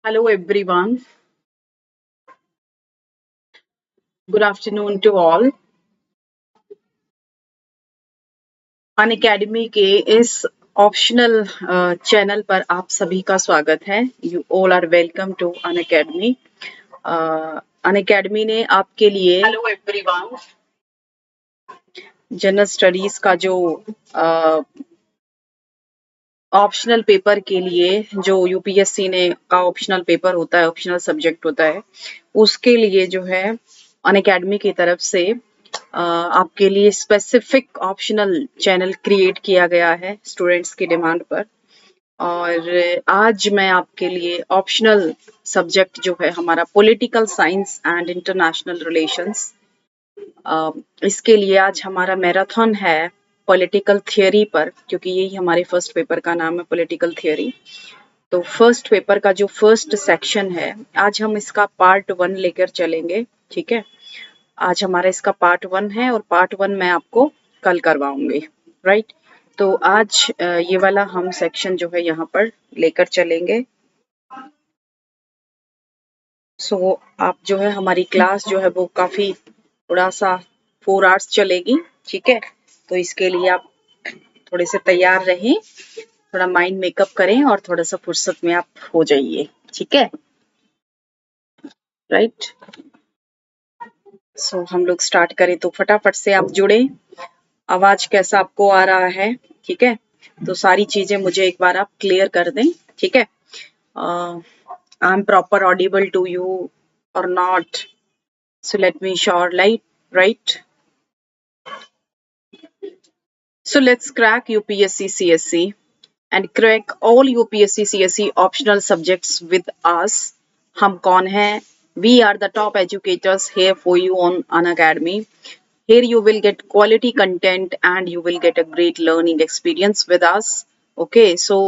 Hello everyone. Good afternoon to all. Unacademy के इस optional channel पर आप सभी का स्वागत है. You all are welcome to Unacademy. Unacademy ने आपके लिए हेलो एवरीवन जनरल स्टडीज का जो ऑप्शनल पेपर के लिए जो यूपीएससी ने का ऑप्शनल पेपर होता है, ऑप्शनल सब्जेक्ट होता है, उसके लिए जो है अनअकैडमी की तरफ से आपके लिए स्पेसिफिक ऑप्शनल चैनल क्रिएट किया गया है स्टूडेंट्स की डिमांड पर. और आज मैं आपके लिए ऑप्शनल सब्जेक्ट जो है हमारा political science and international relations, इसके लिए आज हमारा मैराथन है पॉलिटिकल थियोरी पर, क्योंकि यही हमारे फर्स्ट पेपर का नाम है पॉलिटिकल थियोरी. तो फर्स्ट पेपर का जो फर्स्ट सेक्शन है, आज हम इसका पार्ट 1 लेकर चलेंगे. ठीक है, आज हमारा इसका पार्ट 1 है और पार्ट 1 मैं आपको कल करवाऊंगी. राइट, तो आज ये वाला हम सेक्शन जो है यहाँ पर लेकर चलेंगे. सो आप जो है हमारी क्लास जो है वो काफी थोड़ा सा 4 आवर्स चलेगी. ठीक है, तो इसके लिए आप थोड़े से तैयार रहें, थोड़ा माइंड मेकअप करें और थोड़ा सा फुर्सत में आप हो जाइए. ठीक है, राइट. सो हम लोग स्टार्ट करें तो फटाफट से आप जुड़े. आवाज कैसा आपको आ रहा है? ठीक है, तो सारी चीजें मुझे एक बार आप क्लियर कर दें. ठीक है, I am proper audible to you और not? So let me sure light. Right, so let's crack UPSC CSE and crack all UPSC CSE optional subjects with us. हम कौन हैं? We are the top educators here for you on Unacademy. Here you will get quality content and you will get a great learning experience with us. Okay, so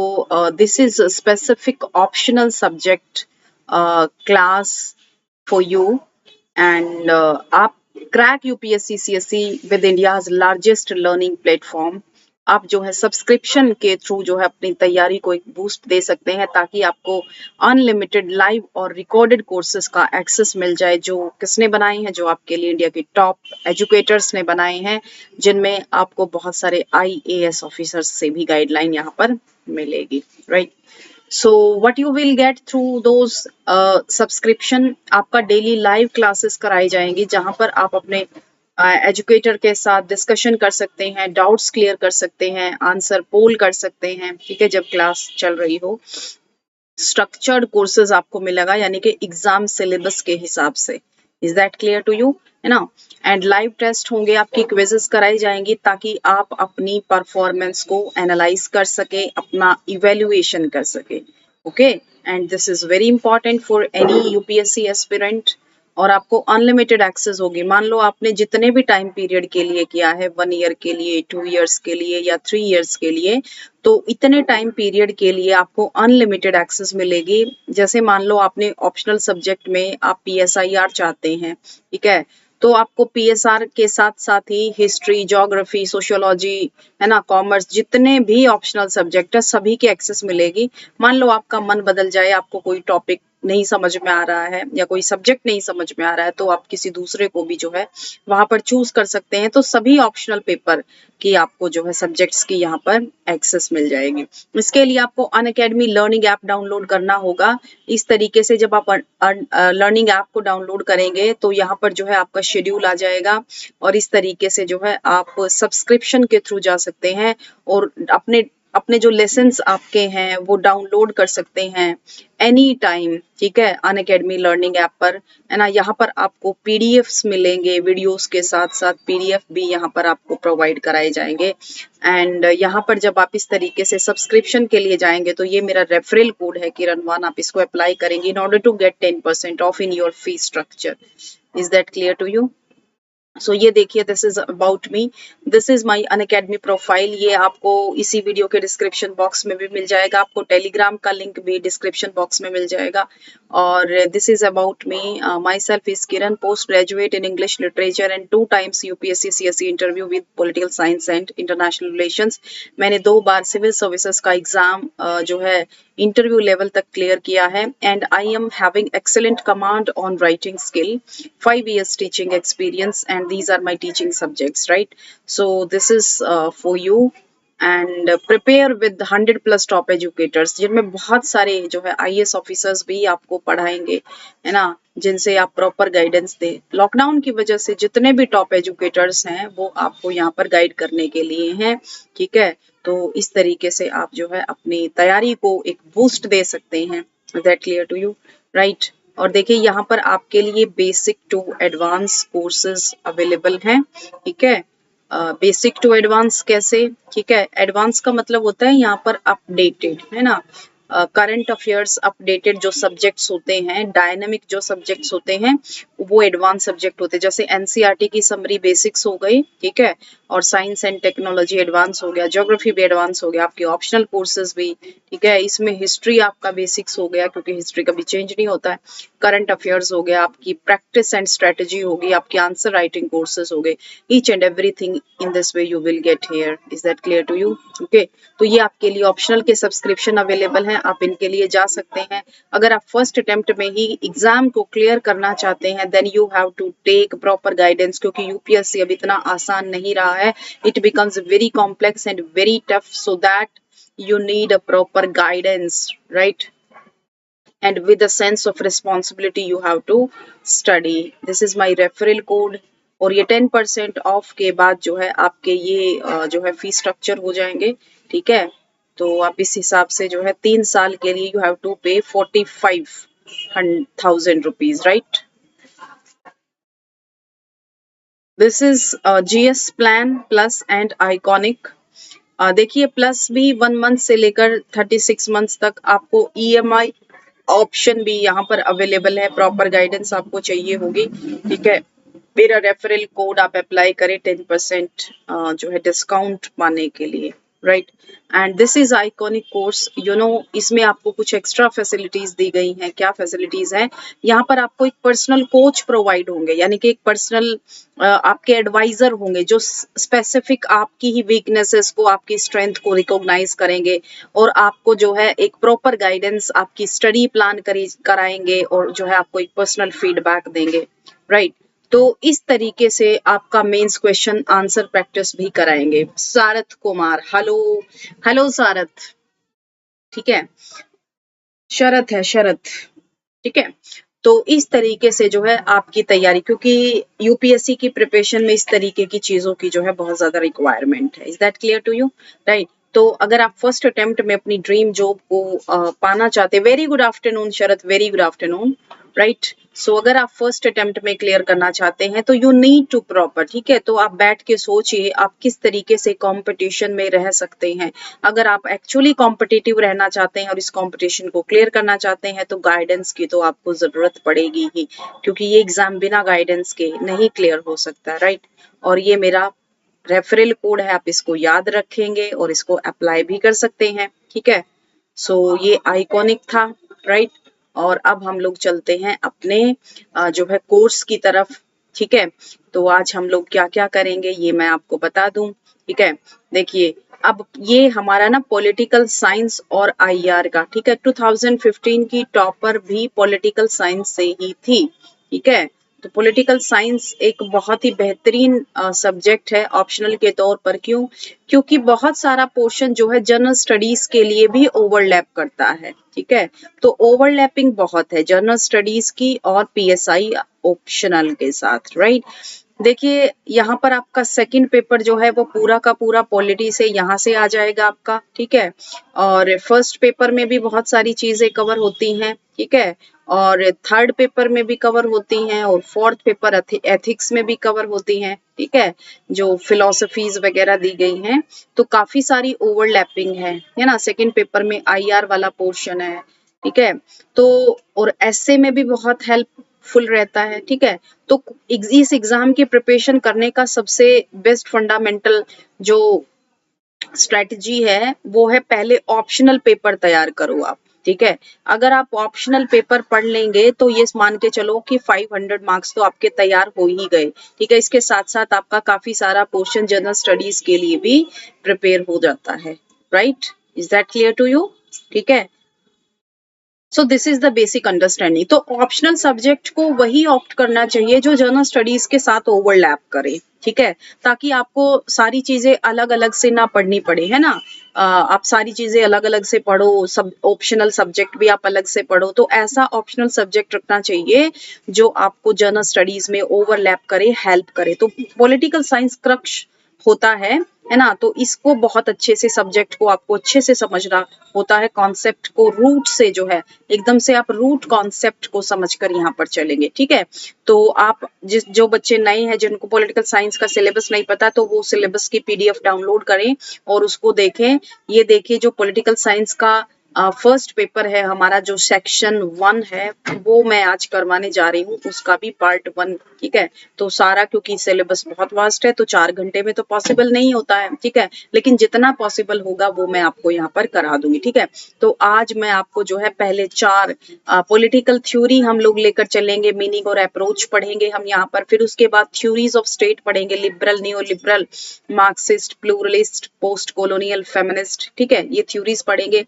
this is a specific optional subject class for you, and आप crack UPSC CSE with India's largest learning platform. आप जो है subscription के through जो है अपनी तैयारी को एक बूस्ट दे सकते हैं, ताकि आपको अनलिमिटेड लाइव और रिकॉर्डेड कोर्सेज का एक्सेस मिल जाए, जो किसने बनाए हैं? जो आपके लिए इंडिया के टॉप एजुकेटर्स ने बनाए हैं, जिनमें आपको बहुत सारे IAS ऑफिसर्स से भी गाइडलाइन यहाँ पर मिलेगी. Right, so what you will get through those subscription, आपका डेली लाइव क्लासेस कराई जाएंगी, जहां पर आप अपने एजुकेटर के साथ डिस्कशन कर सकते हैं, डाउट्स क्लियर कर सकते हैं, आंसर पोल कर सकते हैं. ठीक है, जब क्लास चल रही हो. स्ट्रक्चर्ड कोर्सेज आपको मिलेगा, यानी कि एग्जाम सिलेबस के हिसाब से. Is that clear to you? है ना. एंड लाइव टेस्ट होंगे, आपकी क्विजेस कराई जाएंगी, ताकि आप अपनी परफॉर्मेंस को एनालाइज कर सके, अपना इवेल्युएशन कर सके. Okay, and this is very important for any UPSC aspirant. और आपको अनलिमिटेड एक्सेस होगी. मान लो आपने जितने भी टाइम पीरियड के लिए किया है, 1 ईयर के लिए, 2 ईयर्स के लिए या 3 ईयर्स के लिए, तो इतने टाइम पीरियड के लिए आपको अनलिमिटेड एक्सेस मिलेगी. जैसे मान लो आपने ऑप्शनल सब्जेक्ट में आप PSIR चाहते हैं, ठीक है, तो आपको PSR के साथ साथ ही हिस्ट्री, ज्योग्राफी, सोशियोलॉजी, है ना, कॉमर्स, जितने भी ऑप्शनल सब्जेक्ट है सभी की एक्सेस मिलेगी. मान लो आपका मन बदल जाए, आपको कोई टॉपिक नहीं समझ में आ रहा है या कोई सब्जेक्ट नहीं समझ में आ रहा है, तो आप किसी दूसरे को भी जो है वहां पर चूज कर सकते हैं. तो सभी ऑप्शनल पेपर की आपको जो है सब्जेक्ट्स की यहाँ पर एक्सेस मिल जाएगी. इसके लिए आपको अनअकैडमी लर्निंग ऐप डाउनलोड करना होगा. इस तरीके से जब आप लर्निंग ऐप को डाउनलोड करेंगे तो यहाँ पर जो है आपका शेड्यूल आ जाएगा, और इस तरीके से जो है आप सब्सक्रिप्शन के थ्रू जा सकते हैं और अपने जो लेसन्स आपके हैं वो डाउनलोड कर सकते हैं एनी टाइम. ठीक है, अनअकैडमी लर्निंग ऐप पर, है ना. यहाँ पर आपको PDFs मिलेंगे, वीडियोस के साथ साथ PDF भी यहाँ पर आपको प्रोवाइड कराए जाएंगे. एंड यहाँ पर जब आप इस तरीके से सब्सक्रिप्शन के लिए जाएंगे तो ये मेरा रेफरल कोड है Kiran1, आप इसको अप्लाई करेंगे in order to get 10% off in your fee structure. Is that clear to you? So ये देखिए, this is about me, this is my Unacademy profile. ये आपको इसी वीडियो के डिस्क्रिप्शन बॉक्स में भी मिल जाएगा, आपको टेलीग्राम का लिंक भी डिस्क्रिप्शन बॉक्स में मिल जाएगा. और this is about me. My self is Kiran, post graduate in English literature and 2 times UPSC CSE interview with political science and international relations. मैंने 2 बार सिविल सर्विसेज का एग्जाम जो है इंटरव्यू लेवल तक क्लियर किया है and I am having excellent command on writing skill, 5 years teaching experience and these are my teaching subjects, right. So this is for you and prepare with 100+ top educators, जिनमें बहुत सारे जो है IAS officers भी आपको पढ़ाएंगे, है ना, जिनसे आप प्रॉपर गाइडेंस दे. लॉकडाउन की वजह से जितने भी टॉप एजुकेटर्स हैं वो आपको यहाँ पर गाइड करने के लिए हैं, ठीक है. तो इस तरीके से आप जो है अपनी तैयारी को एक बूस्ट दे सकते हैं. That clear to you, right. और देखिए यहाँ पर आपके लिए basic to advance courses available हैं, ठीक है. बेसिक टू एडवांस कैसे, ठीक है. एडवांस का मतलब होता है यहाँ पर अपडेटेड, है ना, करंट अफेयर्स अपडेटेड जो सब्जेक्ट्स होते हैं, डायनामिक जो सब्जेक्ट्स होते हैं वो एडवांस सब्जेक्ट होते हैं. जैसे एनसीईआरटी की समरी बेसिक्स हो गई, ठीक है, और साइंस एंड टेक्नोलॉजी एडवांस हो गया, ज्योग्राफी भी एडवांस हो गया, आपके ऑप्शनल कोर्सेज भी, ठीक है. इसमें हिस्ट्री आपका बेसिक्स हो गया क्योंकि हिस्ट्री कभी चेंज नहीं होता है. करंट अफेयर्स हो गया, आपकी प्रैक्टिस एंड स्ट्रेटेजी होगी, आपकी आंसर राइटिंग कोर्सेज हो गए. Each and everything in this way you will get here. Is that clear to you? Okay. तो ये आपके लिए ऑप्शनल के सब्सक्रिप्शन अवेलेबल हैं, आप इनके लिए जा सकते हैं. अगर आप फर्स्ट अटेम्प्ट में ही एग्जाम को क्लियर करना चाहते हैं then you have to take proper guidance, क्योंकि यूपीएससी अब इतना आसान नहीं रहा है. It becomes very complex and very tough, so that you need a proper guidance, right? And with a sense of responsibility you have to study. This is my referral code. और ये 10% of के बाद जो है आपके ये जो है फी स्ट्रक्चर हो जाएंगे, ठीक है. तो आप इस हिसाब से जो है 3 साल के लिए यू हैव टू पे 45,000 rupees, right. This is GS plan plus and iconic. देखिए प्लस भी 1 मंथ से लेकर 36 मंथ्स तक आपको EMI ऑप्शन भी यहाँ पर अवेलेबल है. प्रॉपर गाइडेंस आपको चाहिए होगी, ठीक है. मेरा रेफरल कोड आप अप्लाई करें 10% जो है डिस्काउंट पाने के लिए, right. And this is iconic course, you know, इसमें आपको कुछ एक्स्ट्रा फैसिलिटीज दी गई हैं. क्या फैसिलिटीज हैं? यहाँ पर आपको एक पर्सनल कोच प्रोवाइड होंगे, यानी कि एक पर्सनल आपके एडवाइजर होंगे जो स्पेसिफिक आपकी ही वीकनेसेस को, आपकी स्ट्रेंथ को रिकॉग्नाइज करेंगे और आपको जो है एक प्रॉपर गाइडेंस, आपकी स्टडी प्लान कराएंगे और जो है आपको एक पर्सनल फीडबैक देंगे, राइट. तो इस तरीके से आपका मेंस क्वेश्चन आंसर प्रैक्टिस भी कराएंगे. सारथ कुमार, हेलो हेलो सारथ, ठीक है. शरत है, शरत, ठीक है. तो इस तरीके से जो है आपकी तैयारी, क्योंकि यूपीएससी की प्रिपरेशन में इस तरीके की चीजों की जो है बहुत ज्यादा रिक्वायरमेंट है. Is that clear to you, right. तो अगर आप फर्स्ट अटेम्प्ट में अपनी ड्रीम जॉब को पाना चाहते हैं, वेरी गुड आफ्टरनून शरत, वेरी गुड आफ्टरनून, राइट. सो अगर आप फर्स्ट अटेम्प्ट में क्लियर करना चाहते हैं तो यू नीड टू प्रॉपर, ठीक है. तो आप बैठ के सोचिए आप किस तरीके से कंपटीशन में रह सकते हैं. अगर आप एक्चुअली कॉम्पिटिटिव रहना चाहते हैं और इस कंपटीशन को क्लियर करना चाहते हैं तो गाइडेंस की तो आपको जरूरत पड़ेगी ही, क्योंकि ये एग्जाम बिना गाइडेंस के नहीं क्लियर हो सकता, राइट. और ये मेरा रेफरल कोड है, आप इसको याद रखेंगे और इसको अप्लाई भी कर सकते हैं, ठीक है. सो ये आइकॉनिक था, राइट. और अब हम लोग चलते हैं अपने जो है कोर्स की तरफ, ठीक है. तो आज हम लोग क्या क्या करेंगे ये मैं आपको बता दूं, ठीक है. देखिए अब ये हमारा ना पॉलिटिकल साइंस और IR का, ठीक है. 2015 की टॉपर भी पॉलिटिकल साइंस से ही थी, ठीक है. तो पॉलिटिकल साइंस एक बहुत ही बेहतरीन सब्जेक्ट है ऑप्शनल के तौर पर. क्यों? क्योंकि बहुत सारा पोर्शन जो है जनरल स्टडीज के लिए भी ओवरलैप करता है, ठीक है. तो ओवरलैपिंग बहुत है जनरल स्टडीज की और PSI ऑप्शनल के साथ, राइट. देखिए यहाँ पर आपका सेकंड पेपर जो है वो पूरा का पूरा पॉलिटी से यहाँ से आ जाएगा आपका, ठीक है. और फर्स्ट पेपर में भी बहुत सारी चीजें कवर होती हैं, ठीक है. और थर्ड पेपर में भी कवर होती हैं और फोर्थ पेपर एथिक्स में भी कवर होती हैं, ठीक है. जो फिलोसफीज वगैरह दी गई हैं तो काफी सारी ओवरलैपिंग है ना. सेकंड पेपर में IR वाला पोर्शन है, ठीक है. तो और ऐसे में भी बहुत हेल्पफुल रहता है, ठीक है. तो इस एग्जाम की प्रिपरेशन करने का सबसे बेस्ट फंडामेंटल जो स्ट्रेटजी है वो है पहले ऑप्शनल पेपर तैयार करो आप, ठीक है. अगर आप ऑप्शनल पेपर पढ़ लेंगे तो ये मान के चलो कि 500 मार्क्स तो आपके तैयार हो ही गए, ठीक है. इसके साथ साथ आपका काफी सारा पोर्शन जनरल स्टडीज के लिए भी प्रिपेयर हो जाता है, right. Is that clear to you, ठीक है. So this is the basic understanding. तो ऑप्शनल सब्जेक्ट को वही ऑप्ट करना चाहिए जो जनरल स्टडीज के साथ ओवरलैप करे, ठीक है, ताकि आपको सारी चीजें अलग अलग से ना पढ़नी पड़े, है ना। आप सारी चीजें अलग अलग से पढ़ो, सब ऑप्शनल सब्जेक्ट भी आप अलग से पढ़ो, तो ऐसा ऑप्शनल सब्जेक्ट रखना चाहिए जो आपको जनरल स्टडीज में ओवरलैप करे, हेल्प करे। तो पॉलिटिकल साइंस क्रक्श होता है ना। तो इसको बहुत अच्छे से सब्जेक्ट को आपको अच्छे से समझना होता है, कॉन्सेप्ट को रूट से जो है एकदम से आप रूट कॉन्सेप्ट को समझकर यहाँ पर चलेंगे, ठीक है। तो आप जो बच्चे नए हैं जिनको पॉलिटिकल साइंस का सिलेबस नहीं पता, तो वो सिलेबस की पीडीएफ डाउनलोड करें और उसको देखें। ये देखिए जो पॉलिटिकल साइंस का फर्स्ट पेपर है हमारा, जो सेक्शन 1 है, वो मैं आज करवाने जा रही हूँ, उसका भी पार्ट 1, ठीक है। तो सारा, क्योंकि सिलेबस बहुत वास्ट है तो 4 घंटे में तो पॉसिबल नहीं होता है, ठीक है, लेकिन जितना पॉसिबल होगा वो मैं आपको यहाँ पर करा दूंगी, ठीक है। तो आज मैं आपको जो है पहले 4 पॉलिटिकल थ्योरी हम लोग लेकर चलेंगे, मीनिंग और अप्रोच पढ़ेंगे हम यहाँ पर, फिर उसके बाद थ्योरीज ऑफ स्टेट पढ़ेंगे, liberal, neo liberal, Marxist, pluralist, post colonial, feminist, ठीक है, ये थ्योरीज पढ़ेंगे।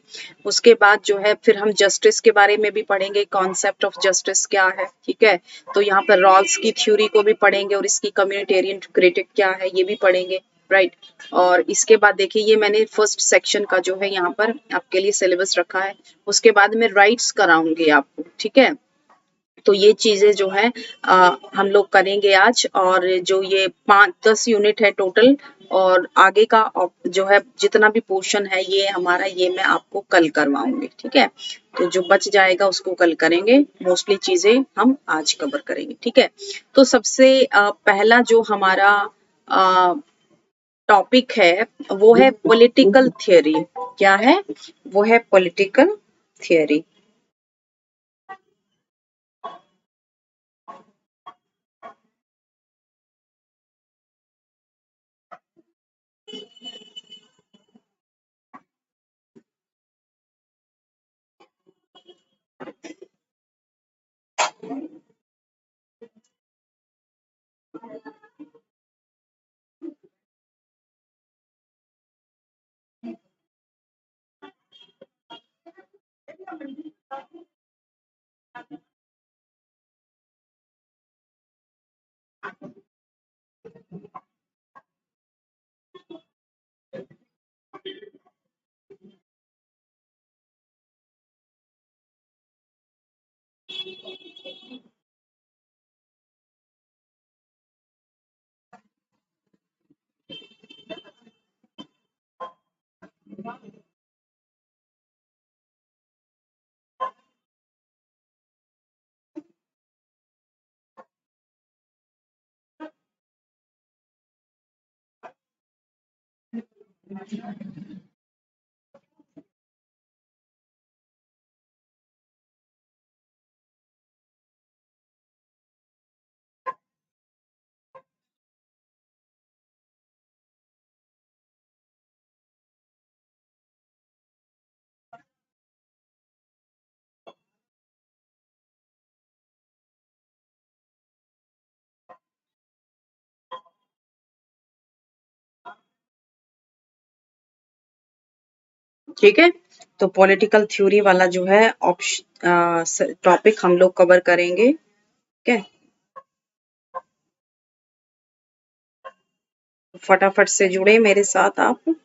उसके बाद जो है फिर हम जस्टिस के बारे में भी पढ़ेंगे, कॉन्सेप्ट ऑफ जस्टिस क्या है, ठीक है। तो यहाँ पर रॉल्स की थ्योरी को भी पढ़ेंगे और इसकी कम्युनिटेरियन क्रिटिक क्या है ये भी पढ़ेंगे, राइट। और इसके बाद देखिए ये मैंने फर्स्ट सेक्शन का जो है यहाँ पर आपके लिए सिलेबस रखा है। उसके बाद में राइट्स कराऊंगी आपको, ठीक है। तो ये चीजें जो है हम लोग करेंगे आज। और जो ये 5-10 यूनिट है टोटल, और आगे का जो है जितना भी पोर्शन है ये हमारा, ये मैं आपको कल करवाऊंगी, ठीक है। तो जो बच जाएगा उसको कल करेंगे, मोस्टली चीजें हम आज कवर करेंगे, ठीक है। तो सबसे पहला जो हमारा टॉपिक है वो है पॉलिटिकल थियरी। क्या है? वो है पॉलिटिकल थियरी। ठीक है। तो पॉलिटिकल थ्योरी वाला जो है ऑप्शन टॉपिक हम लोग कवर करेंगे, ठीक है। फटाफट से जुड़े मेरे साथ आप।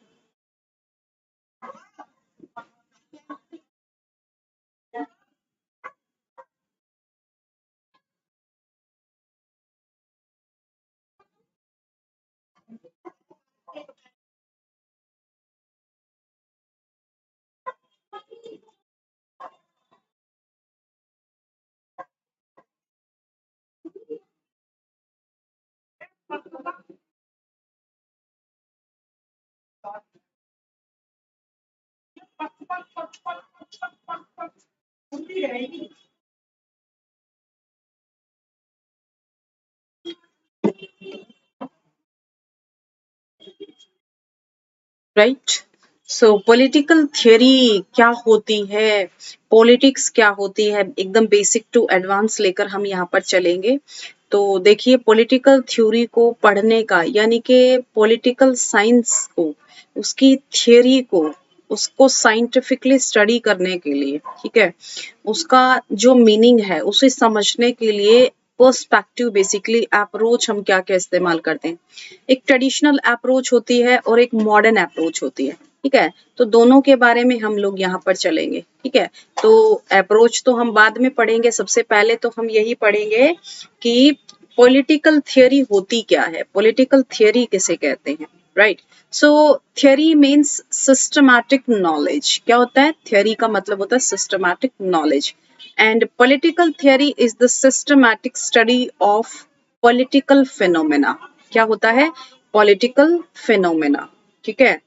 राइट। सो पॉलिटिकल थियरी क्या होती है, पॉलिटिक्स क्या होती है, एकदम बेसिक टू एडवांस लेकर हम यहाँ पर चलेंगे। तो देखिए पॉलिटिकल थ्योरी को पढ़ने का, यानी कि पॉलिटिकल साइंस को, उसकी थियरी को उसको साइंटिफिकली स्टडी करने के लिए, ठीक है, उसका जो मीनिंग है उसे समझने के लिए पर्सपेक्टिव बेसिकली अप्रोच हम क्या क्या इस्तेमाल करते हैं। एक ट्रेडिशनल अप्रोच होती है और एक मॉडर्न अप्रोच होती है, ठीक है, तो दोनों के बारे में हम लोग यहाँ पर चलेंगे, ठीक है। तो अप्रोच तो हम बाद में पढ़ेंगे, सबसे पहले तो हम यही पढ़ेंगे कि पॉलिटिकल थियोरी होती क्या है, पॉलिटिकल थियोरी किसे कहते हैं, राइट। सो थियोरी मीन्स सिस्टमैटिक नॉलेज। क्या होता है? थियोरी का मतलब होता है systematic knowledge, and political theory is the systematic study of political phenomena. क्या होता है? पॉलिटिकल फिनोमेना, ठीक है।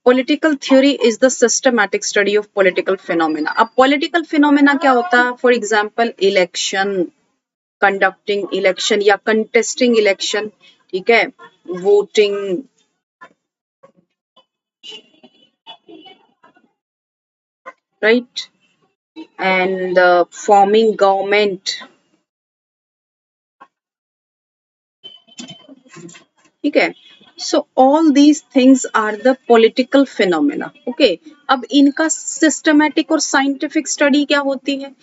Political theory is the systematic study of political phenomena. अब पॉलिटिकल फिनोमेना क्या होता है? For example election, conducting election या कंटेस्टिंग इलेक्शन, ठीक है, voting, right, and forming government, ठीक है। So all these things are the political phenomena, okay. अब इनका सिस्टमैटिक और साइंटिफिक स्टडी क्या होती है?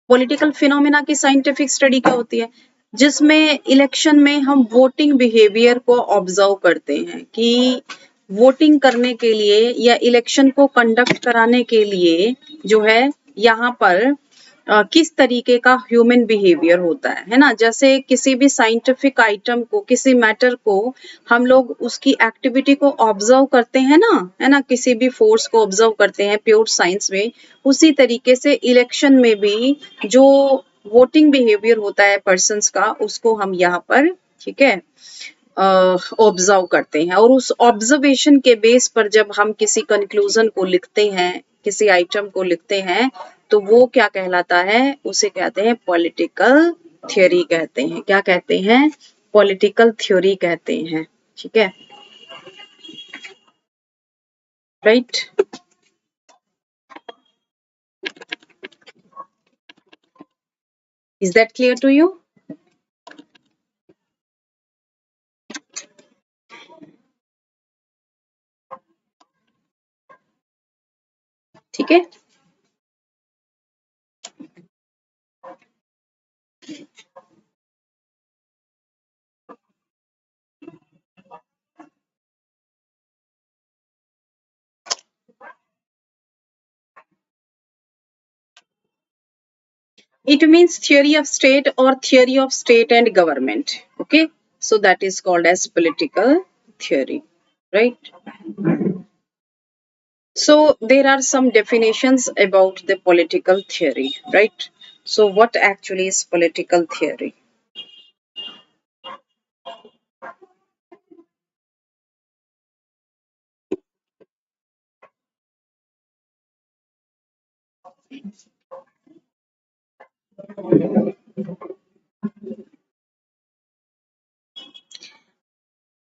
पॉलिटिकल फिनोमेना की साइंटिफिक स्टडी क्या होती है? जिसमें इलेक्शन में हम वोटिंग बिहेवियर को ऑब्जर्व करते हैं कि वोटिंग करने के लिए या इलेक्शन को कंडक्ट कराने के लिए जो है यहाँ पर किस तरीके का ह्यूमन बिहेवियर होता है ना। जैसे किसी भी साइंटिफिक आइटम को, किसी मैटर को हम लोग उसकी एक्टिविटी को ऑब्जर्व करते हैं ना, है ना, किसी भी फोर्स को ऑब्जर्व करते हैं प्योर साइंस में, उसी तरीके से इलेक्शन में भी जो वोटिंग बिहेवियर होता है पर्सन्स का, उसको हम यहाँ पर, ठीक है, ऑब्जर्व करते हैं। और उस ऑब्जर्वेशन के बेस पर जब हम किसी कंक्लूजन को लिखते हैं, किसी आइटम को लिखते हैं, तो वो क्या कहलाता है? उसे कहते हैं पॉलिटिकल थ्योरी कहते हैं। क्या कहते हैं? पॉलिटिकल थ्योरी कहते हैं, ठीक है, right. Is that clear to you? ठीक है। It means theory of state or theory of state and government. Okay, so that is called as political theory, right? So there are some definitions about the political theory, right? So what actually is political theory?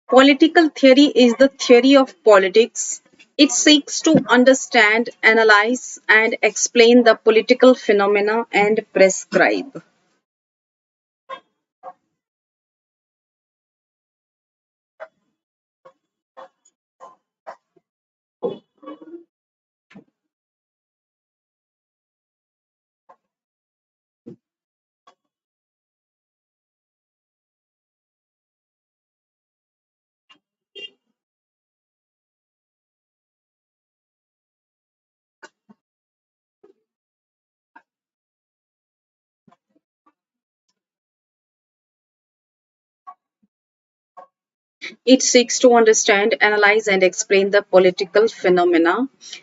Political theory is the theory of politics. It seeks to understand, analyze, and explain the political phenomena and prescribe. It seeks to understand, analyze, and explain the political phenomena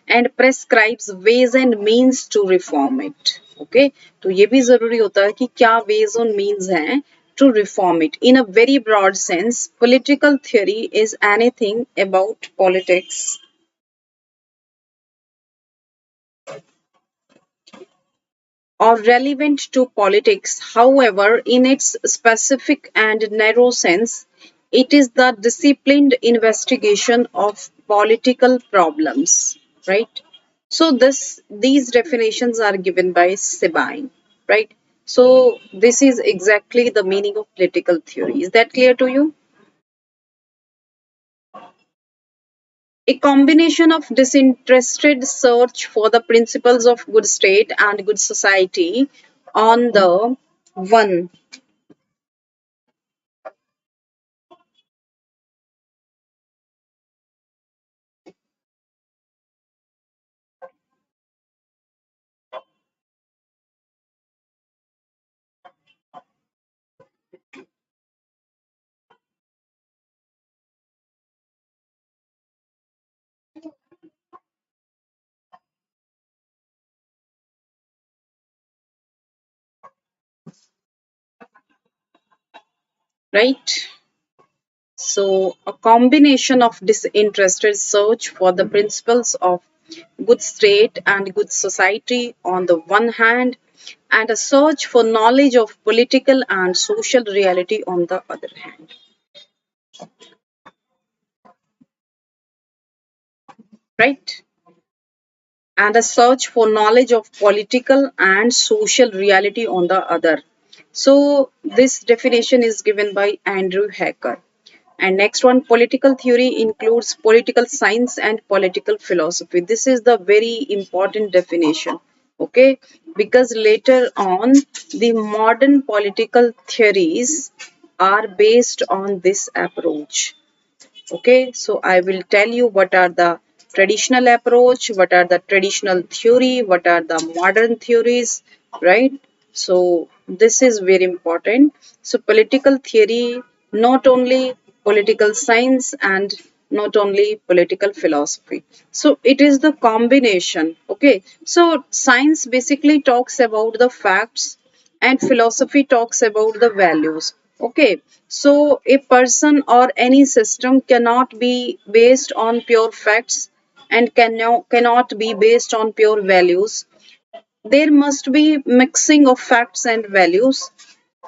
and prescribes ways and means to reform it. Okay, तो ये भी जरूरी होता है कि क्या ways and means हैं to reform it. In a very broad sense, political theory is anything about politics or relevant to politics. However, in its specific and narrow sense, it is the disciplined investigation of political problems, right? So these definitions are given by Sabine, right? So this is exactly the meaning of political theory. Is that clear to you? A combination of disinterested search for the principles of good state and good society on the one, right? So, a combination of disinterested search for the principles of good state and good society on the one hand, and a search for knowledge of political and social reality on the other hand, right? And a search for knowledge of political and social reality on the other. So, this definition is given by Andrew Hacker. And next one, political theory includes political science and political philosophy. This is the very important definition, okay? Because later on, the modern political theories are based on this approach. Okay, so I will tell you what are the traditional approach, what are the traditional theory, what are the modern theories, right? So this is very important. So political theory, not only political science and not only political philosophy. So it is the combination. Okay, so science basically talks about the facts and philosophy talks about the values. Okay, so a person or any system cannot be based on pure facts and cannot be based on pure values. There must be mixing of facts and values.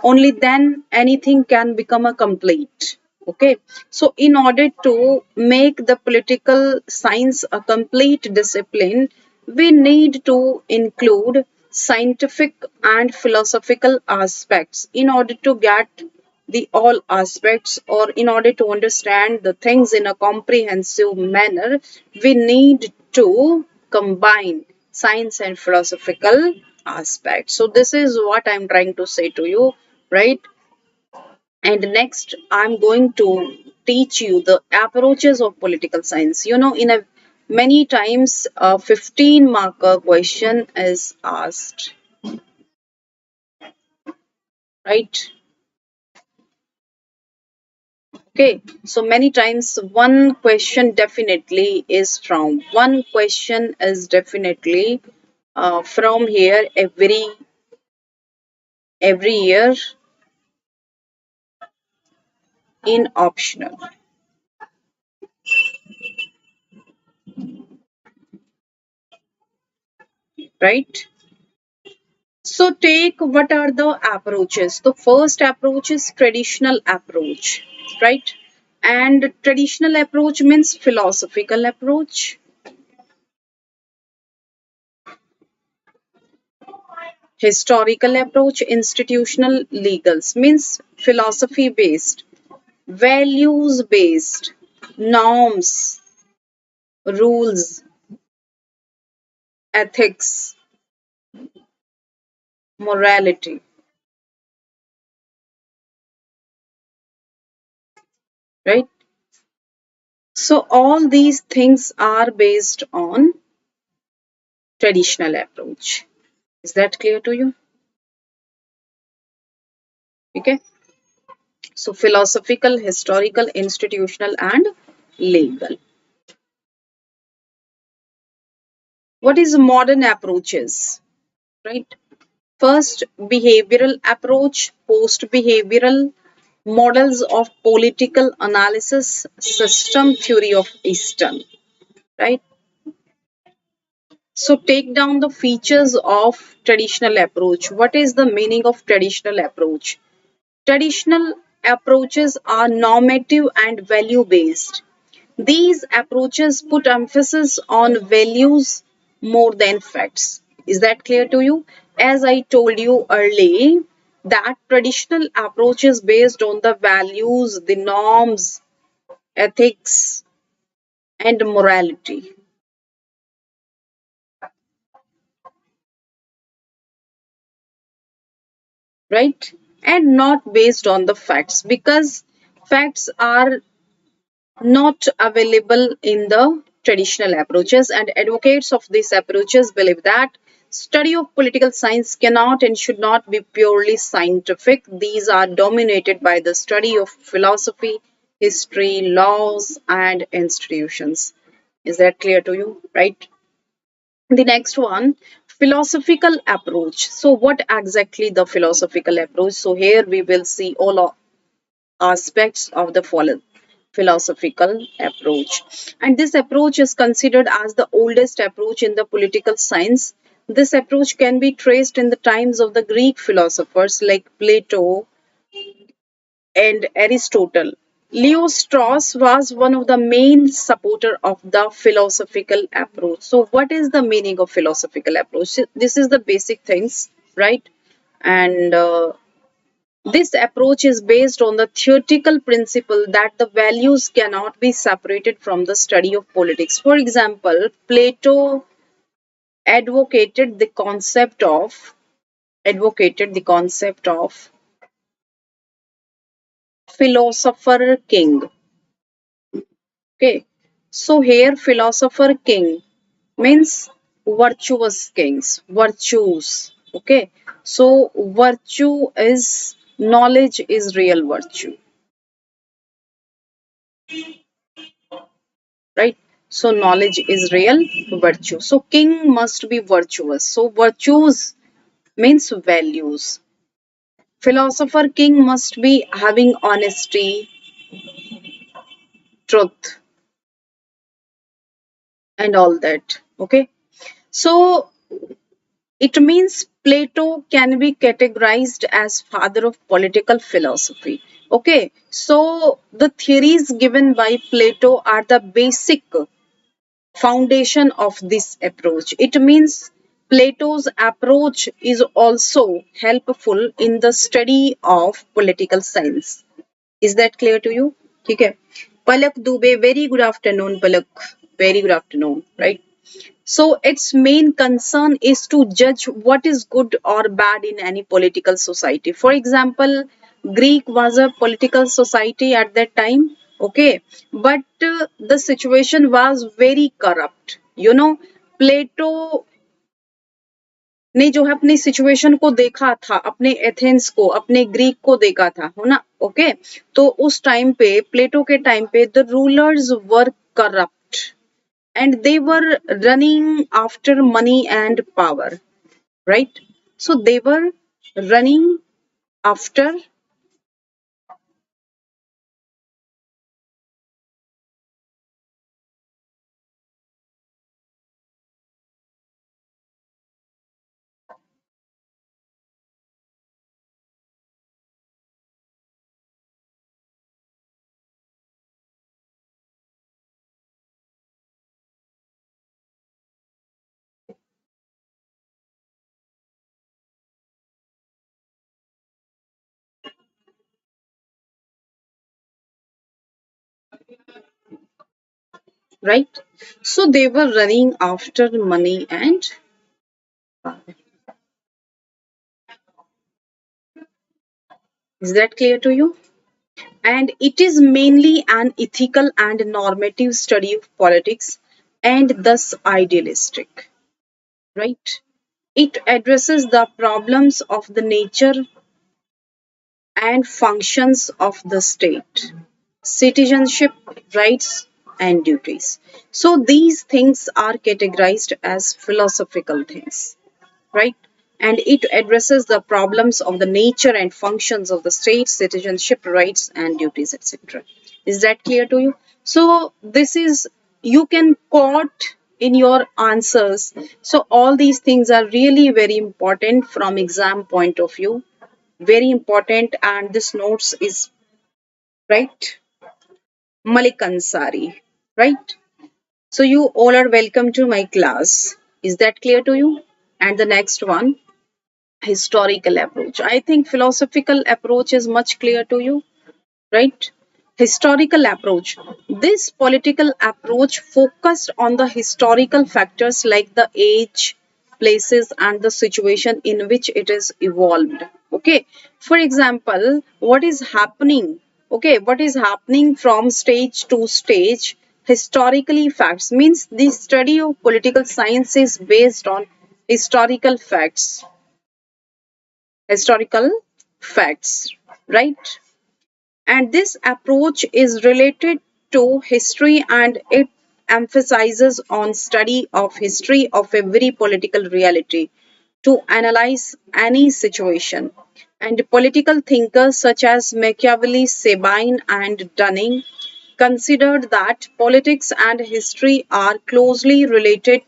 Only then anything can become a complete. Okay, so in order to make the political science a complete discipline, we need to include scientific and philosophical aspects in order to get the all aspects, or in order to understand the things in a comprehensive manner, we need to combine science and philosophical aspects. So this is what I'm trying to say to you, right? And next I'm going to teach you the approaches of political science. You know, in a many times a 15 marker question is asked, right? Okay, so many times one question is definitely from here every year in optional, right? So take what are the approaches? The first approach is traditional approach, right? And traditional approach means philosophical approach. Historical approach, institutional legals means philosophy based, values based, norms, rules, ethics, morality, right? So all these things are based on traditional approach. Is that clear to you? Okay. So philosophical, historical, institutional, and legal. What is modern approaches? Right. First, behavioral approach, post-behavioral, models of political analysis, system theory of Eastern. Right. So take down the features of traditional approach. What is the meaning of traditional approach? Traditional approaches are normative and value based. These approaches put emphasis on values more than facts. Is that clear to you? As I told you earlier, that traditional approach is based on the values, the norms, ethics, and morality, right? And not based on the facts, because facts are not available in the traditional approaches, and advocates of these approaches believe that study of political science cannot and should not be purely scientific. These are dominated by the study of philosophy, history, laws, and institutions. Is that clear to you? Right? The next one, philosophical approach. So what exactly the philosophical approach? So here we will see all aspects of the philosophical approach. And this approach is considered as the oldest approach in the political science. This approach can be traced in the times of the Greek philosophers like Plato and Aristotle. Leo Strauss was one of the main supporter of the philosophical approach. So what is the meaning of philosophical approach? This is the basic things, right? And this approach is based on the theoretical principle that the values cannot be separated from the study of politics. For example, Plato advocated the concept of advocated the concept of philosopher king. Okay, so here philosopher king means virtuous kings, virtues. Okay, so virtue is knowledge is real virtue, right? So knowledge is real virtue. So king must be virtuous. So virtues means values. Philosopher king must be having honesty, truth, and all that. Okay. So it means Plato can be categorized as father of political philosophy. Okay. So the theories given by Plato are the basic foundation of this approach. It means Plato's approach is also helpful in the study of political science. Is that clear to you? Okay. Palak Dubey, very good afternoon, Palak. Very good afternoon, right? So its main concern is to judge what is good or bad in any political society. For example, Greek was a political society at that time, okay, but the situation was very corrupt. You know, Plato ने जो है अपनी situation को देखा था, अपने Athens को, अपने ग्रीक को देखा था, है ना? ओके, तो उस टाइम पे, प्लेटो के टाइम पे, the rulers were corrupt and they were running after money and power, right? So they were running after, right? So they were running after money and power. Is that clear to you? And it is mainly an ethical and normative study of politics and thus idealistic, right? It addresses the problems of the nature and functions of the state, citizenship, rights, and duties. So these things are categorized as philosophical things, right? And it addresses the problems of the nature and functions of the state, citizenship, rights, and duties, etc. Is that clear to you? So this is, you can quote in your answers. So all these things are really very important from exam point of view, very important, and this notes is right. Malik Ansari, right? So you all are welcome to my class. Is that clear to you? And the next one, historical approach. I think philosophical approach is much clear to you, right? Historical approach. This political approach focused on the historical factors like the age, places, and the situation in which it is evolved. Okay. For example, what is happening? Okay, what is happening from stage to stage? Historically facts means the study of political science is based on historical facts. Historical facts, right? And this approach is related to history and it emphasizes on study of history of every political reality to analyze any situation. And political thinkers such as Machiavelli, Sabine, and Dunning considered that politics and history are closely related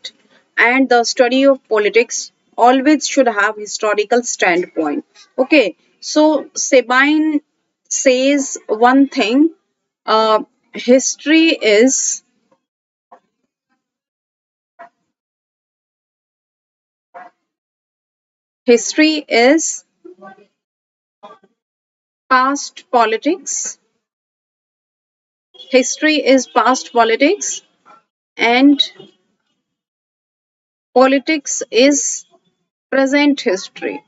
and the study of politics always should have historical standpoint. Okay, so Sabine says one thing, uh, history is history is past politics. History is past politics and politics is present history,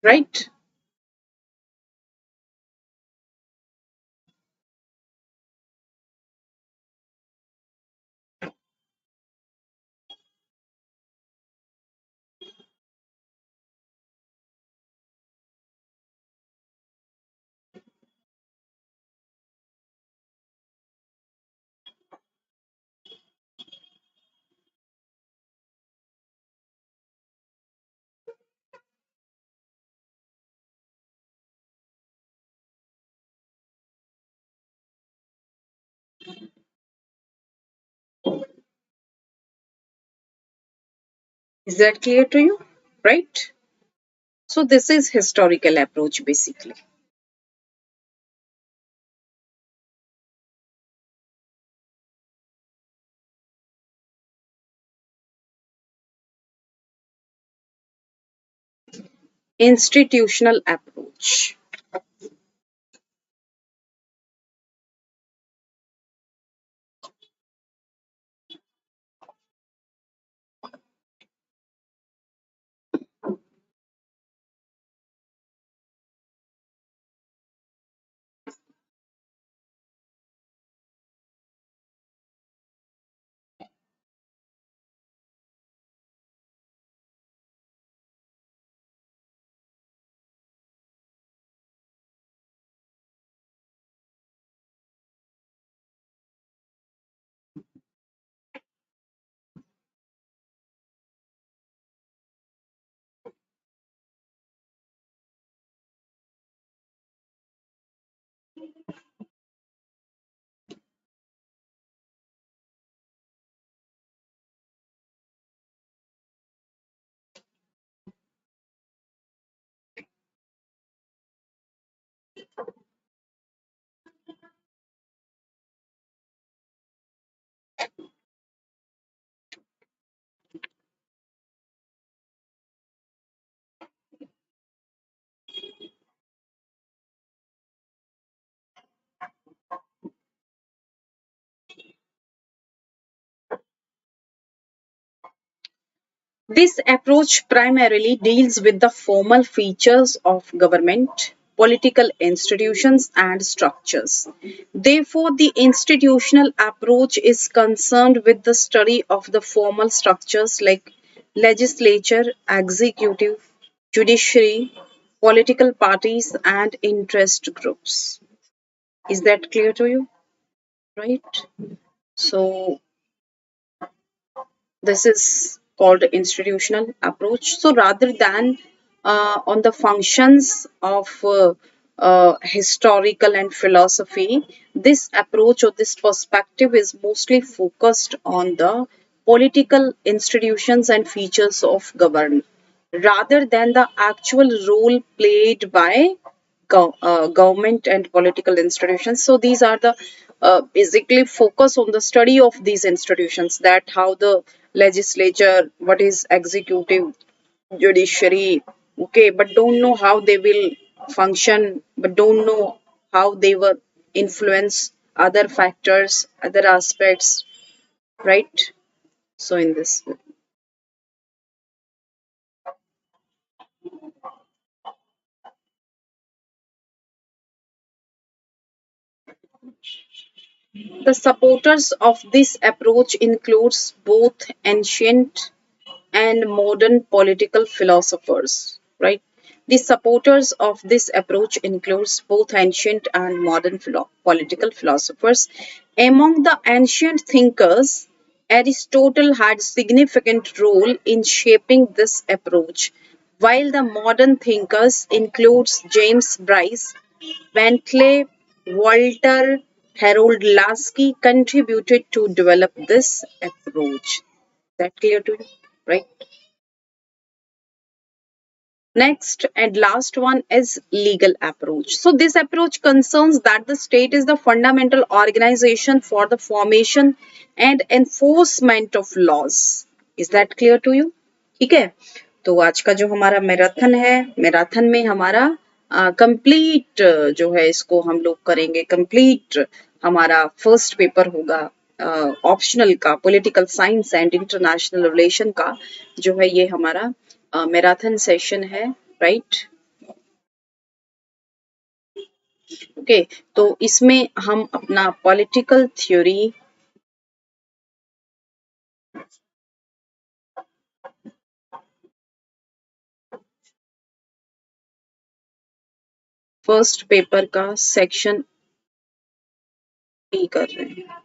right? Is that clear to you? Right? So this is historical approach basically. Institutional approach. This approach primarily deals with the formal features of government, political institutions, and structures. Therefore, the institutional approach is concerned with the study of the formal structures like legislature, executive, judiciary, political parties, and interest groups. Is that clear to you? Right? So, this is called institutional approach. So rather than on the functions of historical and philosophy, this approach or this perspective is mostly focused on the political institutions and features of government rather than the actual role played by government and political institutions. So these are the basically focus on the study of these institutions, that how the legislature, what is executive, judiciary, okay, but don't know how they will function, but don't know how they will influence other factors, other aspects, right? So in this, the supporters of this approach includes both ancient and modern political philosophers, right? The supporters of this approach includes both ancient and modern political philosophers. Among the ancient thinkers, Aristotle had significant role in shaping this approach, while the modern thinkers includes James Bryce, Bentley, Walter, Harold Lasky contributed to develop this approach. That clear to you, right? Next and last one is legal approach. So this approach concerns that the state is the fundamental organization for the formation and enforcement of laws. Is that clear to you? ठीक है, तो आज का जो हमारा marathon है, marathon में हमारा कंप्लीट जो है इसको हम लोग करेंगे कंप्लीट। हमारा फर्स्ट पेपर होगा ऑप्शनल का political science and international relation का, जो है ये हमारा मैराथन सेशन है, राइट? ओके, तो इसमें हम अपना पॉलिटिकल थ्योरी फर्स्ट पेपर का सेक्शन बी कर रहे हैं,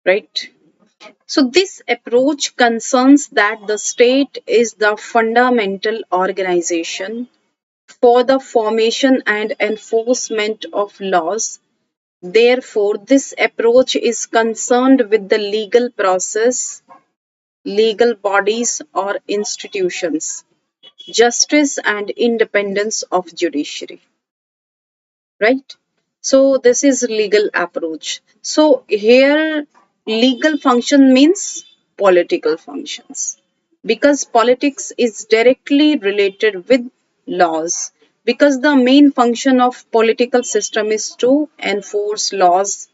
right? So this approach concerns that the state is the fundamental organization for the formation and enforcement of laws. Therefore, this approach is concerned with the legal process, legal bodies or institutions, justice and independence of judiciary, right? So this is legal approach. So here legal function means political functions, because politics is directly related with laws, because the main function of political system is to enforce laws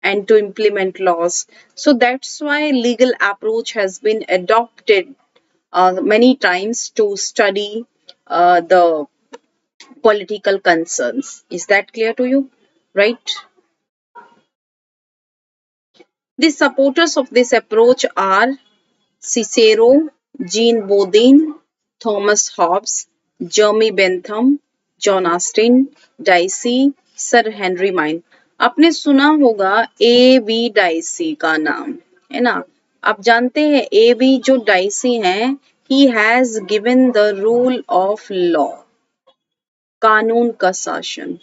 and to implement laws. So that's why legal approach has been adopted many times to study the political concerns. Is that clear to you? Right? The supporters of this approach are Cicero, Jean Bodin, Thomas Hobbes, Jeremy Bentham, John Austin, Dicey, sir Henry mine. आपने सुना होगा A B dicey का नाम, है ना? आप जानते हैं ए बी जो डाइसी हैं, he has given the rule of law, कानून का शासन।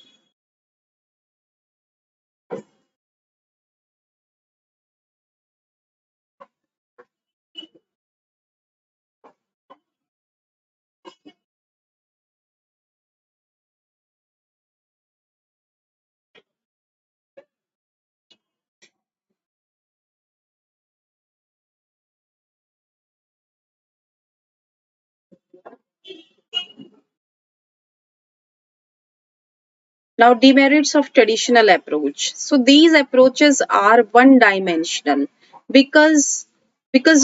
Now, demerits of traditional approach. So these approaches are one-dimensional because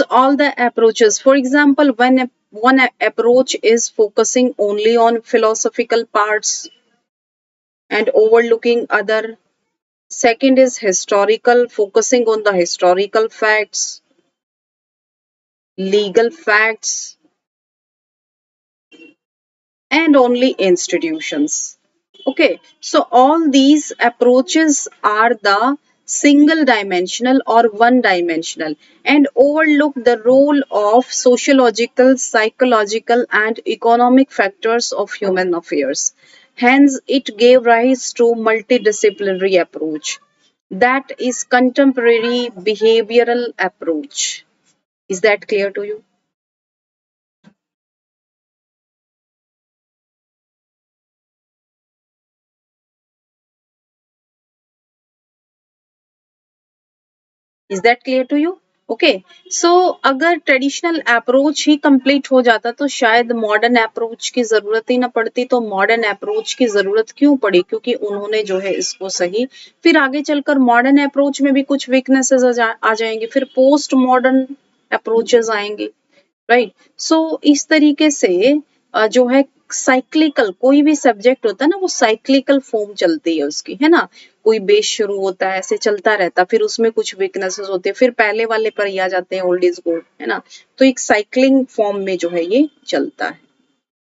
all the approaches, for example, when one approach is focusing only on philosophical parts and overlooking other. Second is historical, focusing on the historical facts, legal facts, and only institutions. Okay, so all these approaches are the single dimensional or one dimensional and overlook the role of sociological, psychological, and economic factors of human affairs. Hence, it gave rise to multidisciplinary approach, that is contemporary behavioral approach. Is that clear to you? Is that clear to you? Okay, so अगर traditional approach ही complete हो जाता तो शायद modern approach की जरूरत ही ना पड़ती। तो मॉडर्न अप्रोच की जरूरत क्यों पड़ी? क्योंकि उन्होंने जो है इसको सही, फिर आगे चलकर मॉडर्न अप्रोच में भी कुछ वीकनेसेस आ जाएंगे, फिर पोस्ट मॉडर्न अप्रोचेस आएंगे, राइट। सो इस तरीके से जो है साइक्लिकल, कोई भी सब्जेक्ट होता है ना वो साइक्लिकल फॉर्म चलती है उसकी, है ना। कोई बेस शुरू होता है, ऐसे चलता रहता, फिर उसमें कुछ वीकनेसेस होते हैं, फिर पहले वाले पर ही आ जाते हैं, ओल्ड इज गोल्ड, है ना। तो एक साइक्लिंग फॉर्म में जो है ये चलता है।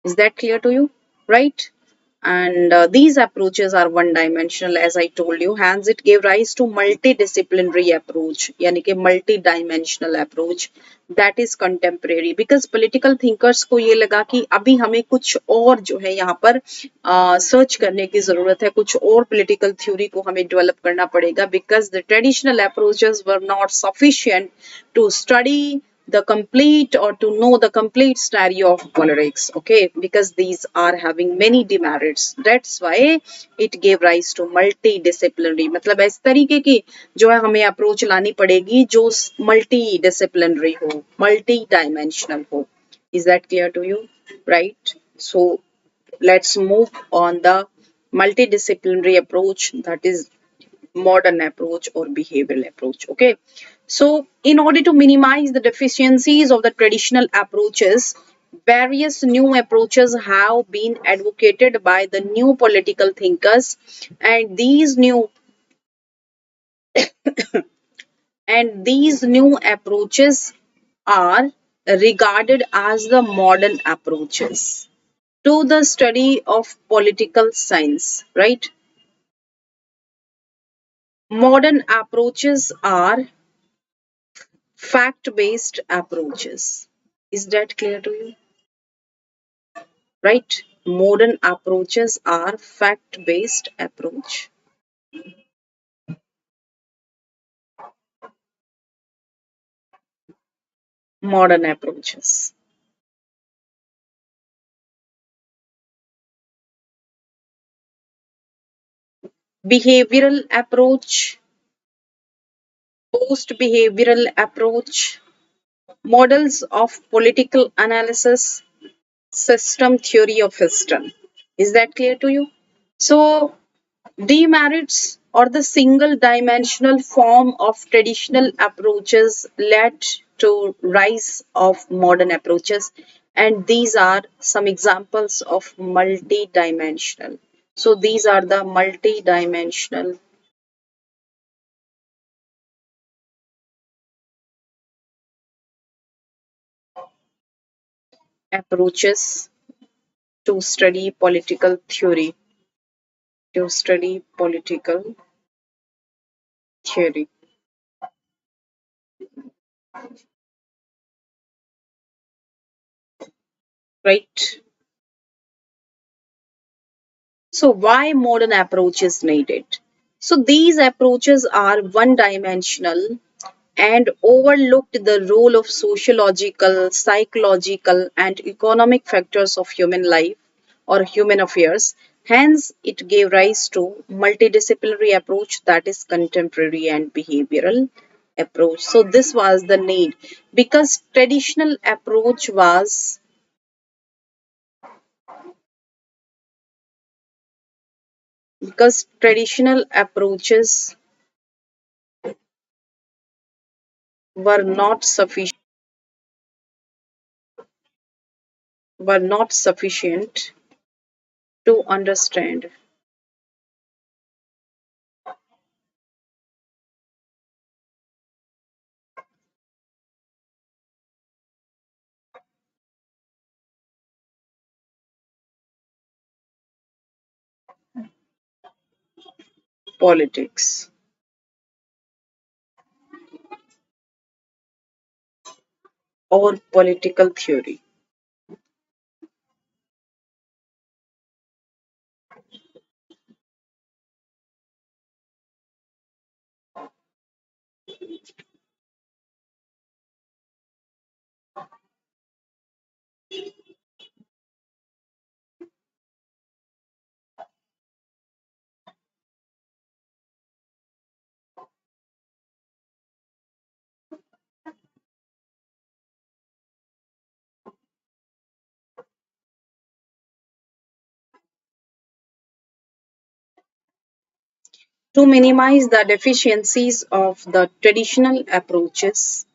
Is that clear to you? Right. And these approaches are one dimensional, as I told you, hence it gave rise to multidisciplinary approach, यानी कि multi dimensional approach, that is contemporary, because political thinkers को ये लगा कि अभी हमें कुछ और जो है यहाँ पर सर्च करने की जरूरत है, कुछ और political theory को हमें develop करना पड़ेगा, because the traditional approaches were not sufficient to study the complete or to know the complete scenario of politics, okay, because these are having many demerits, that's why it gave rise to multidisciplinary, मतलब इस तरीके की जो है हमें approach लानी पड़ेगी जो multidisciplinary हो, multi dimensional हो। is that clear to you? Right, so let's move on the multidisciplinary approach, that is modern approach or behavioral approach, okay. So in order to minimize the deficiencies of the traditional approaches, various new approaches have been advocated by the new political thinkers, and these new approaches are regarded as the modern approaches to the study of political science, right. Modern approaches are fact-based approaches. Is that clear to you? Right? Modern approaches are fact-based approach. Modern approaches. Behavioral approach, post-behavioral approach, models of political analysis, system theory of system. Is that clear to you? So demerits or the single dimensional form of traditional approaches led to rise of modern approaches, and these are some examples of multi-dimensional. So these are the multi-dimensional approaches to study political theory, to study political theory, right. So why modern approach is needed? So these approaches are one dimensional and overlooked the role of sociological, psychological, and economic factors of human life or human affairs. Hence, it gave rise to multidisciplinary approach, that is contemporary and behavioral approach. So this was the need, because traditional approaches were not sufficient to understand politics or political theory. To minimize the deficiencies of the traditional approaches,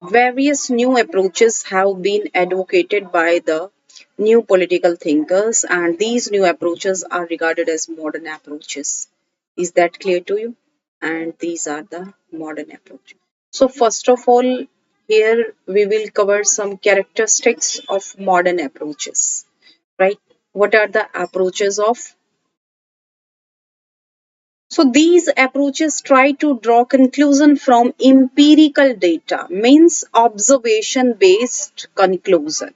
various new approaches have been advocated by the new political thinkers, and these new approaches are regarded as modern approaches. Is that clear to you? And these are the modern approaches. So, first of all, here we will cover some characteristics of modern approaches, right? What are the approaches of? So these approaches try to draw conclusion from empirical data, means observation based conclusion.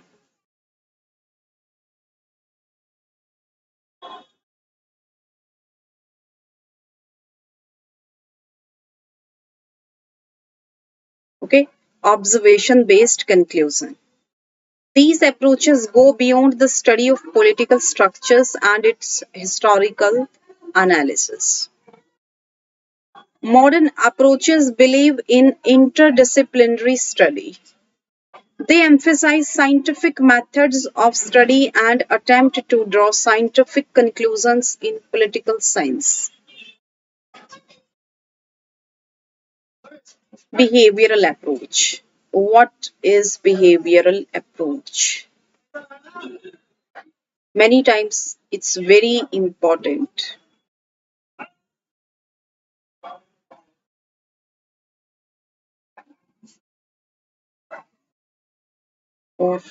Okay, observation based conclusion. These approaches go beyond the study of political structures and its historical analysis. Modern approaches believe in interdisciplinary study. They emphasize scientific methods of study and attempt to draw scientific conclusions in political science. Behavioral approach. What is behavioral approach? Many times it's very important for,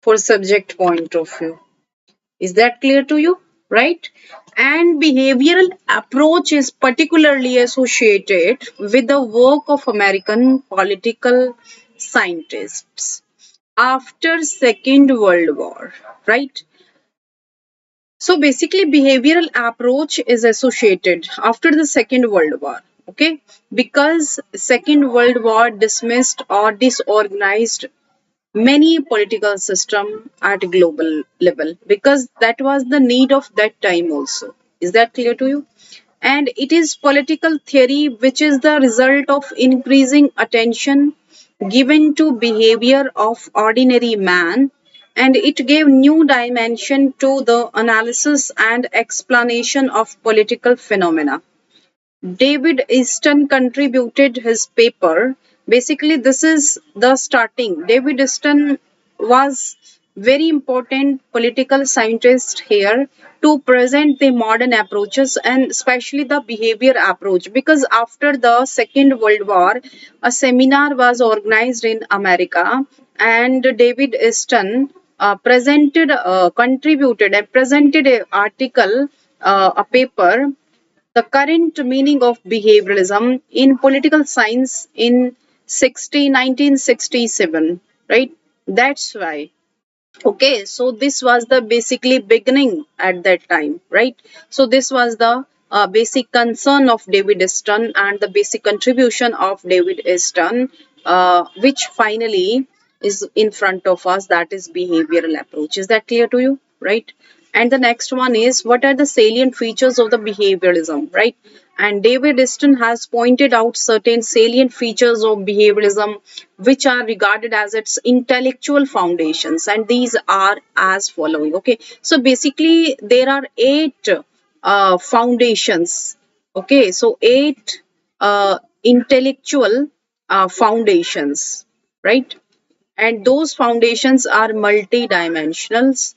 for subject point of view. Is that clear to you? Right? And behavioral approach is particularly associated with the work of American political scientists after Second World War, right? So basically, behavioral approach is associated after the Second World War, okay? Because Second World War dismissed or disorganized many political system at global level because that was the need of that time also. Is that clear to you? And it is political theory which is the result of increasing attention given to behavior of ordinary man, and it gave new dimension to the analysis and explanation of political phenomena. David Easton contributed his paper. Basically, this is the starting. David Easton was very important political scientist here to present the modern approaches and especially the behavior approach, because after the Second World War a seminar was organized in America, and David Easton contributed and presented an article, a paper, the current meaning of behavioralism in political science in 1967, right? That's why. Okay, so this was the basically beginning at that time, right? So this was the basic concern of David Easton and the basic contribution of David Easton, which finally is in front of us, that is behavioral approach. Is that clear to you, right? And the next one is, what are the salient features of the behavioralism, right? And David Easton has pointed out certain salient features of behavioralism which are regarded as its intellectual foundations, and these are as following. Okay, so basically there are eight foundations. Okay, so eight intellectual foundations, right? And those foundations are multidimensional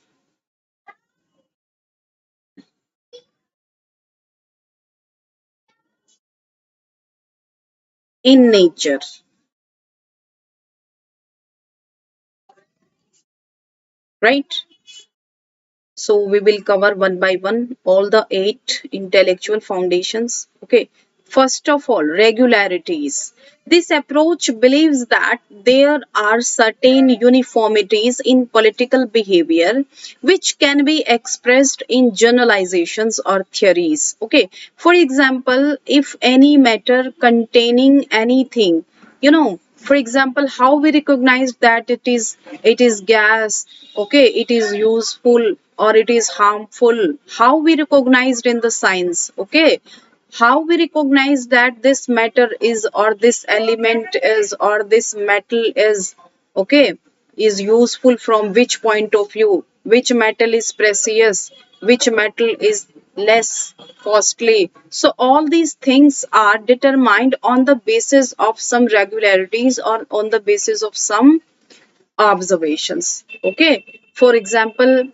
in nature, right? So we will cover one by one all the eight intellectual foundations. Okay. First of all, regularities. This approach believes that there are certain uniformities in political behavior which can be expressed in generalizations or theories. Okay. For example, if any matter containing anything, for example, how we recognize that it is gas, okay, it is useful or it is harmful, how we recognized in the science, okay, How we recognize that this matter is, or this element is, or this metal is, okay, is useful from which point of view, which metal is precious, which metal is less costly. So all these things are determined on the basis of some regularities or on the basis of some observations. Okay, for example,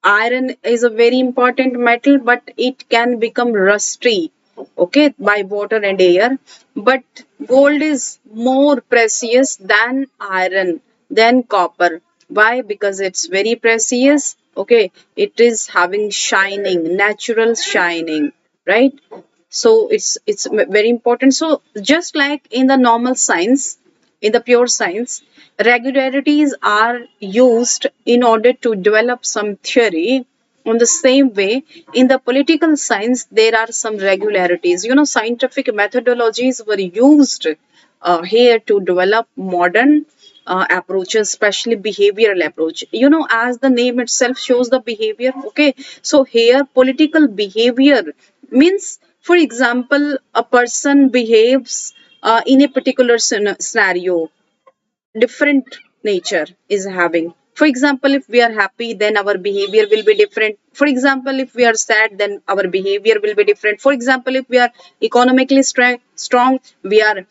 iron is a very important metal, but it can become rusty, okay, by water and air. But gold is more precious than iron, than copper. Why? Because it's very precious, okay, it is having shining, natural shining, right? So it's very important. So just like in the normal science, in the pure science, regularities are used in order to develop some theory. On the same way, in the political science, there are some regularities. You know, scientific methodologies were used here to develop modern approaches, especially behavioral approach. You know, as the name itself shows, the behavior. Okay, so here political behavior means, for example, a person behaves in a particular scenario, different nature is having. For example, if we are happy, then our behavior will be different. For example, if we are sad, then our behavior will be different. For example, if we are economically strong, we are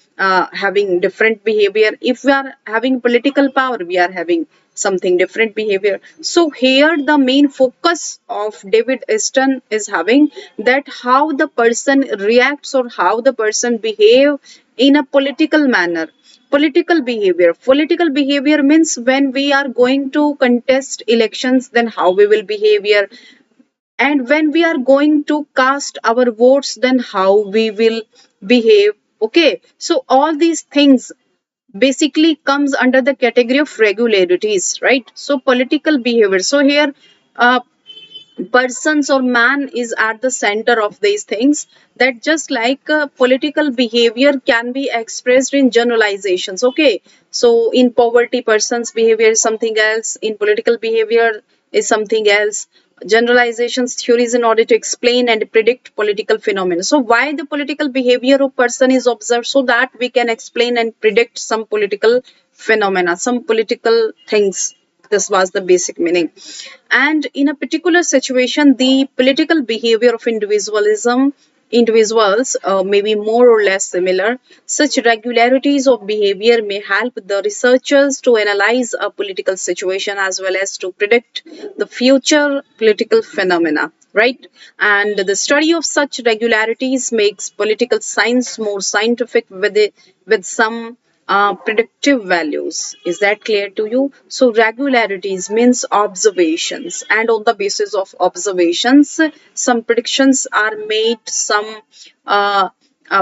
having different behavior. If we are having political power, we are having something different behavior. So here the main focus of David Easton is having that how the person reacts or how the person behave in a political manner. Political behavior means when we are going to contest elections, then how we will behave here, and when we are going to cast our votes, then how we will behave. Okay, so all these things basically comes under the category of regularities, right? So political behavior, so here uh, persons or man is at the center of these things. That just like political behavior can be expressed in generalizations. Okay, so in poverty, person's behavior is something else, in political behavior is something else. Generalizations, theories in order to explain and predict political phenomena. So why the political behavior of person is observed, so that we can explain and predict some political phenomena, some political things. This was the basic meaning. And in a particular situation, the political behavior of individuals may be more or less similar. Such regularities of behavior may help the researchers to analyze a political situation as well as to predict the future political phenomena, right? And the study of such regularities makes political science more scientific with some predictive values. Is that clear to you? So regularities means observations, and on the basis of observations, some predictions are made, some uh,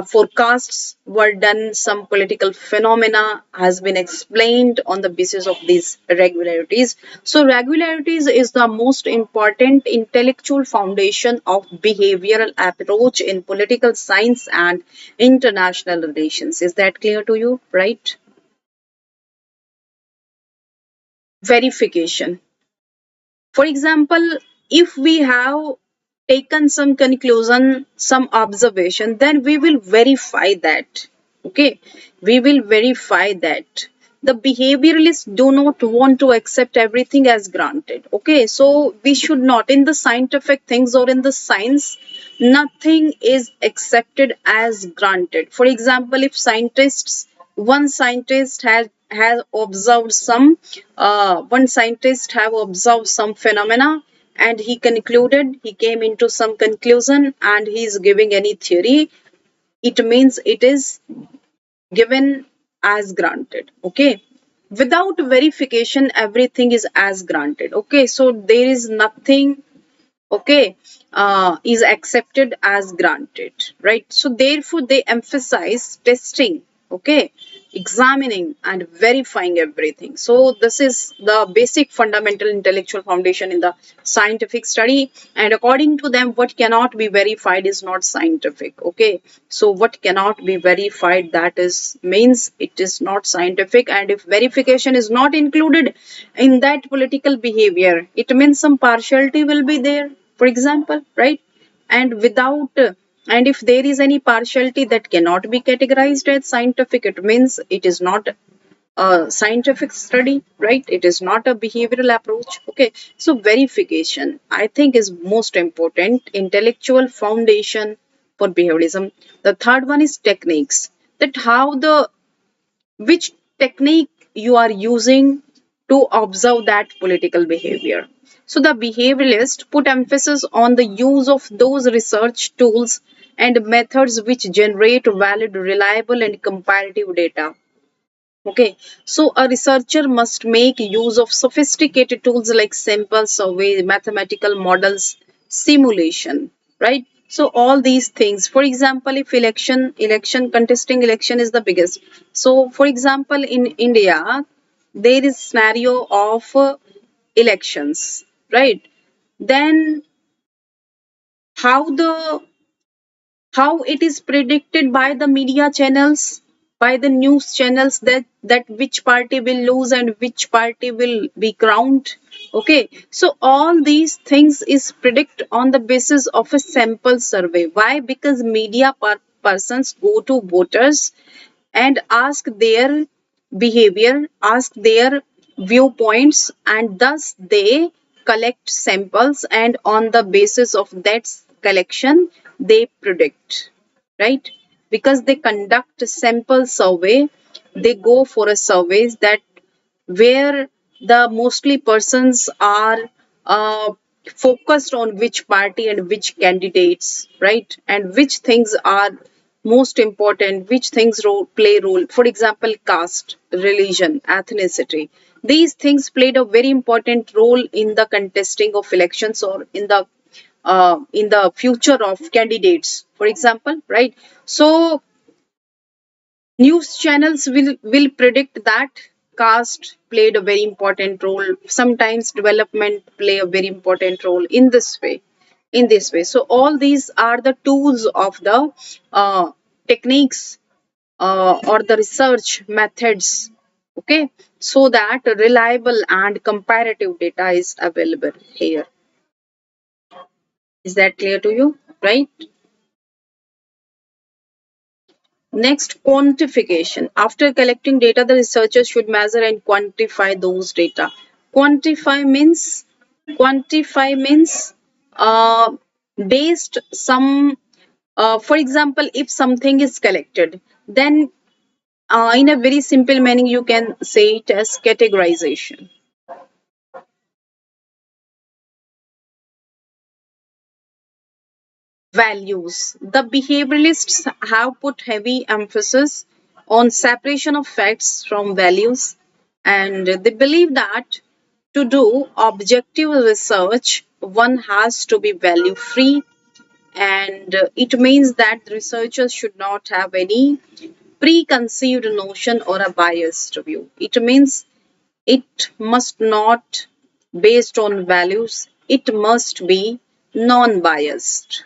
forecasts were done, some political phenomena has been explained on the basis of these regularities. So regularities is the most important intellectual foundation of behavioral approach in political science and international relations. Is that clear to you? Right? Verification. For example, if we have taken some conclusion, some observation, then we will verify that. Okay, we will verify that. The behavioralists do not want to accept everything as granted. Okay, so we should not, in the scientific things or in the science, nothing is accepted as granted. For example, if one scientist has observed some one scientist have observed some phenomena, and he concluded, he came into some conclusion, and he is giving any theory, it means it is given as granted. Okay, without verification everything is as granted. Okay, so there is nothing, okay, is accepted as granted, right? So therefore they emphasize testing, okay, examining and verifying everything. So this is the basic fundamental intellectual foundation in the scientific study, and according to them, what cannot be verified is not scientific. Okay, so what cannot be verified, that is means it is not scientific, and if verification is not included in that political behavior, it means some partiality will be there, for example, right? And without And if there is any partiality that cannot be categorized as scientific, it means it is not a scientific study, right? It is not a behavioral approach. Okay, so verification, I think, is most important intellectual foundation for behaviorism. The third one is techniques, that how the which technique you are using to observe that political behavior. So the behavioralist put emphasis on the use of those research tools and methods which generate valid, reliable, and comparative data. Okay, so a researcher must make use of sophisticated tools like sample survey, mathematical models, simulation, right? So all these things. For example, if contesting election is the biggest. So for example, in India, there is scenario of elections, right? Then how the how it is predicted by the media channels, by the news channels, that which party will lose and which party will be crowned. Okay, so all these things is predict on the basis of a sample survey. Why? Because media persons go to voters and ask their behavior, ask their viewpoints, and thus they collect samples, and on the basis of that collection, they predict, right? Because they conduct a sample survey, they go for a surveys that where the mostly persons are uh, focused on which party and which candidates, right? And which things are most important, which things play role. For example, caste, religion, ethnicity. These things played a very important role in the contesting of elections or in the future of candidates. For example, right? So news channels will predict that caste played a very important role. Sometimes development play a very important role in this way. So all these are the tools of the techniques or the research methods. Okay, so that reliable and comparative data is available here. Is that clear to you? Right. Next, quantification. After collecting data, the researchers should measure and quantify those data. Quantify means quantify means uh, based some. For example, if something is collected, then in a very simple meaning, you can say it as categorization. Values. The behavioralists have put heavy emphasis on separation of facts from values, and they believe that to do objective research, one has to be value free, and it means that researchers should not have any preconceived notion or a biased view. It means it must not based on values, it must be non biased.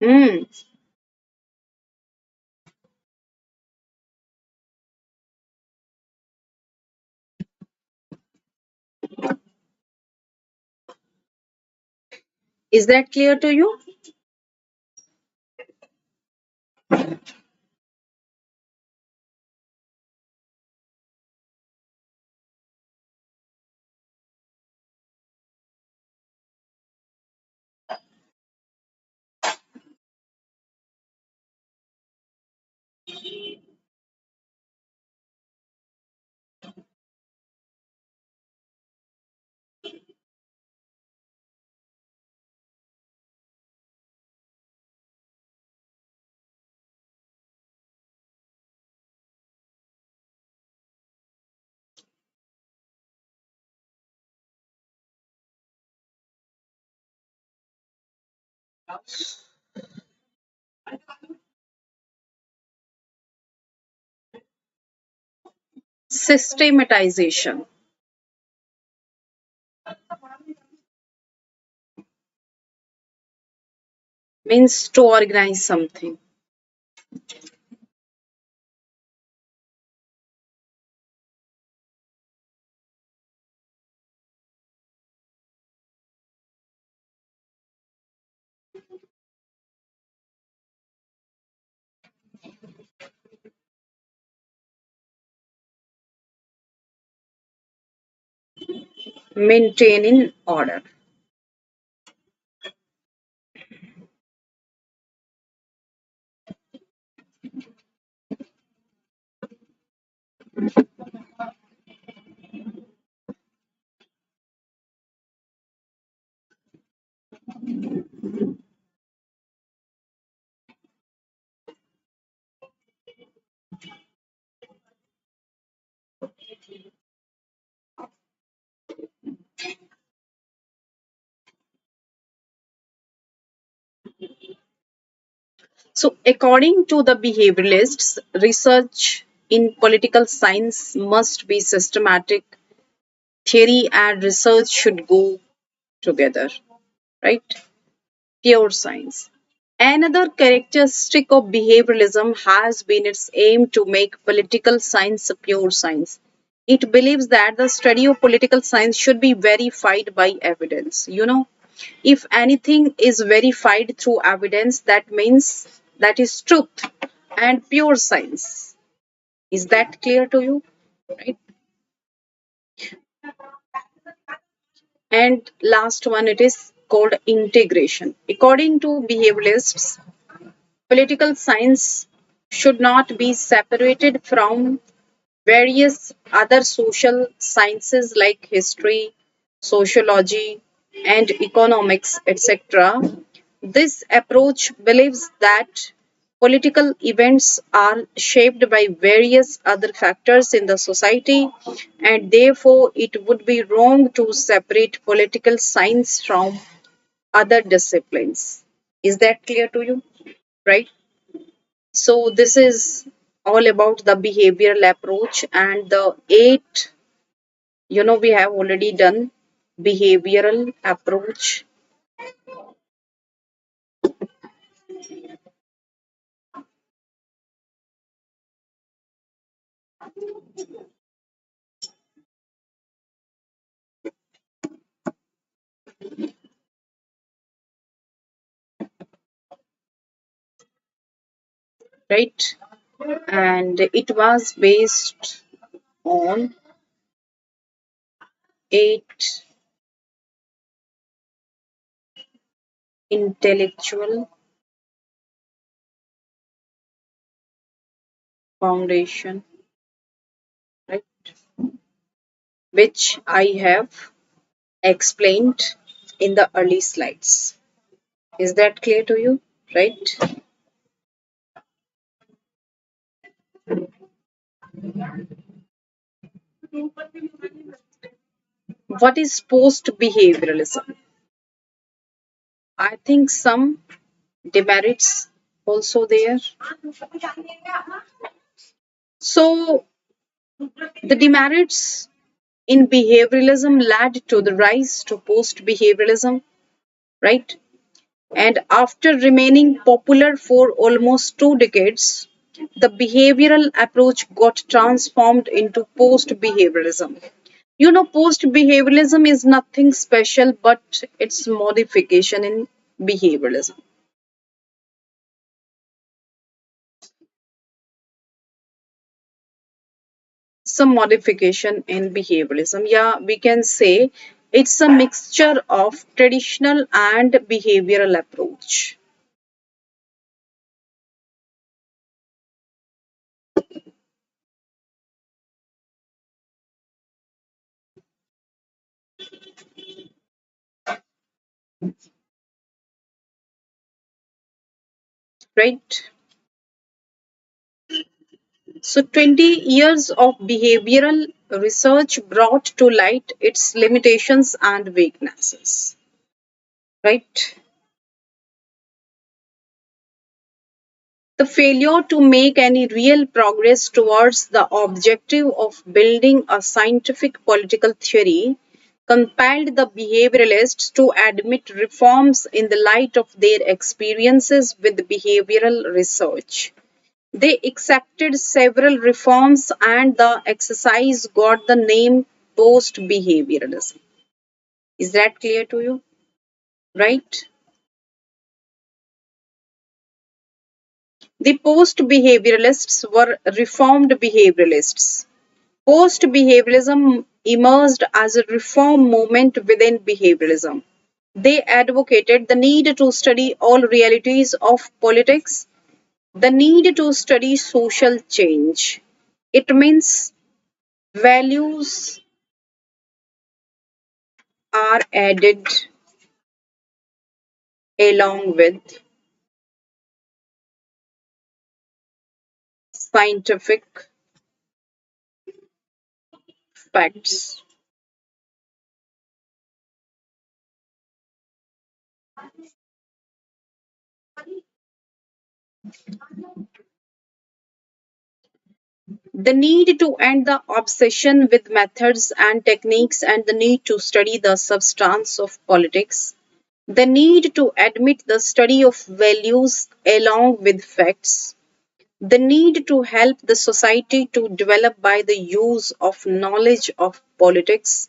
Hmm. Is that clear to you? Systematization means to organize something. Maintain in order. So, according to the behavioralists, research in political science must be systematic. Theory and research should go together, right? Pure science. Another characteristic of behavioralism has been its aim to make political science a pure science. It believes that the study of political science should be verified by evidence. If anything is verified through evidence, that means that is truth and pure science. Is that clear to you? Right. And last one, it is called integration. According to behavioralists, political science should not be separated from various other social sciences like history, sociology, and economics, etc. This approach believes that political events are shaped by various other factors in the society, and therefore it would be wrong to separate political science from other disciplines. Is that clear to you? Right? So, this is all about the behavioral approach and the eight, we have already done behavioral approach, right? And it was based on eight intellectual foundation, right? Which I have explained in the early slides. Is that clear to you? Right? What is post behavioralism? I think some demerits also there. So the demerits in behavioralism led to the rise to post behavioralism, right? And after remaining popular for almost 2 decades, the behavioral approach got transformed into post behavioralism. Post behavioralism is nothing special, but it's modification in behavioralism. Some modification in behavioralism. Yeah, we can say it's a mixture of traditional and behavioral approach. Right? So 20 years of behavioral research brought to light its limitations and weaknesses. Right? The failure to make any real progress towards the objective of building a scientific political theory compelled the behavioralists to admit reforms in the light of their experiences with behavioral research. They accepted several reforms and the exercise got the name post behavioralism. Is that clear to you? Right? The post behavioralists were reformed behavioralists. Post behavioralism emerged as a reform movement within behavioralism. They advocated the need to study all realities of politics, the need to study social change. It means values are added along with scientific facts. The need to end the obsession with methods and techniques and the need to study the substance of politics. The need to admit the study of values along with facts. The need to help the society to develop by the use of knowledge of politics.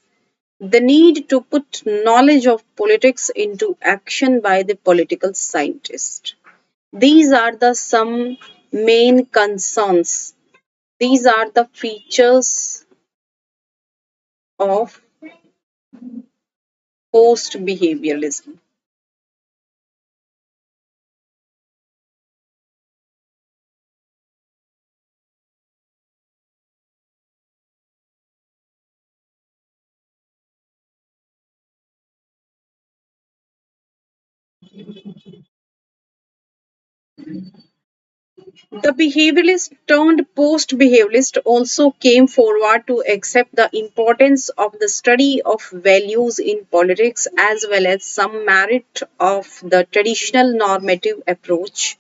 The need to put knowledge of politics into action by the political scientist. These are the some main concerns. These are the features of post behavioralism. The behaviorist turned post behaviorist also came forward to accept the importance of the study of values in politics as well as some merit of the traditional normative approach.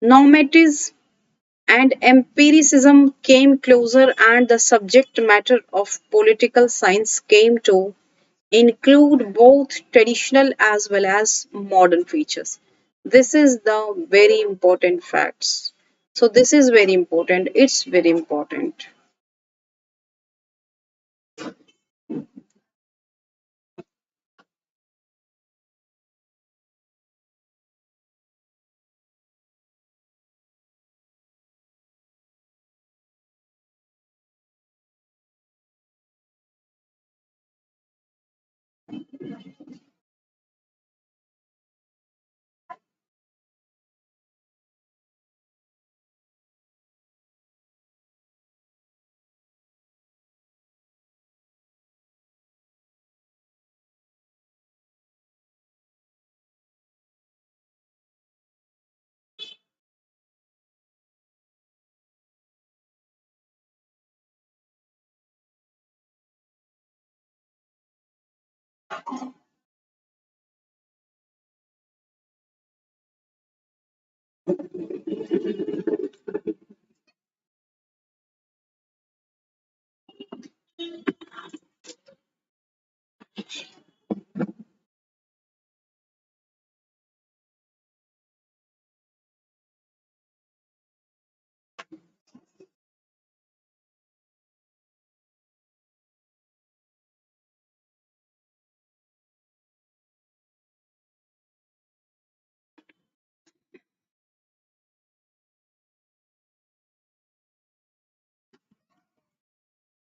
Normatives and empiricism came closer, and the subject matter of political science came to include both traditional as well as modern features. This is the very important facts. So this is very important. It's very important,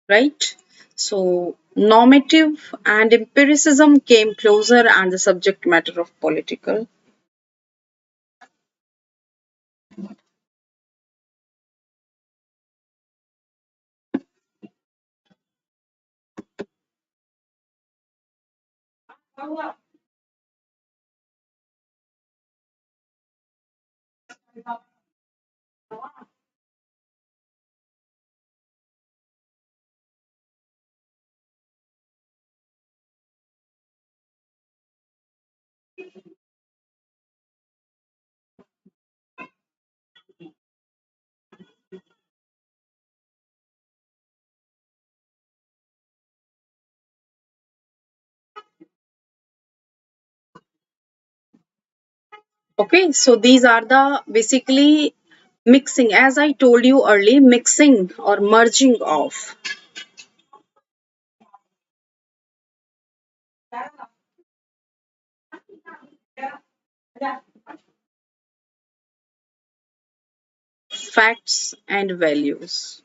right? So normative and empiricism came closer, and the subject matter of political. Okay, so these are the basically mixing, as I told you earlier, mixing or merging of facts and values.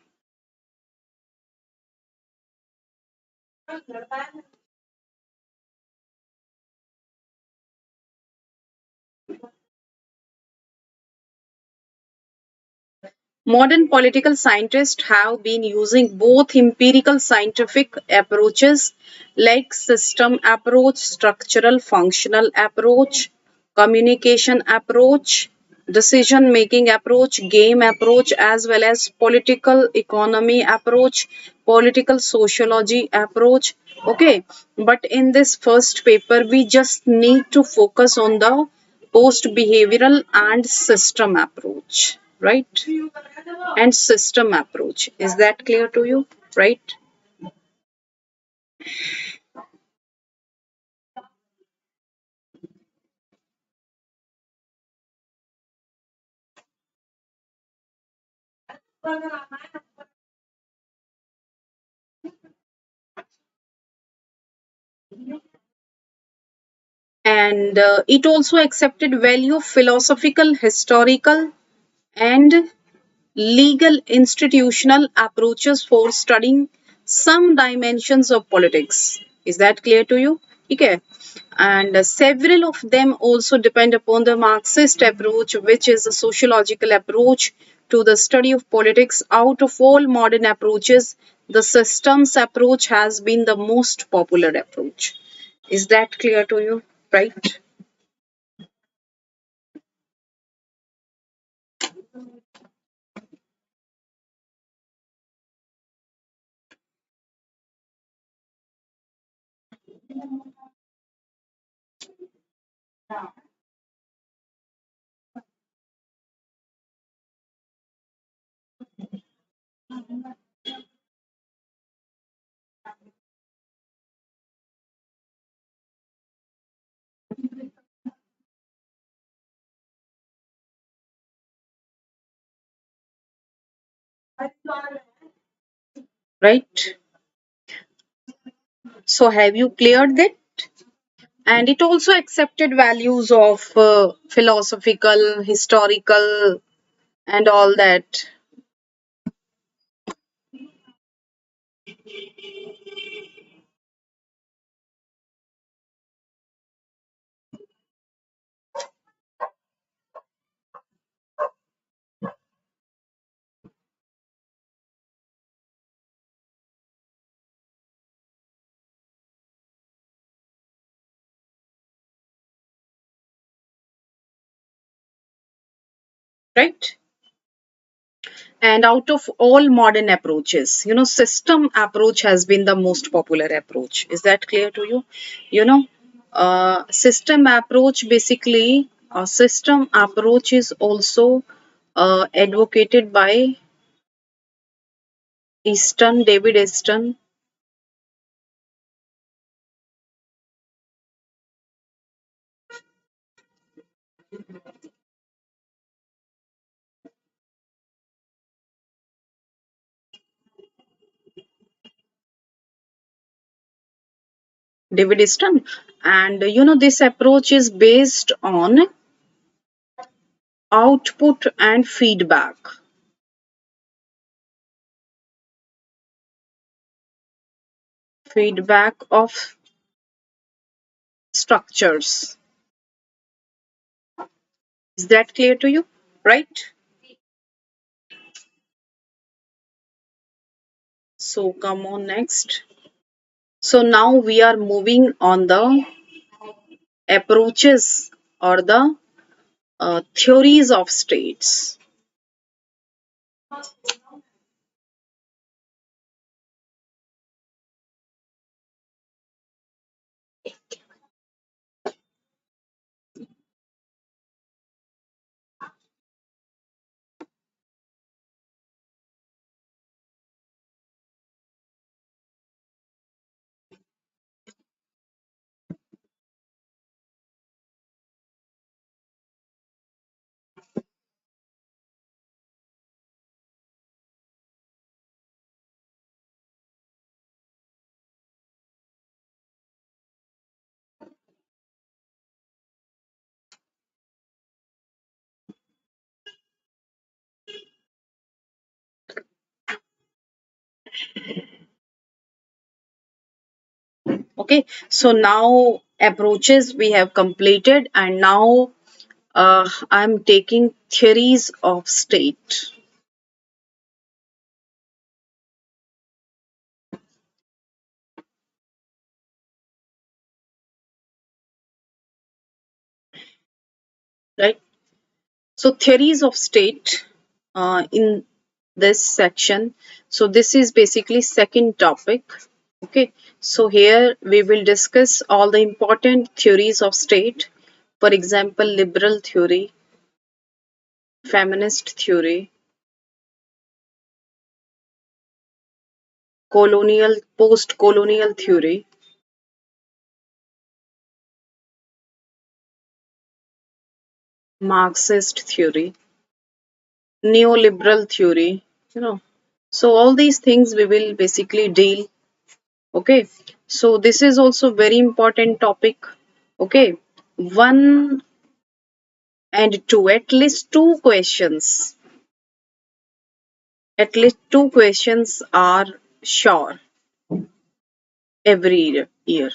Modern political scientists have been using both empirical scientific approaches like system approach, structural functional approach, communication approach, decision making approach, game approach, as well as political economy approach, political sociology approach. Okay, but in this first paper, we just need to focus on the post behavioral and system approach, right? And system approach. Is that clear to you? Right? And it also accepted value of philosophical, historical, and legal institutional approaches for studying some dimensions of politics. Is that clear to you? Okay. And several of them also depend upon the Marxist approach, which is a sociological approach to the study of politics. Out of all modern approaches, the systems approach has been the most popular approach. Is that clear to you? Right? Right? So, have you cleared that? And it also accepted values of philosophical, historical, and all that. Right? And out of all modern approaches, system approach has been the most popular approach. Is that clear to you? You know, system approach basically, a system approach is also advocated by David Easton. David Easton. And this approach is based on output and feedback. Feedback of structures. Is that clear to you? Right? So come on next. So now we are moving on the approaches or the theories of states. Okay, so now approaches we have completed, and now I'm taking theories of state. Right. So theories of state in this section. So this is basically second topic. Okay. So here we will discuss all the important theories of state. For example, liberal theory, feminist theory, colonial, post-colonial theory, Marxist theory, neoliberal theory, you know. So all these things we will basically deal. Okay. So this is also very important topic. Okay. One and two, at least two questions are sure every year.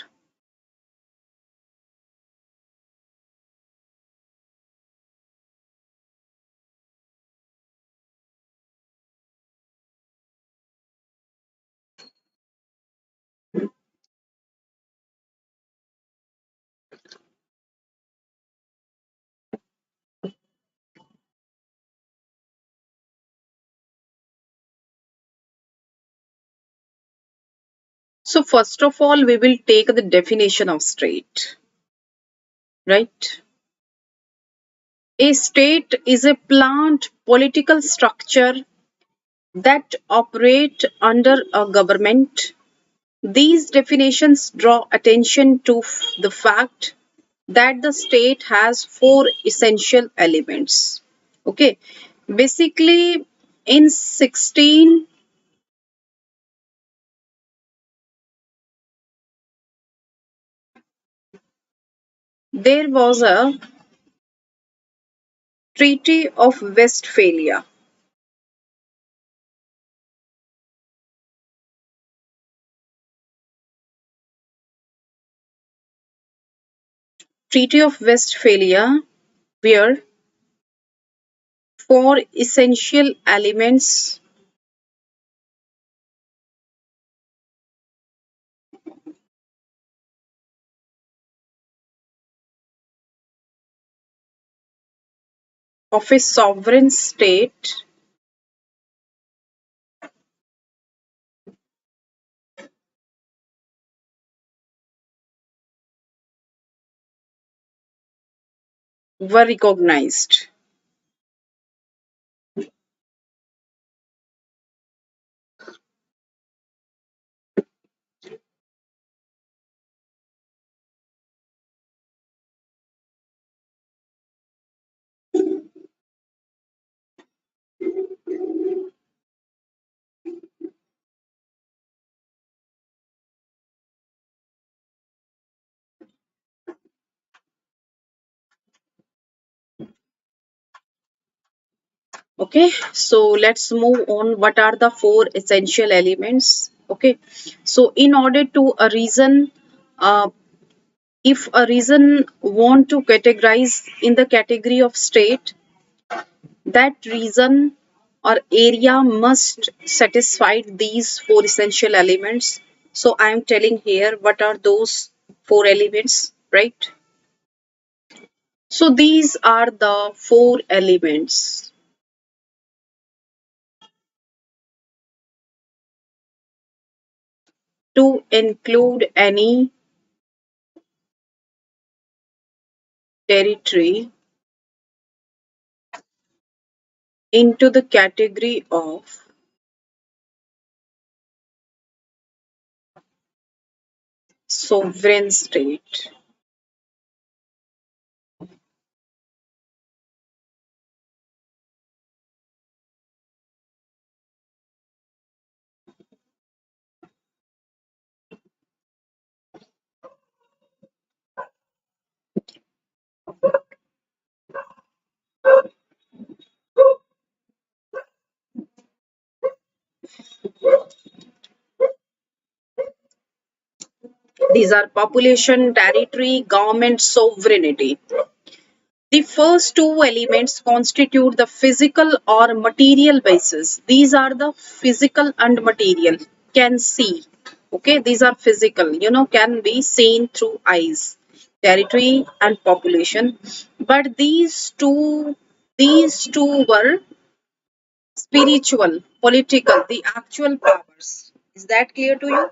So first of all, we will take the definition of state, right? A state is a planned political structure that operate under a government. These definitions draw attention to the fact that the state has four essential elements. Okay, basically in 16, there was a Treaty of Westphalia. Treaty of Westphalia, where four essential elements of a sovereign state were recognized. Okay, so let's move on. What are the four essential elements? Okay, so in order to a reason, uh, if a reason want to categorize in the category of state, that reason or area must satisfy these four essential elements. So I am telling here what are those four elements, right? So these are the four elements to include any territory into the category of sovereign state. These are population, territory, government, sovereignty. The first two elements constitute the physical or material basis. These are the physical and material. Can see. Okay, these are physical, can be seen through eyes. Territory and population. But these two were spiritual, political, the actual powers. Is that clear to you?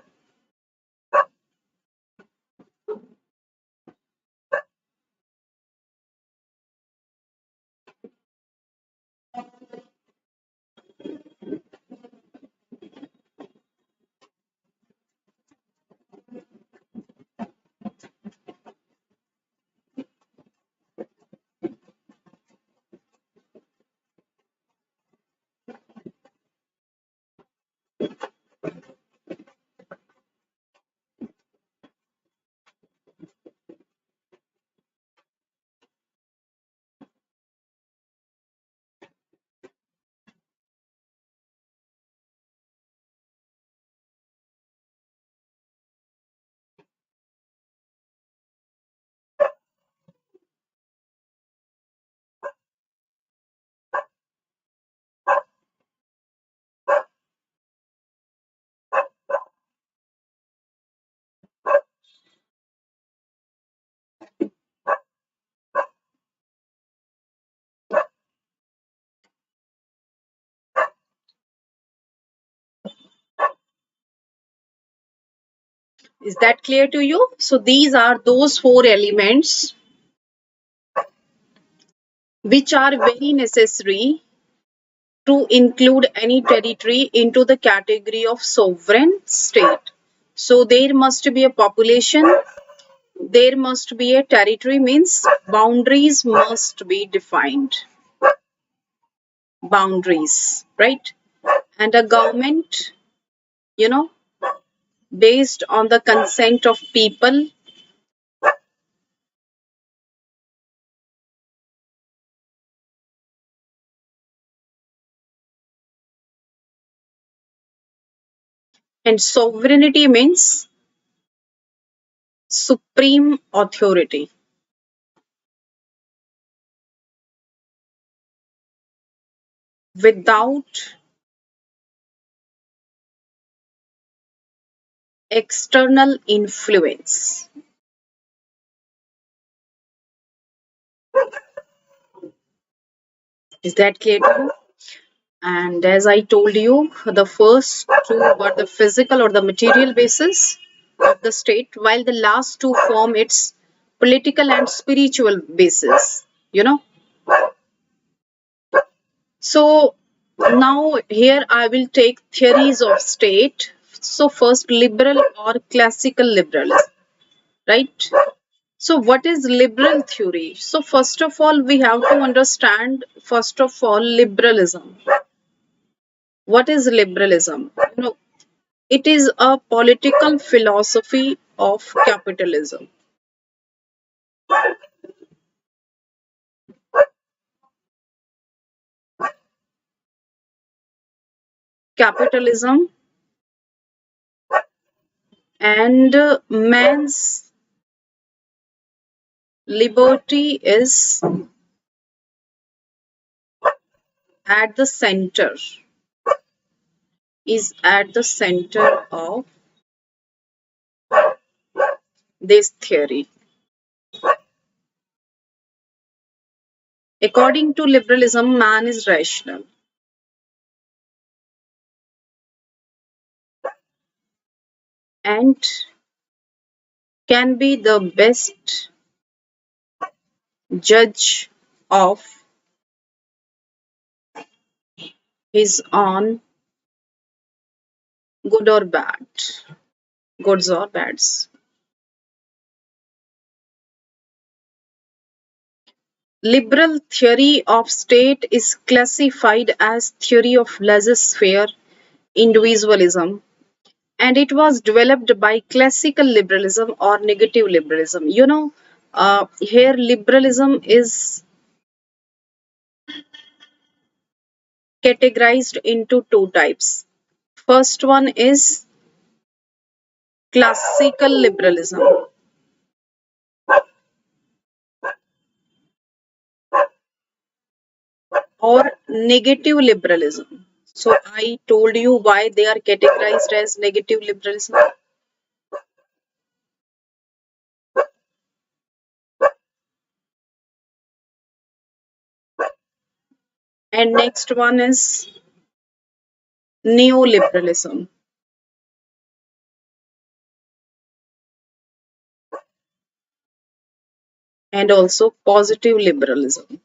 Is that clear to you? So these are those four elements which are very necessary to include any territory into the category of sovereign state. So there must be a population, there must be a territory, means boundaries must be defined. Boundaries, right? And a government, you know, based on the consent of people, and sovereignty means supreme authority. Without external influence. Is that clear to you? And as I told you, the first two were the physical or the material basis of the state, while the last two form its political and spiritual basis. You know. So now here I will take theories of state. So first, liberal or classical liberalism, right? So what is liberal theory? So first of all, we have to understand, first of all, liberalism. What is liberalism? It is a political philosophy of capitalism. Capitalism and man's liberty at the center, is at the center of this theory. According to liberalism, man is rational and can be the best judge of his own good or bad, goods or bads. Liberal theory of state is classified as theory of laissez-faire individualism, and it was developed by classical liberalism or negative liberalism. Here liberalism is categorized into two types. First one is classical liberalism, or negative liberalism. So I told you why they are categorized as negative liberalism. And next one is neoliberalism, and also positive liberalism.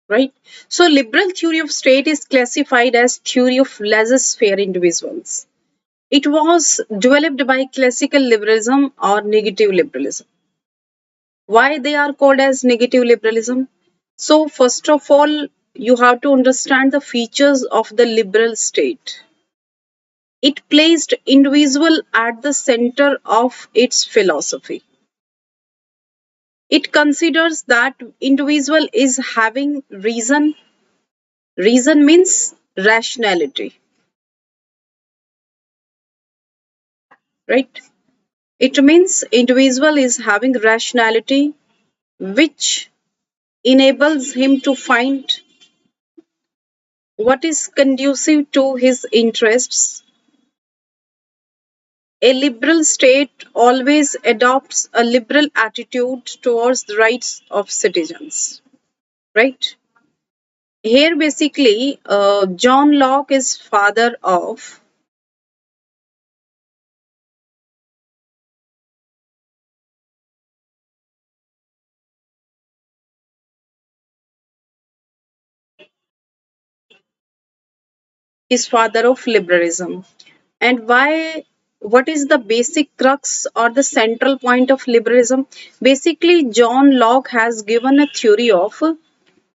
Right? So liberal theory of state is classified as theory of laissez-faire individuals. It was developed by classical liberalism or negative liberalism. Why they are called as negative liberalism? So first of all, you have to understand the features of the liberal state. It placed individual at the center of its philosophy. It considers that individual is having reason. Reason means rationality, right? It means individual is having rationality which enables him to find what is conducive to his interests. A liberal state always adopts a liberal attitude towards the rights of citizens, right? Here, basically, John Locke is father of liberalism. And why? What is the basic crux or the central point of liberalism? Basically, John Locke has given a theory of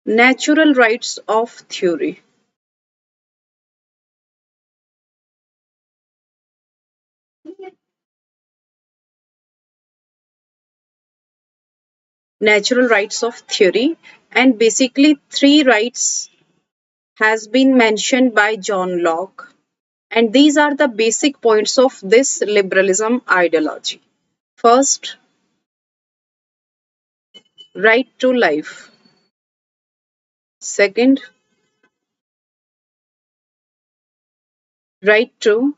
natural rights of theory. Natural rights of theory, and basically three rights has been mentioned by John Locke, and these are the basic points of this liberalism ideology. First, right to life. Second, right to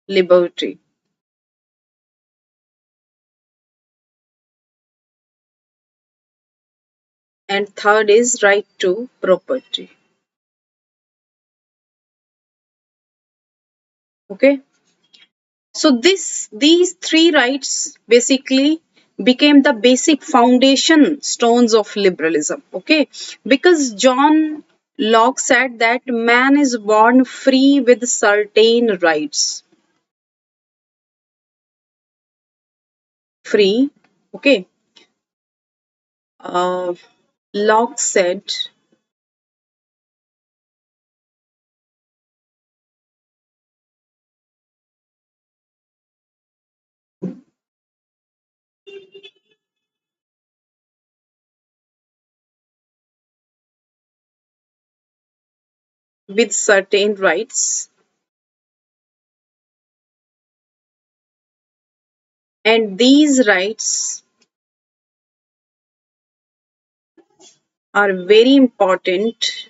liberty. And third is right to property. Okay. So these three rights basically became the basic foundation stones of liberalism. Okay. Because John Locke said that man is born free with certain rights. Free. Okay. Uh, Locke said with certain rights, and these rights are very important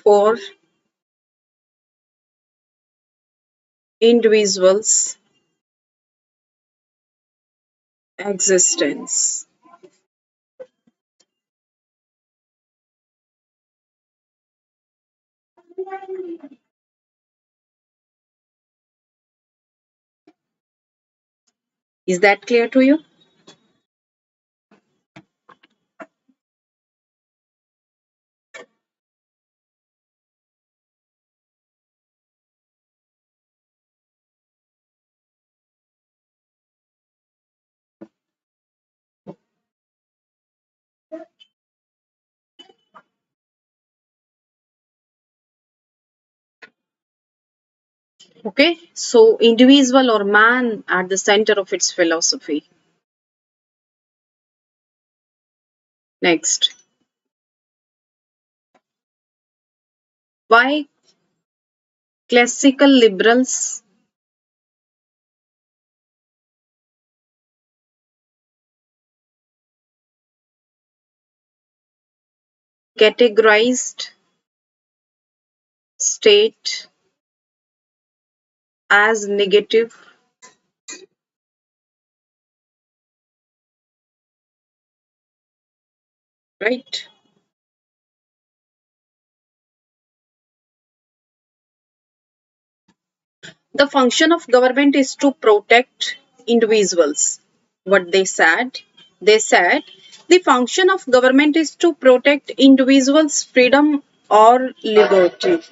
for individuals' existence. Is that clear to you? Okay, so individual or man at the center of its philosophy. Next, why classical liberals categorized state as negative, right? The function of government is to protect individuals. What they said, the function of government is to protect individuals' freedom or liberty.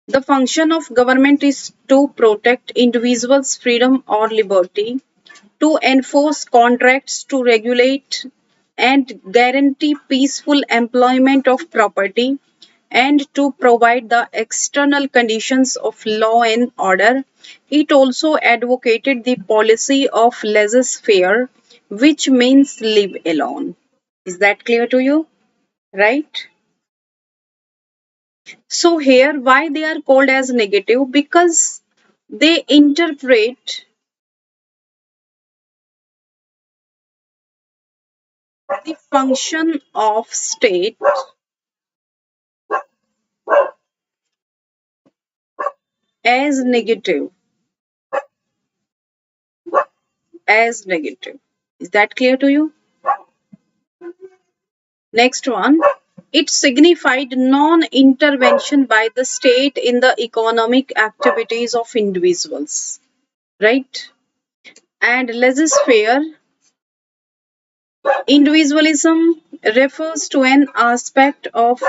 The function of government is to protect individuals' freedom or liberty, to enforce contracts, to regulate and guarantee peaceful employment of property, and to provide the external conditions of law and order. It also advocated the policy of laissez-faire, which means leave alone. Is that clear to you? Right? So here, why they are called as negative? Because they interpret the function of state as negative, as negative. Is that clear to you? Next one, it signified non-intervention by the state in the economic activities of individuals, right? And laissez-faire individualism refers to an aspect of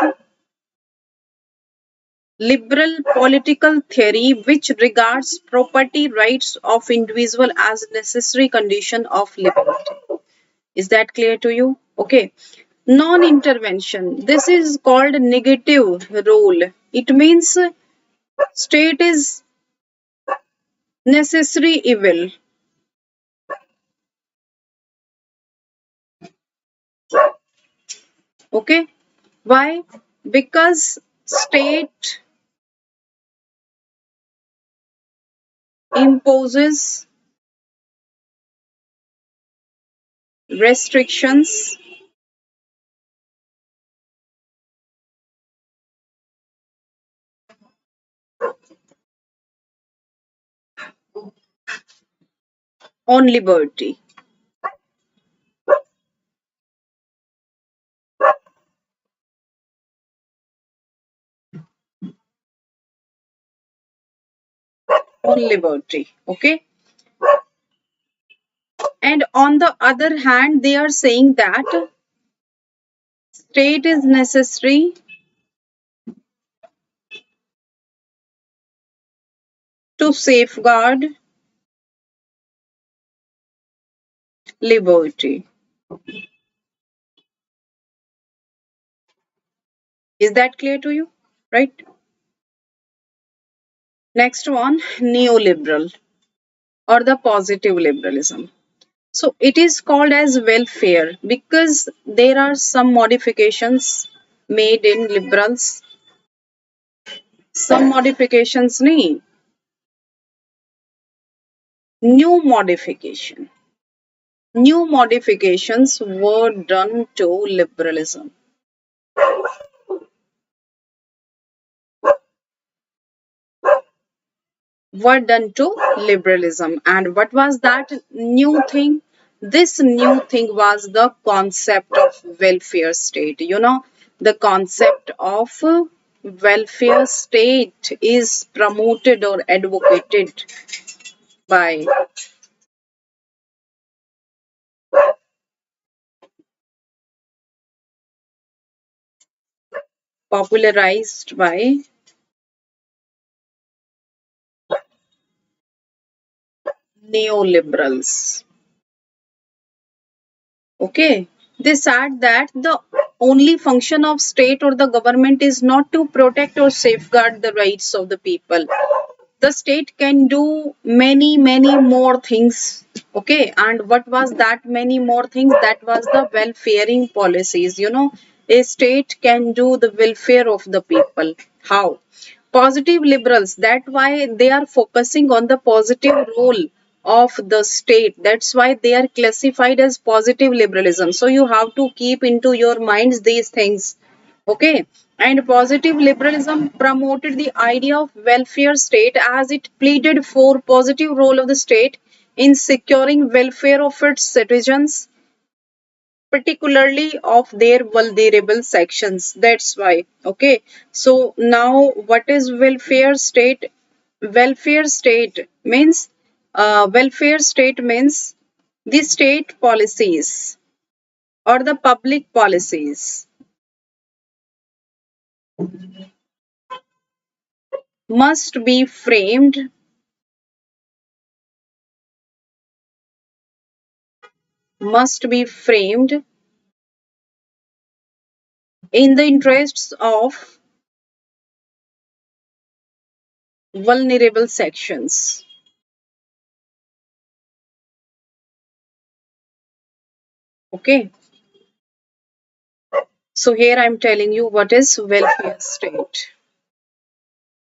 liberal political theory which regards property rights of individual as necessary condition of liberty. Is that clear to you? Okay. Non-intervention. This is called negative role. It means state is necessary evil. Okay. Why? Because state imposes restrictions on liberty. On liberty. Okay. And on the other hand, they are saying that state is necessary to safeguard liberty. Is that clear to you? Right? Next one, neoliberal or the positive liberalism. So it is called as welfare because there are some modifications made in liberals. Some modifications nahi. New modification. New modifications were done to liberalism. Were done to liberalism. And what was that new thing? This new thing was the concept of welfare state. You know, the concept of welfare state is promoted or advocated by, popularized by neoliberals. Okay, they said that the only function of state or the government is not to protect or safeguard the rights of the people. The state can do many more things. Okay, and what was that many more things? That was the welfaring policies. A state can do the welfare of the people. How? Positive liberals, that why they are focusing on the positive role of the state. That's why they are classified as positive liberalism. So you have to keep into your minds these things. Okay, and positive liberalism promoted the idea of welfare state as it pleaded for positive role of the state in securing welfare of its citizens, particularly of their vulnerable sections. That's why. Okay, so now what is welfare state? Welfare state means the state policies or the public policies must be framed in the interests of vulnerable sections. Okay, so here I'm telling you what is welfare state.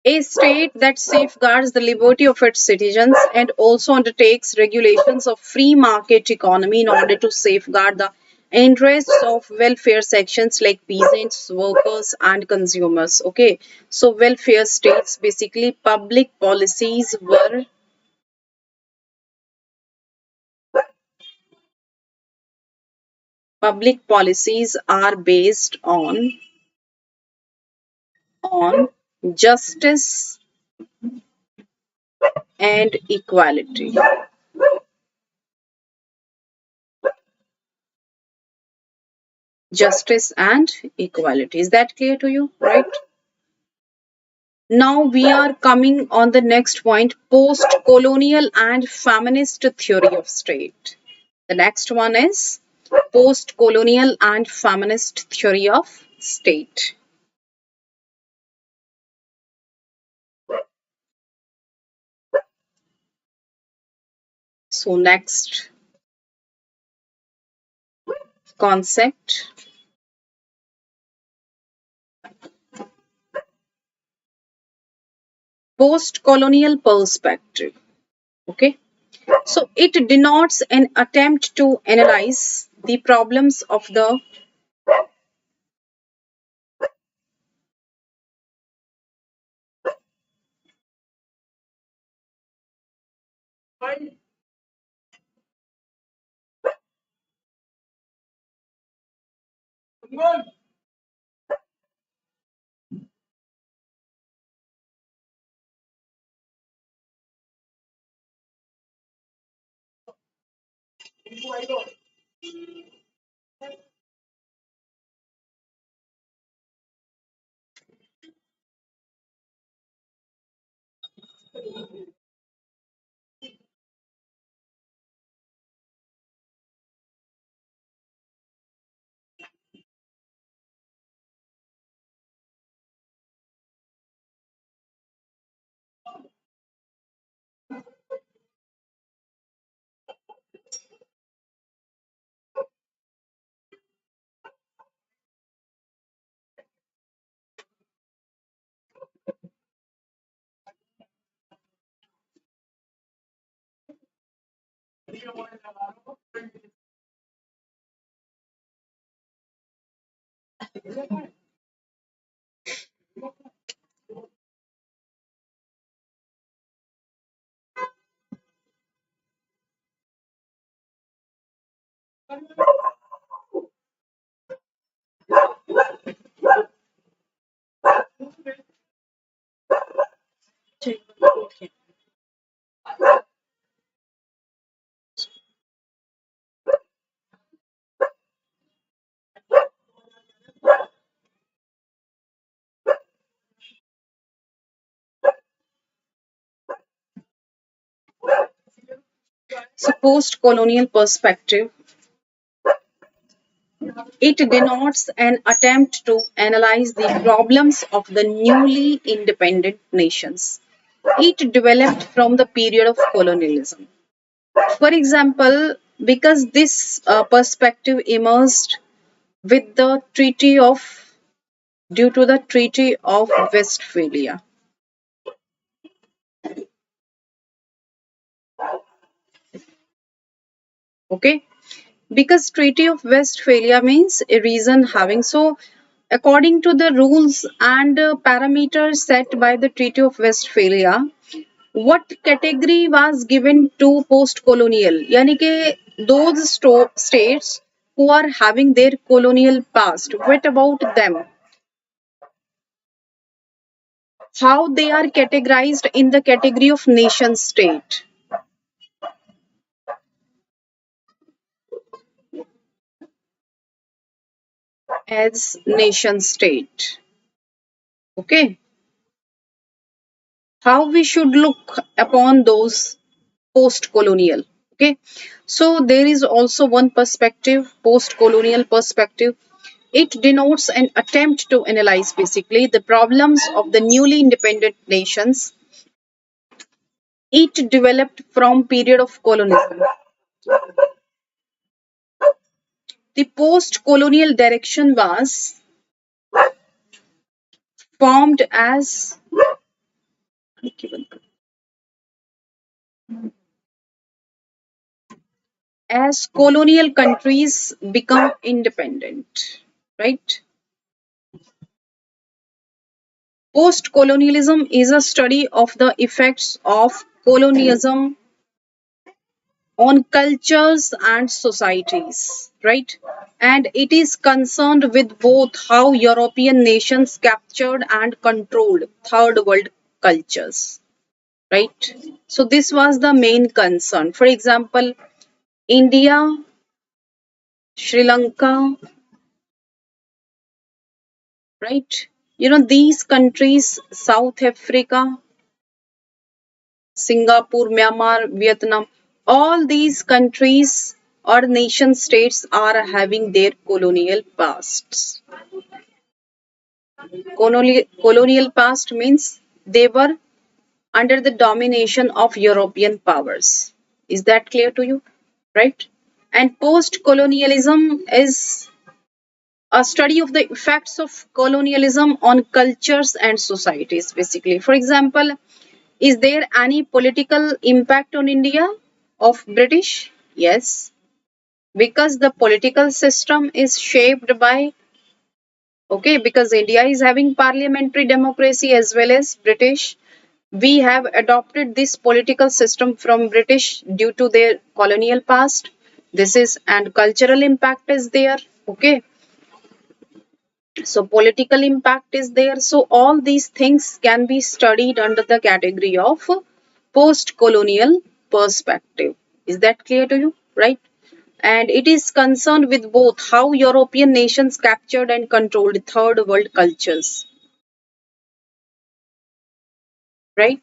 A state that safeguards the liberty of its citizens and also undertakes regulations of free market economy in order to safeguard the interests of welfare sections like peasants, workers, and consumers. Okay, so welfare states basically public policies are based on justice and equality. Justice and equality. Is that clear to you? Right? Now we are coming on the next point, post-colonial and feminist theory of state. The next one is post-colonial and feminist theory of state. So next concept, post-colonial perspective. Okay. So it denotes an attempt to analyze the problems of the post-colonial perspective It denotes an attempt to analyze the problems of the newly independent nations. It developed from the period of colonialism. For example, because this perspective emerged with the Treaty of due to the Treaty of Westphalia. Okay, because Treaty of Westphalia means a region having so according to the rules and parameters set by the Treaty of Westphalia, what category was given to post-colonial? यानी कि those states who are having their colonial past. What about them? How they are categorized in the category of nation state? As nation state. Okay. How we should look upon those post-colonial. Okay. So there is also one perspective, post-colonial perspective. It denotes an attempt to analyze basically the problems of the newly independent nations. It developed from period of colonialism. The post-colonial direction was formed as colonial countries become independent, right? Post-colonialism is a study of the effects of colonialism on cultures and societies, right? And it is concerned with both how European nations captured and controlled third world cultures, right? So this was the main concern. For example, India, Sri Lanka, right? These countries, South Africa, Singapore, Myanmar, Vietnam, all these countries or nation states are having their colonial pasts. Colonial past means they were under the domination of European powers. Is that clear to you? Right? And post colonialism is a study of the effects of colonialism on cultures and societies, basically. For example, is there any political impact on India of British? Yes, because the political system is shaped by, okay, because India is having parliamentary democracy as well as British. We have adopted this political system from British due to their colonial past. This is and cultural impact is there. Okay, so political impact is there. So all these things can be studied under the category of post-colonial perspective. Is that clear to you? Right? And it is concerned with both how European nations captured and controlled third world cultures. Right?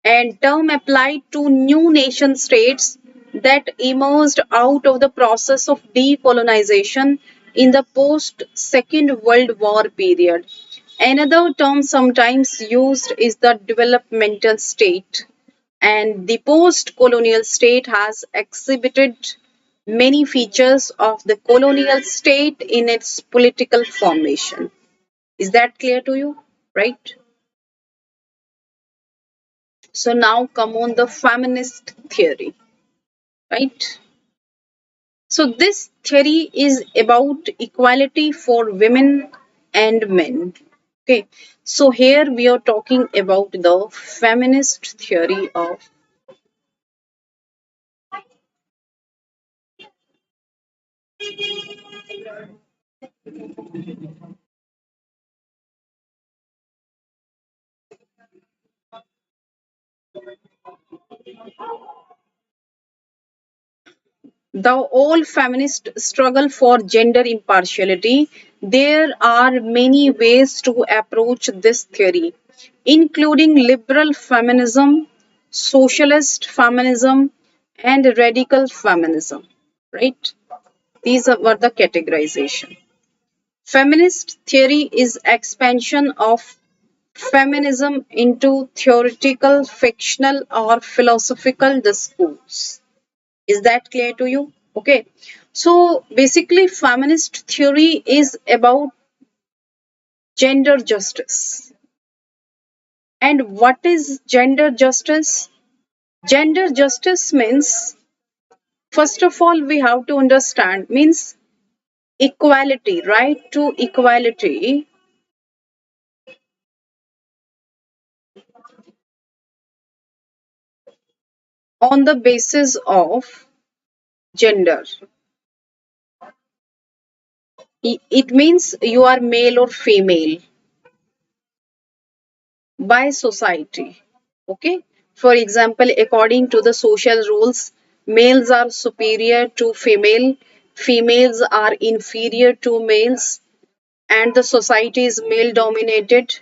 And term applied to new nation states that emerged out of the process of decolonization in the post Second World War period. Another term sometimes used is the developmental state, and the post colonial state has exhibited many features of the colonial state in its political formation. Is that clear to you? Right? So now come on the feminist theory, right? So this theory is about equality for women and men. Okay, so here we are talking about the feminist theory of the all feminist struggle for gender impartiality. There are many ways to approach this theory, including liberal feminism, socialist feminism, and radical feminism. Right? Were the categorization. Feminist theory is expansion of feminism into theoretical, fictional, or philosophical discourse. Is that clear to you? Okay. So basically, feminist theory is about gender justice. And what is gender justice? Gender justice means, first of all, we have to understand, means equality, right to equality on the basis of gender. It means you are male or female by society. Okay. For example, according to the social rules, males are superior to female, females are inferior to males, and the society is male dominated.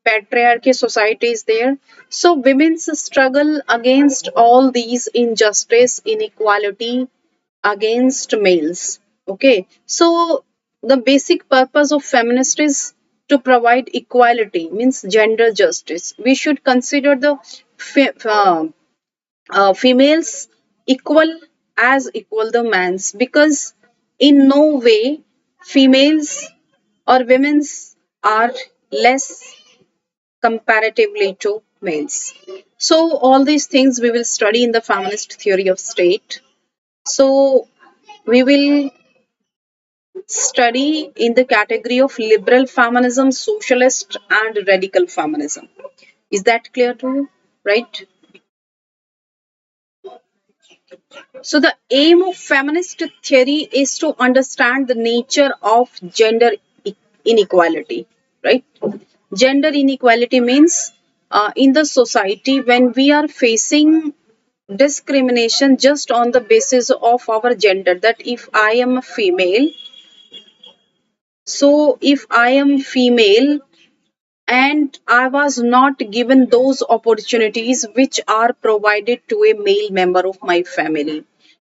Patriarchy society is there. So women's struggle against all these injustice, inequality against males. Okay, so the basic purpose of feminist is to provide equality, means gender justice. We should consider the females equal as equal the men's, because in no way females or women's are less comparatively to males. So all these things we will study in the feminist theory of state. So we will study in the category of liberal feminism, socialist, and radical feminism. Is that clear to you? Right? So, the aim of feminist theory is to understand the nature of gender inequality, right? Gender inequality means in the society when we are facing discrimination just on the basis of our gender, that if I am a female, so if I am female and I was not given those opportunities which are provided to a male member of my family,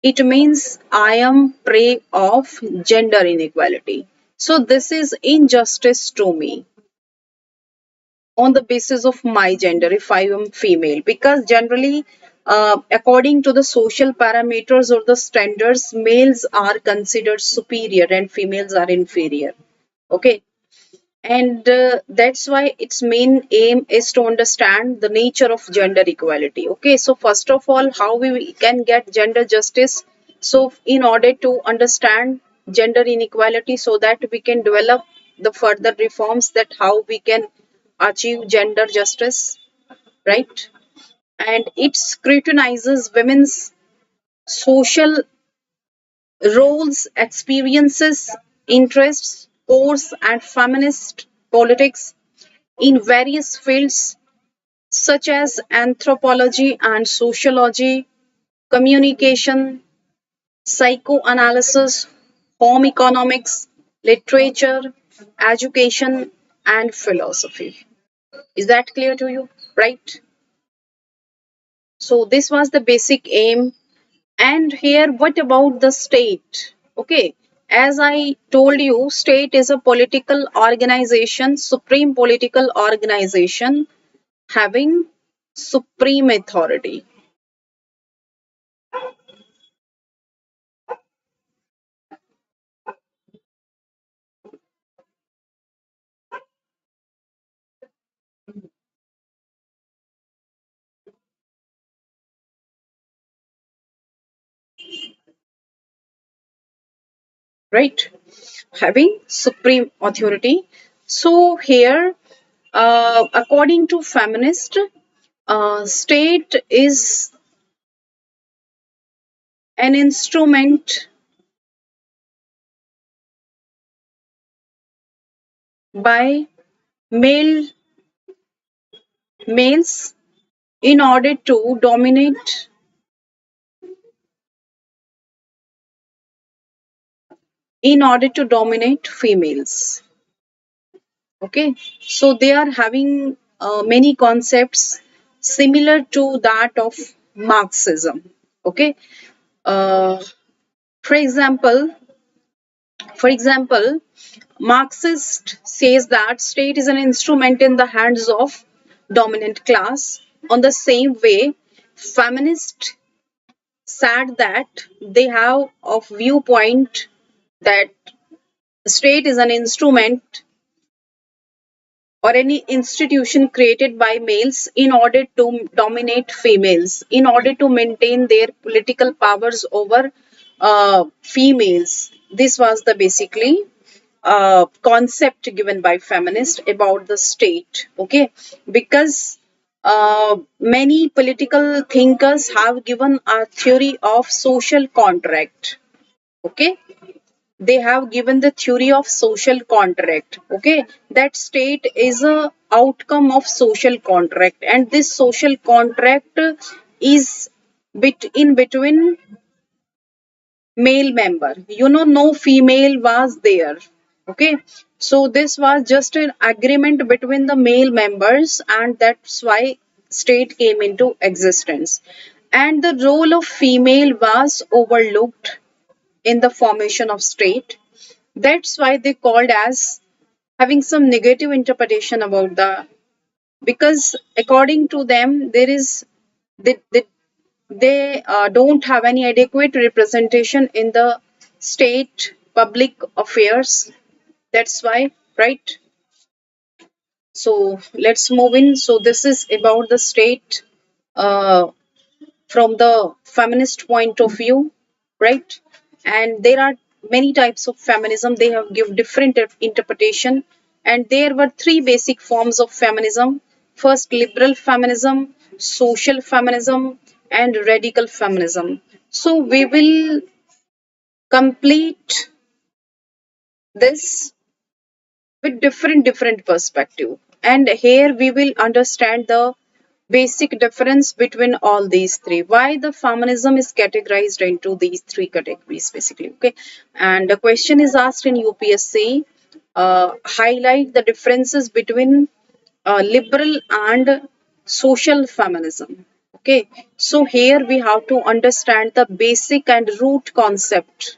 it means I am prey of gender inequality. So this is injustice to me on the basis of my gender if I am female, because generally according to the social parameters or the standards, males are considered superior and females are inferior. Okay, and that's why its main aim is to understand the nature of gender equality. Okay, so first of all, how we can get gender justice? So in order to understand gender inequality, so that we can develop the further reforms, that how we can achieve gender justice, right? And it scrutinizes women's social roles, experiences, interests, course, and feminist politics in various fields such as anthropology and sociology, communication, psychoanalysis, home economics, literature, education, and philosophy. Is that clear to you? Right? So, this was the basic aim. And here, what about the state? Okay, as I told you, state is a political organization, supreme political organization having supreme authority, right? Having supreme authority. So here, according to feminist, state is an instrument by male males in order to dominate females. Okay, so they are having many concepts similar to that of Marxism. Okay, uh, for example, For example, Marxist says that state is an instrument in the hands of dominant class. On the same way, feminist said that they have a viewpoint that state is an instrument or any institution created by males in order to dominate females, in order to maintain their political powers over females. This was the basically concept given by feminists about the state. Okay, because many political thinkers have given a theory of social contract. Okay, they have given the theory of social contract. Okay, that state is a outcome of social contract, and this social contract is in between male member, no female was there. Okay, so this was just an agreement between the male members, and that's why state came into existence, and the role of female was overlooked in the formation of state. That's why they called as having some negative interpretation about the, because according to them there is they don't have any adequate representation in the state public affairs. That's why, right? So let's move in. So this is about the state uh, from the feminist point of view, right? And there are many types of feminism. They have give different interpretation, and there were three basic forms of feminism. First, liberal feminism, social feminism, and radical feminism. So we will complete this with different perspective, and here we will understand the basic difference between all these three, why the feminism is categorized into these three categories basically. Okay, and the question is asked in UPSC, highlight the differences between liberal and social feminism. Okay, so here we have to understand the basic and root concept,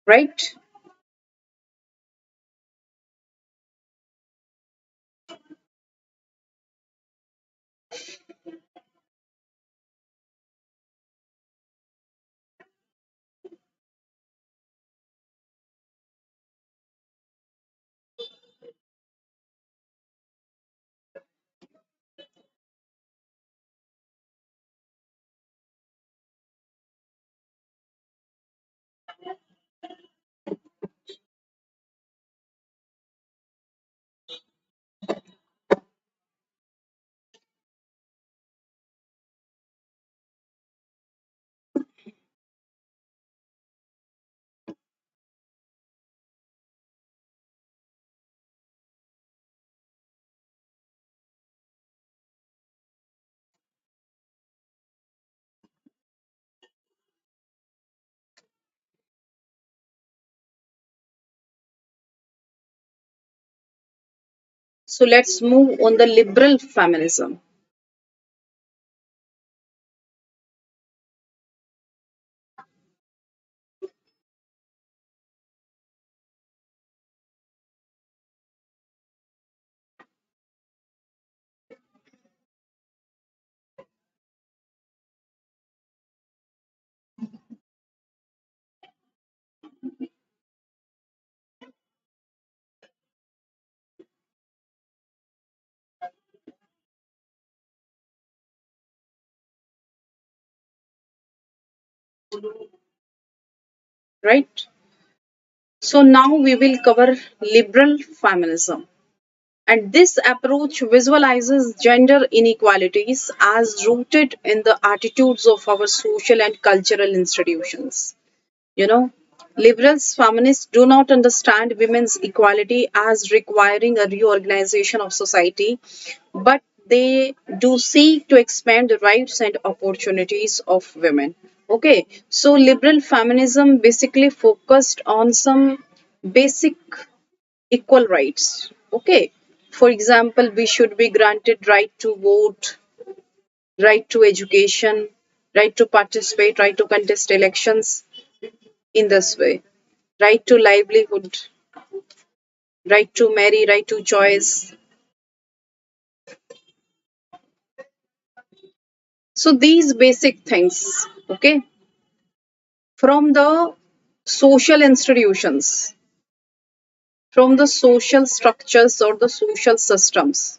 right? So let's move on the liberal feminism. Right? So now we will cover liberal feminism. And this approach visualizes gender inequalities as rooted in the attitudes of our social and cultural institutions. You know, liberals, feminists do not understand women's equality as requiring a reorganization of society, but they do seek to expand the rights and opportunities of women. Okay, so liberal feminism basically focused on some basic equal rights. Okay, For example, we should be granted right to vote, right to education, right to participate, right to contest elections in this way, right to livelihood, right to marry, right to choice. So these basic things, okay, from the social institutions, from the social structures or the social systems,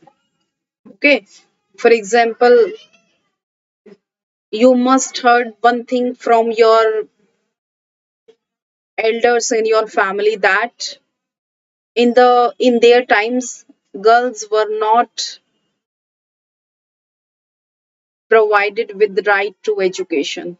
okay. For example, you must heard one thing from your elders in your family that in their times girls were not provided with the right to education.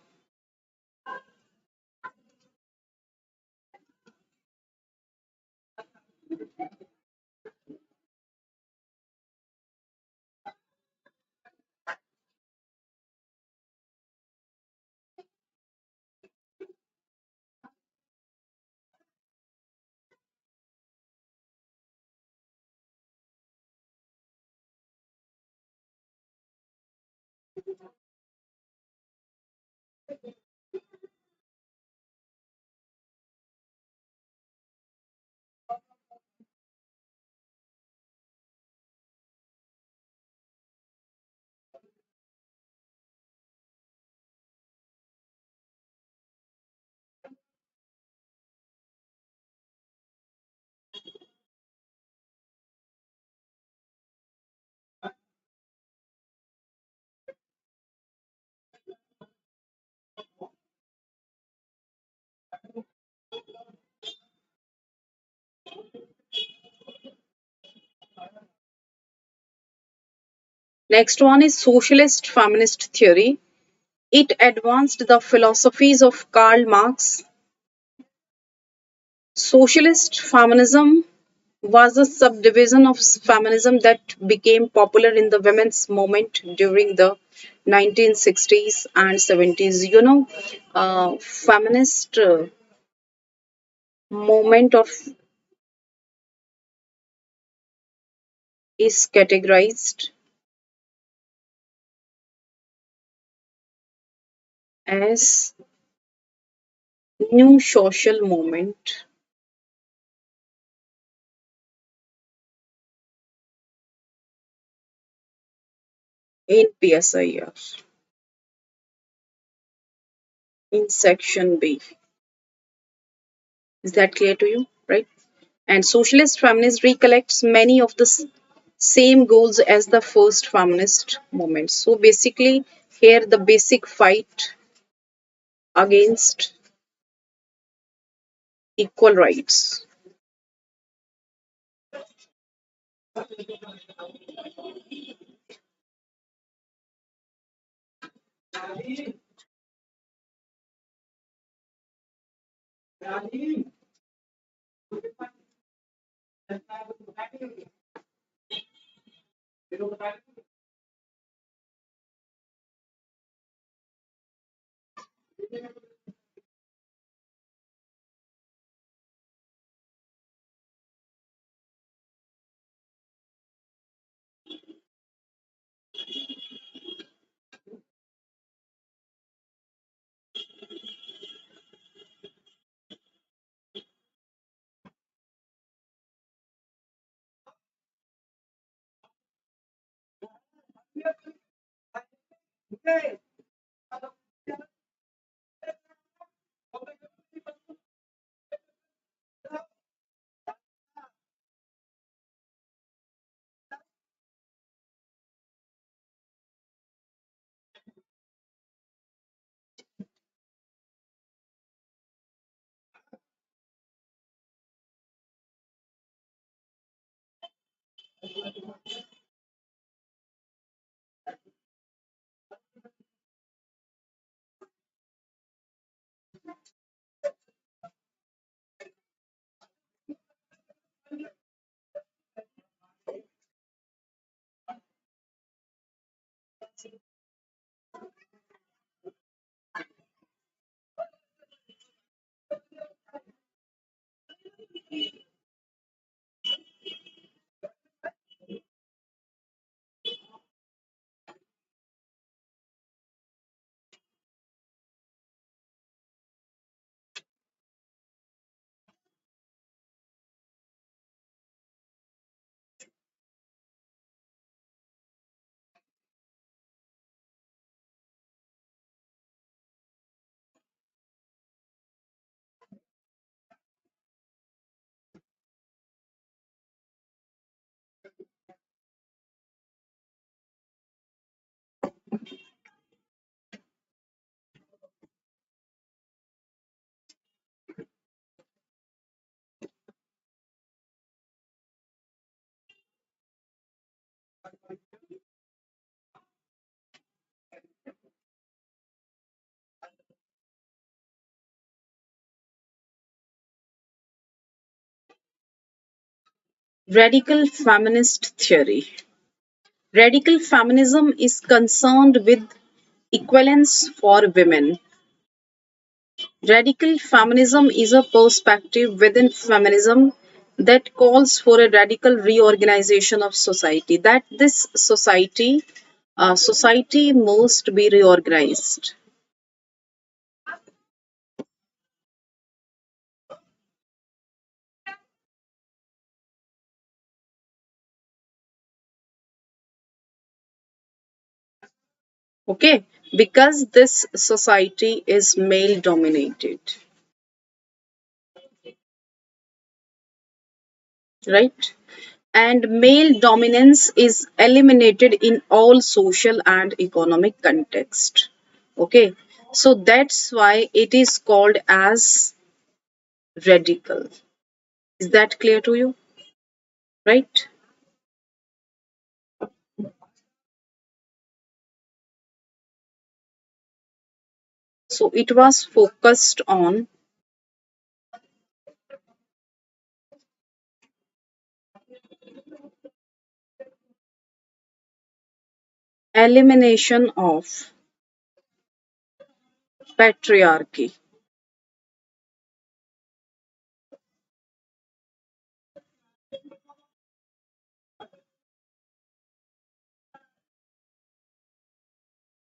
Next one is socialist feminist theory. It advanced the philosophies of Karl Marx. Socialist feminism was a subdivision of feminism that became popular in the women's movement during the 1960s and 70s. Feminist movement of is categorized as new social movement in PSIR in section B. Is that clear to you? Right? And socialist feminist recollects many of the same goals as the first feminist movement. So basically, here the basic fight against equal rights. Radical feminist theory. Radical feminism is concerned with equivalence for women. Radical feminism is a perspective within feminism that calls for a radical reorganization of society, that this society must be reorganized. Okay, because this society is male dominated, right? And male dominance is eliminated in all social and economic context. Okay, so that's why it is called as radical. Is that clear to you? Right? So it was focused on elimination of patriarchy.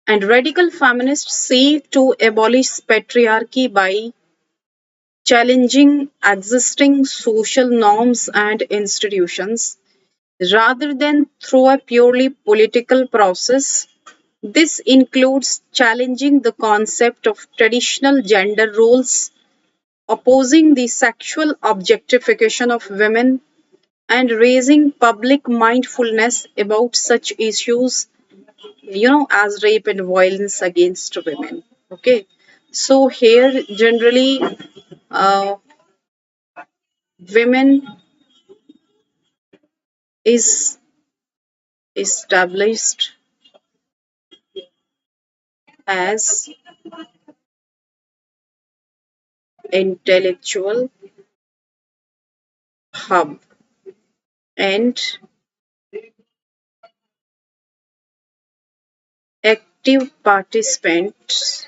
And radical feminists seek to abolish patriarchy by challenging existing social norms and institutions rather than through a purely political process. This includes challenging the concept of traditional gender roles, opposing the sexual objectification of women, and raising public mindfulness about such issues, as rape and violence against women. Okay, so here generally uh, women is established as intellectual hub and active participants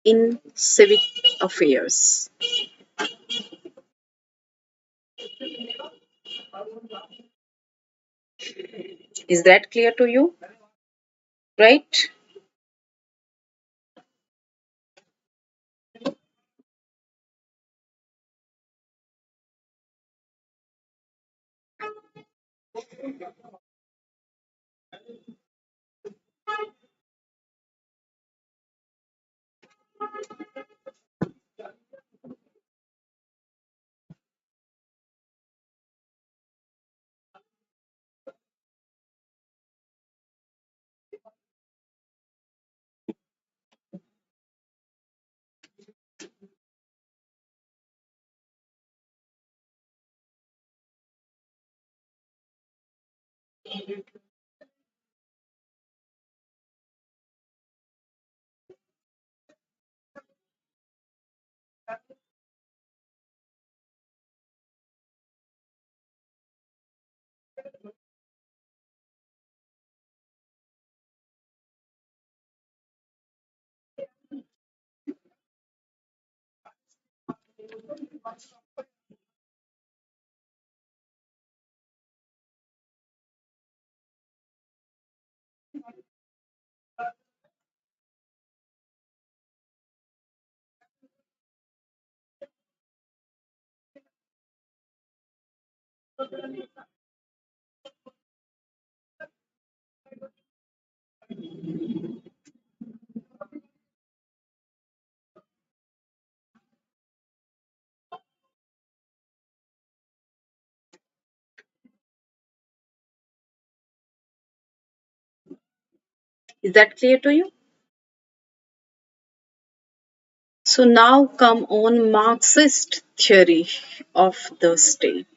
in civic affairs. Is that clear to you? Right? Is that clear to you? So now come on Marxist theory of the state.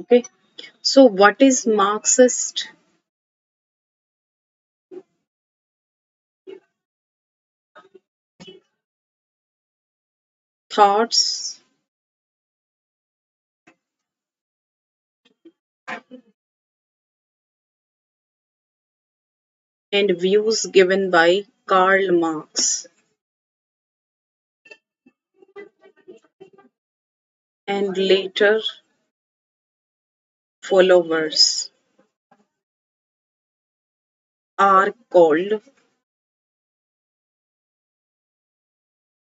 Okay. So what is Marxist thoughts and views given by Karl Marx and later followers are called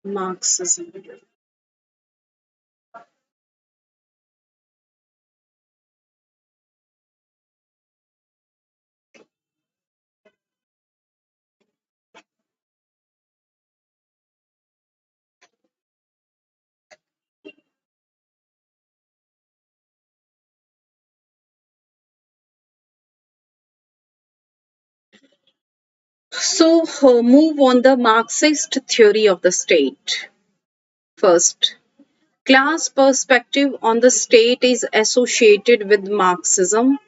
Marxism. So move on the Marxist theory of the state. First, class perspective on the state is associated with Marxism,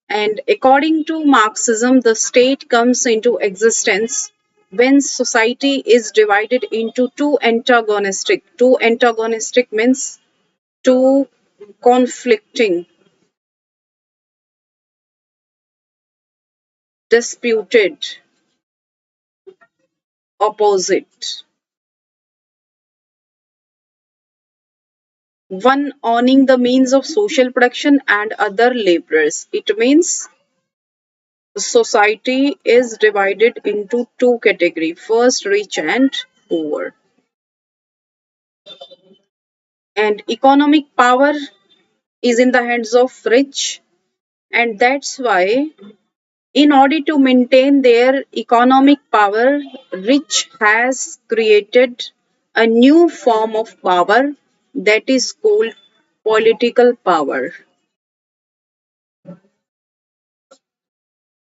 and according to Marxism, the state comes into existence when society is divided into two antagonistic. Two antagonistic means two conflicting, disputed, opposite. One owning the means of social production and other laborers. It means society is divided into two categories, first rich and poor. And economic power is in the hands of rich, and that's why in order to maintain their economic power, rich has created a new form of power that is called political power.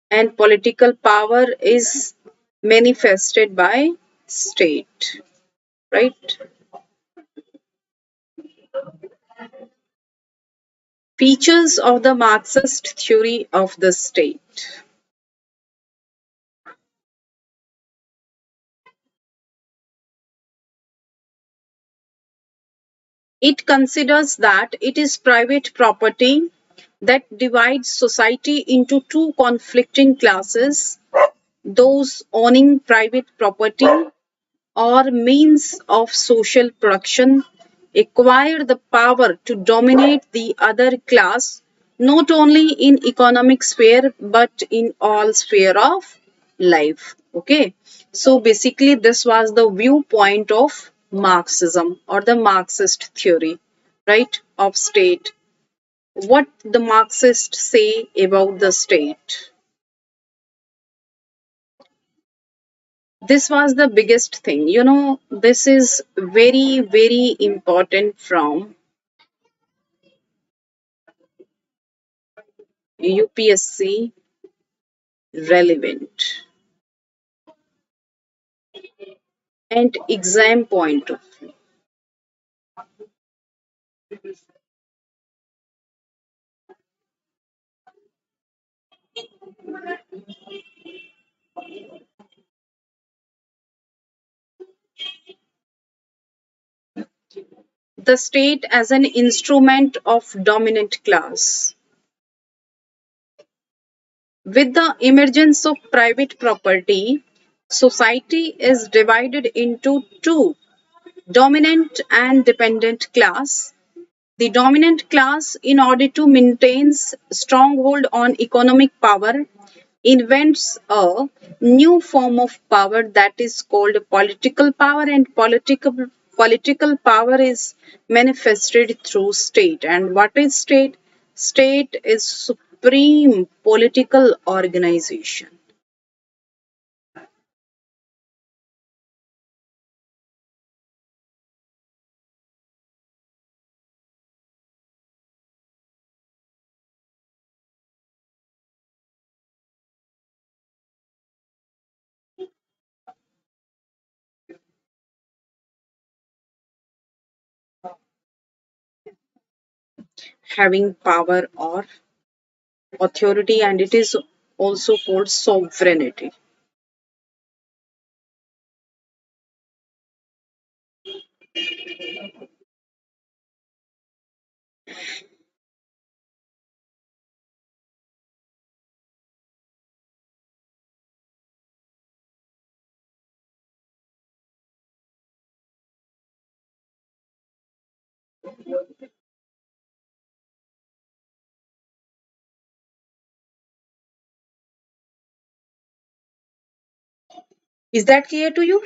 And political power is manifested by state, right? Features of the Marxist theory of the state. It considers that it is private property that divides society into two conflicting classes, those owning private property or means of social production acquire the power to dominate the other class not only in economic sphere but in all sphere of life. Okay, so basically this was the viewpoint of Marxism or the Marxist theory, right, of state. What the Marxists say about the state. This was the biggest thing. This is very, very important from UPSC relevant and exam point of view. The state as an instrument of dominant class. With the emergence of private property, society is divided into two, dominant and dependent class. The dominant class, in order to maintain stronghold on economic power, invents a new form of power that is called political power, and political power is manifested through state. And what is state? State is supreme political organization. having power or authority, and it is also called sovereignty. Is that clear to you?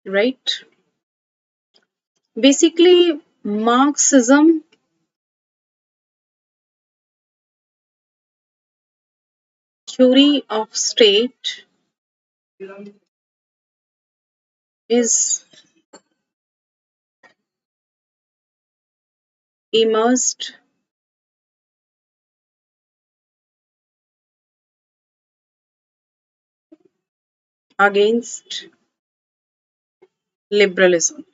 Right. Basically, Marxism theory of state is immersed against liberalism.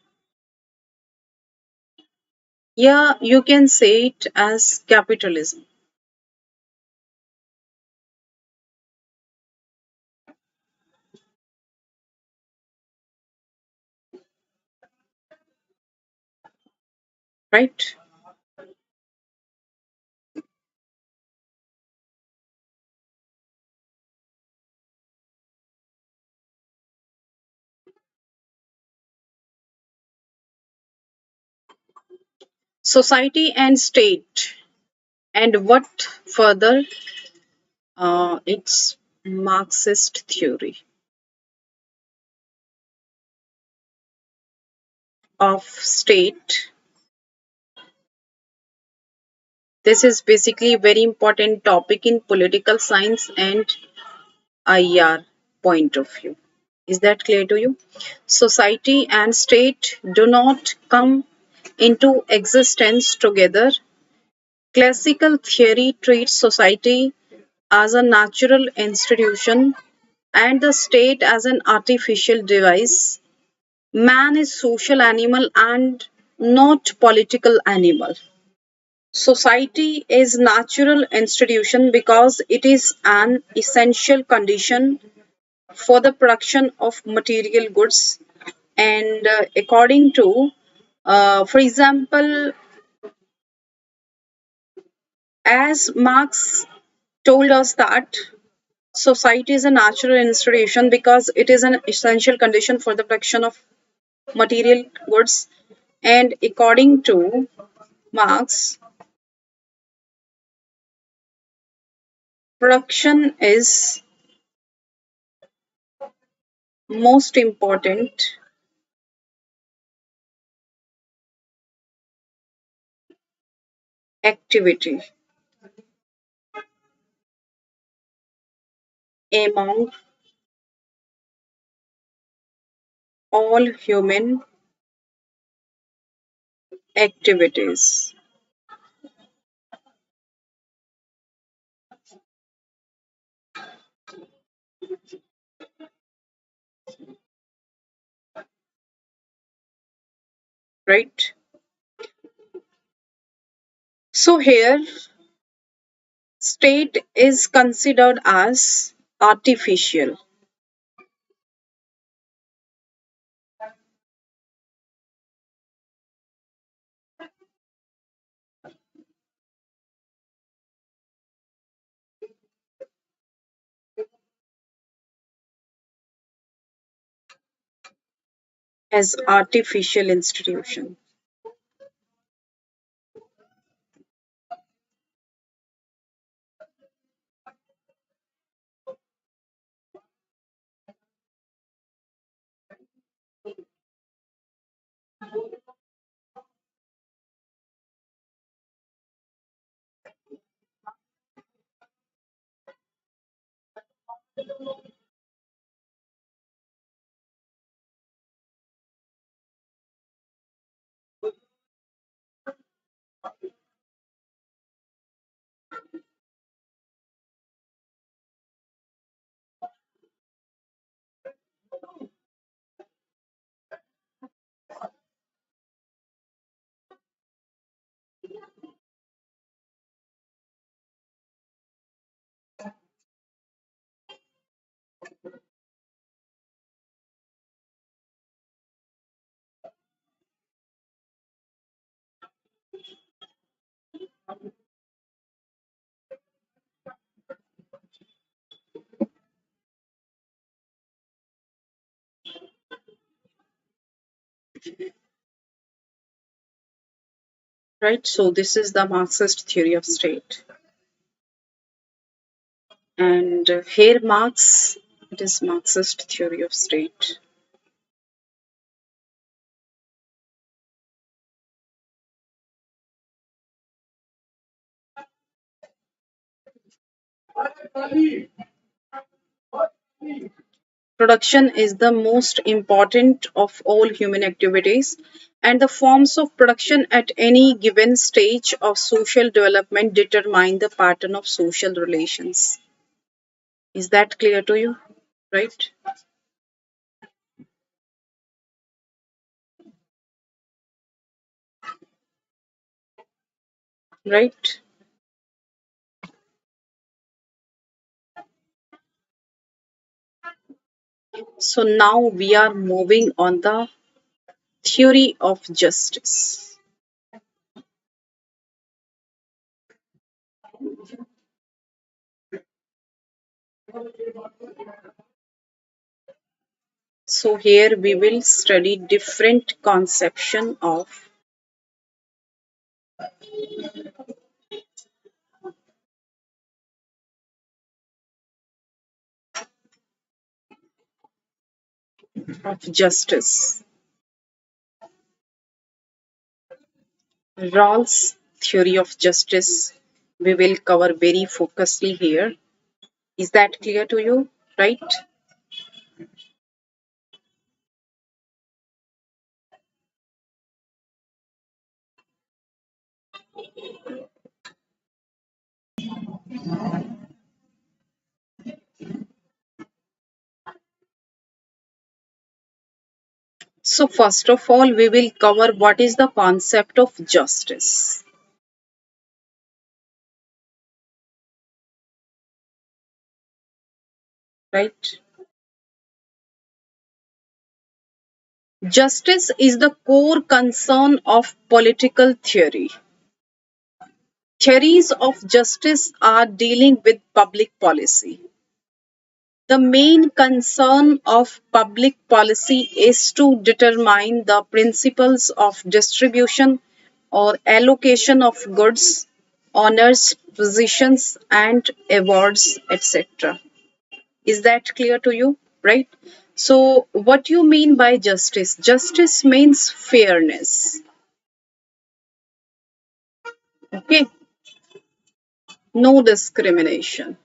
Yeah, you can say it as capitalism, right? Society and state. And what further? It's Marxist theory of state. This is basically a very important topic in political science and IR point of view. Is that clear to you? Society and state do not come into existence together. Classical theory treats society as a natural institution and the state as an artificial device. Man is social animal and not political animal. Society is natural institution because it is an essential condition for the production of material goods, and according to for example, as Marx told us that society is a natural institution because it is an essential condition for the production of material goods, and according to Marx, production is most important activity among all human activities, right? So here, state is considered as artificial. as artificial institution. Right? So this is the Marxist theory of state. And here Marx, it is Marxist theory of state. Production is the most important of all human activities, and the forms of production at any given stage of social development determine the pattern of social relations. Is that clear to you? Right? Right? So now we are moving on the theory of justice. So here we will study different conception of justice. Rawls' theory of justice we will cover very focusedly here. Is that clear to you? Right? So first of all, we will cover what is the concept of justice. Right? Justice is the core concern of political theory. Theories of justice are dealing with public policy. The main concern of public policy is to determine the principles of distribution or allocation of goods, honors, positions, and awards, etc. Is that clear to you? Right? So, what you mean by justice? Justice means fairness. Okay? No discrimination.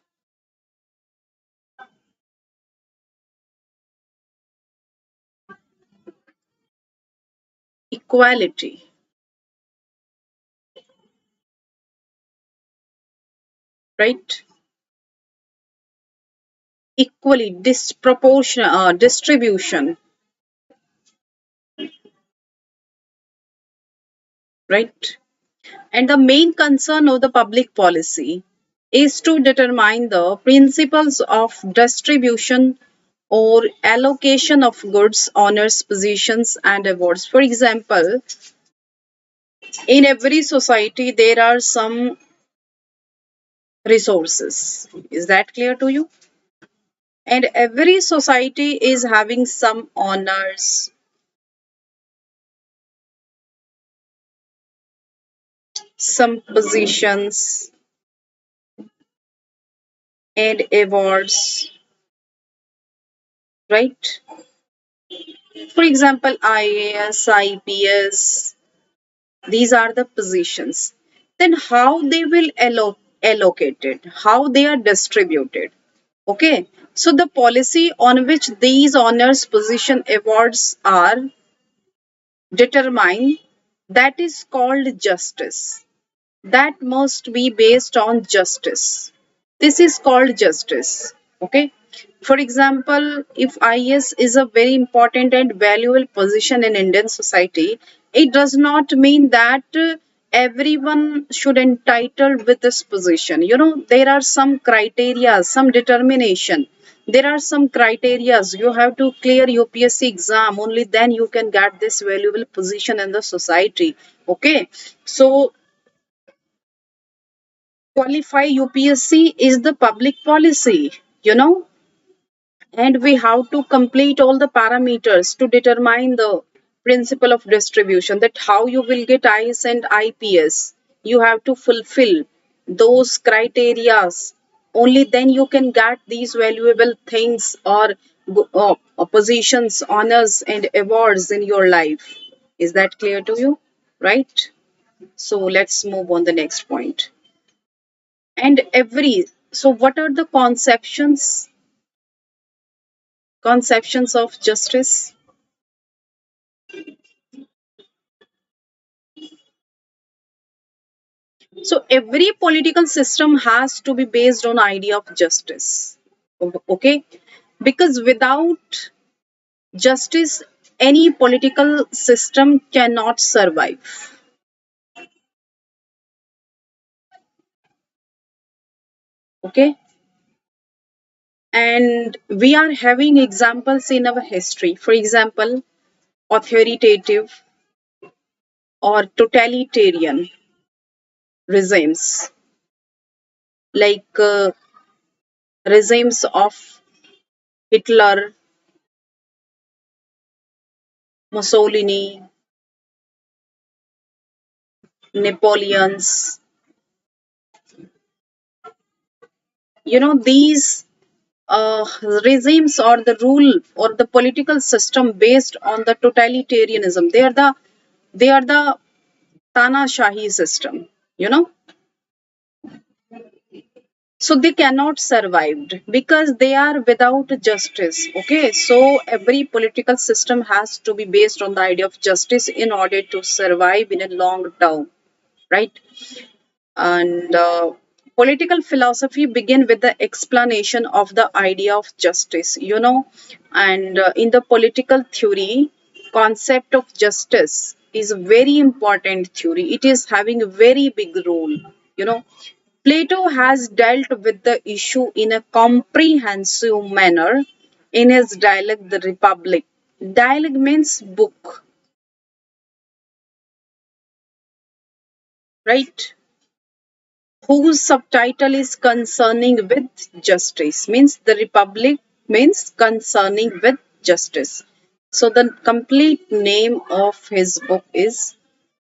Equality. Right? Equally disproportionate distribution. Right? And the main concern of the public policy is to determine the principles of distribution or allocation of goods, honors, positions, and awards. For example, in every society, there are some resources. Is that clear to you? And every society is having some honors, some positions and awards, right? For example, IAS, IPS, these are the positions. Then how they will allocated, how they are distributed. Okay, so the policy on which these honors position awards are determined, that is called justice. That must be based on justice. This is called justice. Okay. For example, if IS is a very important and valuable position in Indian society, it does not mean that everyone should entitled with this position. You know, there are some criteria, some determination. There are some criterias. You have to clear UPSC exam. Only then you can get this valuable position in the society. Okay. So qualify UPSC is the public policy, you know, and we have to complete all the parameters to determine the principle of distribution, that how you will get IS and IPS. You have to fulfill those criterias. Only then you can get these valuable things or positions, honors, and awards in your life. Is that clear to you? Right? So let's move on the next point. And every, so what are the conceptions of justice? So every political system has to be based on idea of justice. Okay, because without justice any political system cannot survive. Okay, and we are having examples in our history. For example, authoritative or totalitarian regimes, like regimes of Hitler, Mussolini, Napoleon's. You know, these regimes or the rule or the political system based on the totalitarianism. They are the Tanashahi system. You know, so they cannot survive because they are without justice. Okay, so every political system has to be based on the idea of justice in order to survive in a long term, right? And political philosophy begin with the explanation of the idea of justice, you know. And in the political theory, concept of justice is a very important theory. It is having a very big role, you know. Plato has dealt with the issue in a comprehensive manner in his dialogue The Republic. Dialogue means book, right? Whose subtitle is concerning with justice, means the republic means concerning with justice. So the complete name of his book is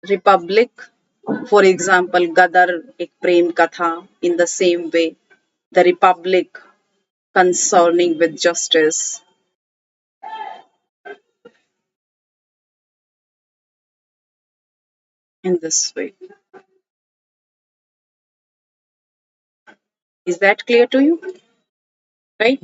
Republic. For example, Gadar ek prem katha. In the same way, the republic concerning with justice, in this way. Is that clear to you? Right?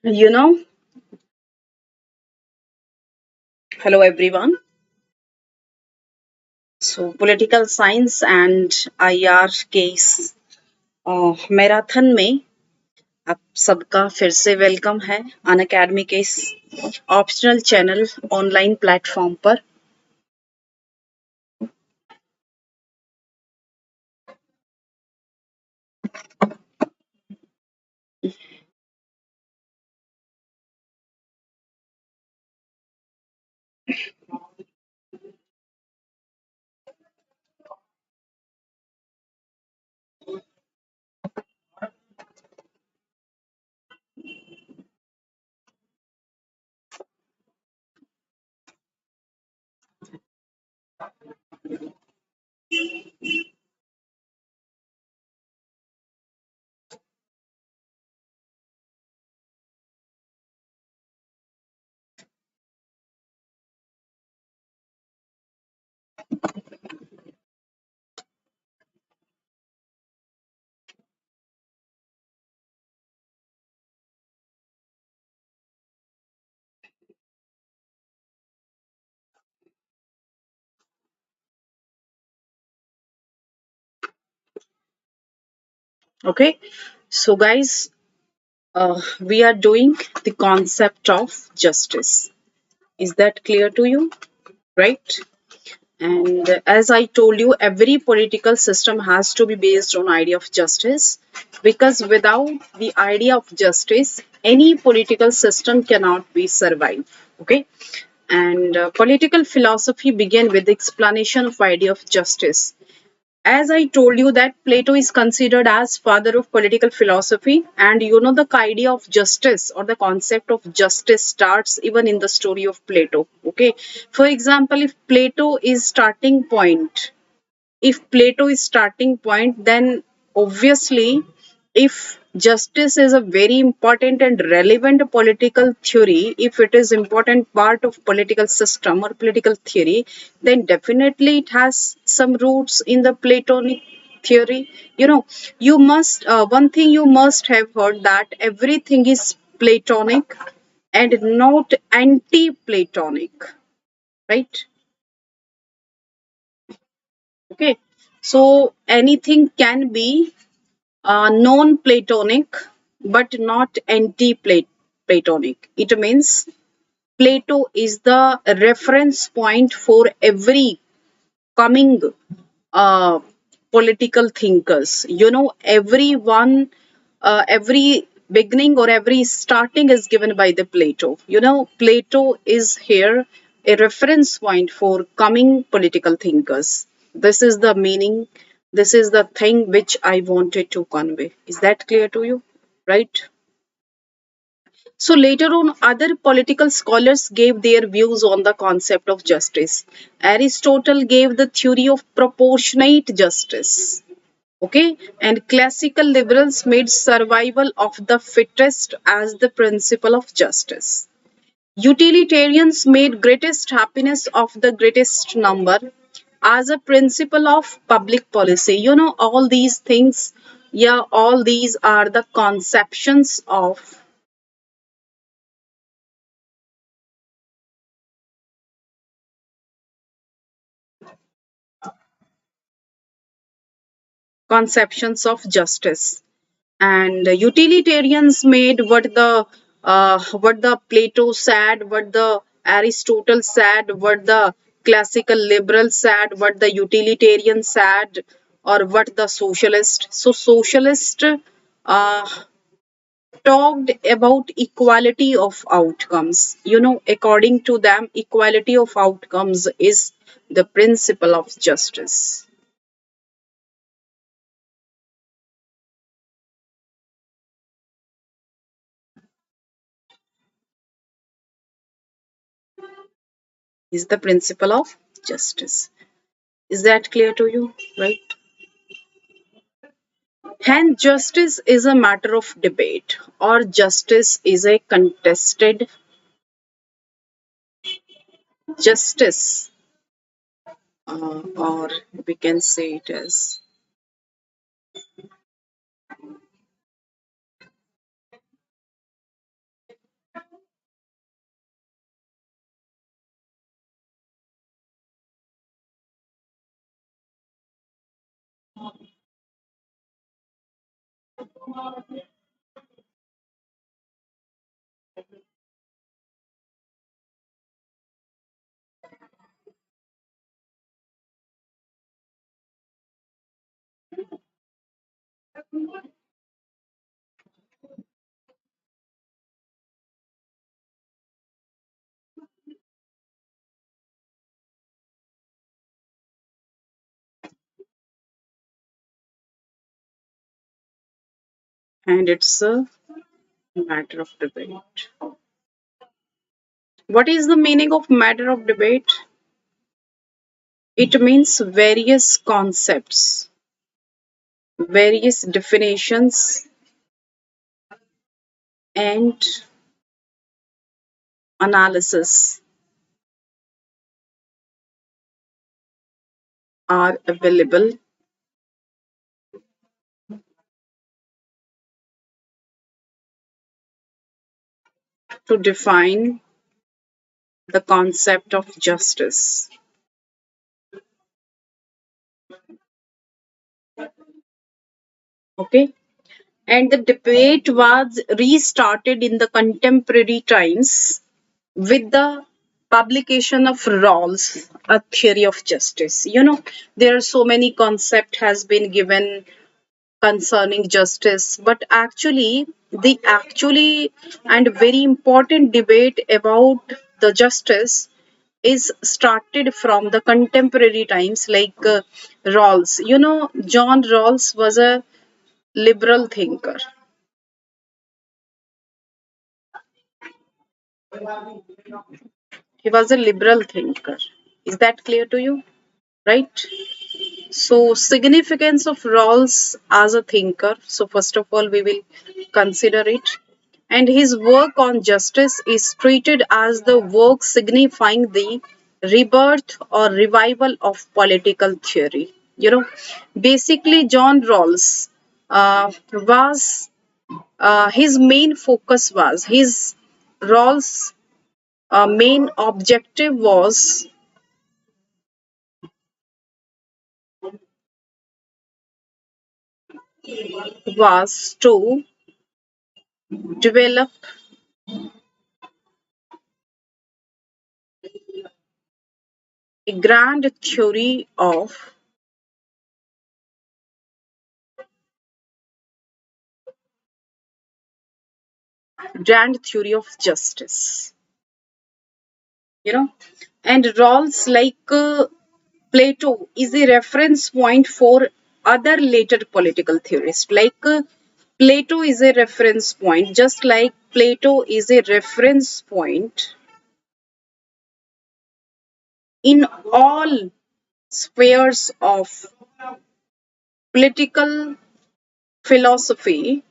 You know, hello everyone. So, political science and IR case marathon में आप सबका फिर से welcome है Unacademy के इस optional channel online platform पर. Okay, so guys, we are doing the concept of justice. Is that clear to you? Right? And as I told you, every political system has to be based on idea of justice, because without the idea of justice, any political system cannot be survive. Okay, and political philosophy began with the explanation of idea of justice. As I told you that Plato is considered as father of political philosophy, and you know the idea of justice or the concept of justice starts even in the story of Plato. Okay, for example, if Plato is starting point, If Plato is starting point, then obviously, if justice is a very important and relevant political theory, if it is important part of political system or political theory, then definitely it has some roots in the Platonic theory. You know, you must one thing you must have heard, that everything is Platonic and not anti-Platonic, right? Okay, so anything can be non-Platonic but not anti-Platonic. It means Plato is the reference point for every coming uh, political thinkers. You know, every beginning or every starting is given by the Plato. You know, Plato is here a reference point for coming political thinkers. This is the meaning. This is the thing which I wanted to convey. Is that clear to you? Right? So later on, other political scholars gave their views on the concept of justice. Aristotle gave the theory of proportionate justice. Okay, and classical liberals made survival of the fittest as the principle of justice. Utilitarians made greatest happiness of the greatest number as a principle of public policy. You know, all these things, yeah, all these are the conceptions of justice. And utilitarians made what the Plato said, what the Aristotle said, what the classical liberal said, what the utilitarian said, or what the socialist. So socialist talked about equality of outcomes. You know, according to them, equality of outcomes is the principle of justice. Is the principle of justice. Is that clear to you? Right? And justice is a matter of debate, or justice is a contested justice, or we can say it as, and it's a matter of debate. What is the meaning of matter of debate? It means various concepts, various definitions, and analysis are available to define the concept of justice. Okay, and the debate was restarted in the contemporary times with the publication of Rawls, a theory of justice. You know, there are so many concept has been given concerning justice, but actually the actually and very important debate about the justice is started from the contemporary times, like Rawls. You know, John Rawls was a liberal thinker. He was a liberal thinker. Is that clear to you? Right? So, significance of Rawls as a thinker. So, first of all, we will consider it. And his work on justice is treated as the work signifying the rebirth or revival of political theory. Basically, John Rawls was his main focus was his Rawls' main objective was to develop a grand theory of justice. you know and Rawls, like Plato, is a reference point for other later political theorists. Plato is a reference point, just like Plato is a reference point in all spheres of political philosophy.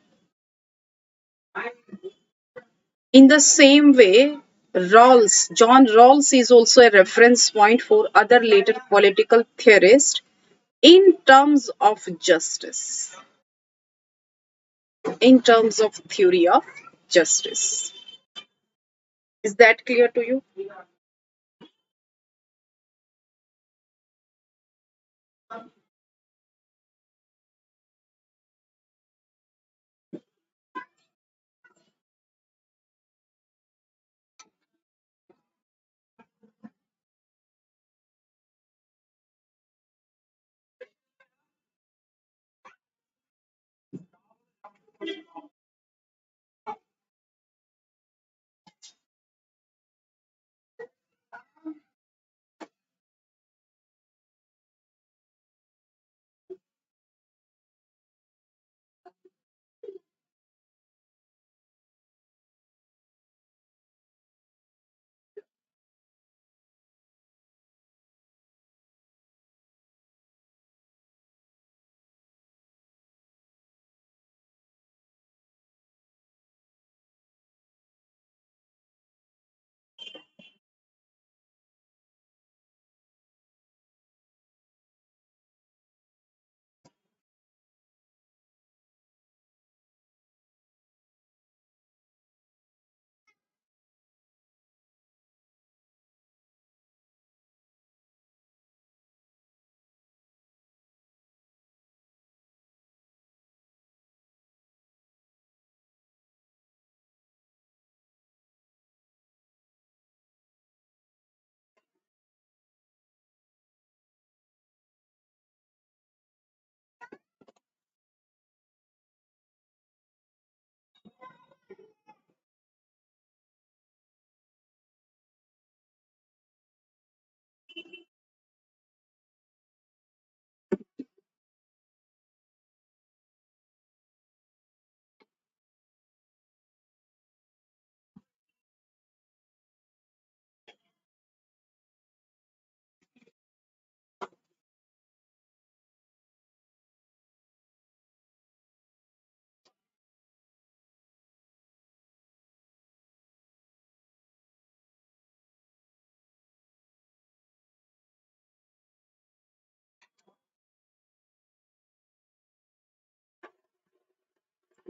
In the same way, John Rawls is also a reference point for other later political theorists in terms of justice, in terms of theory of justice. Is that clear to you?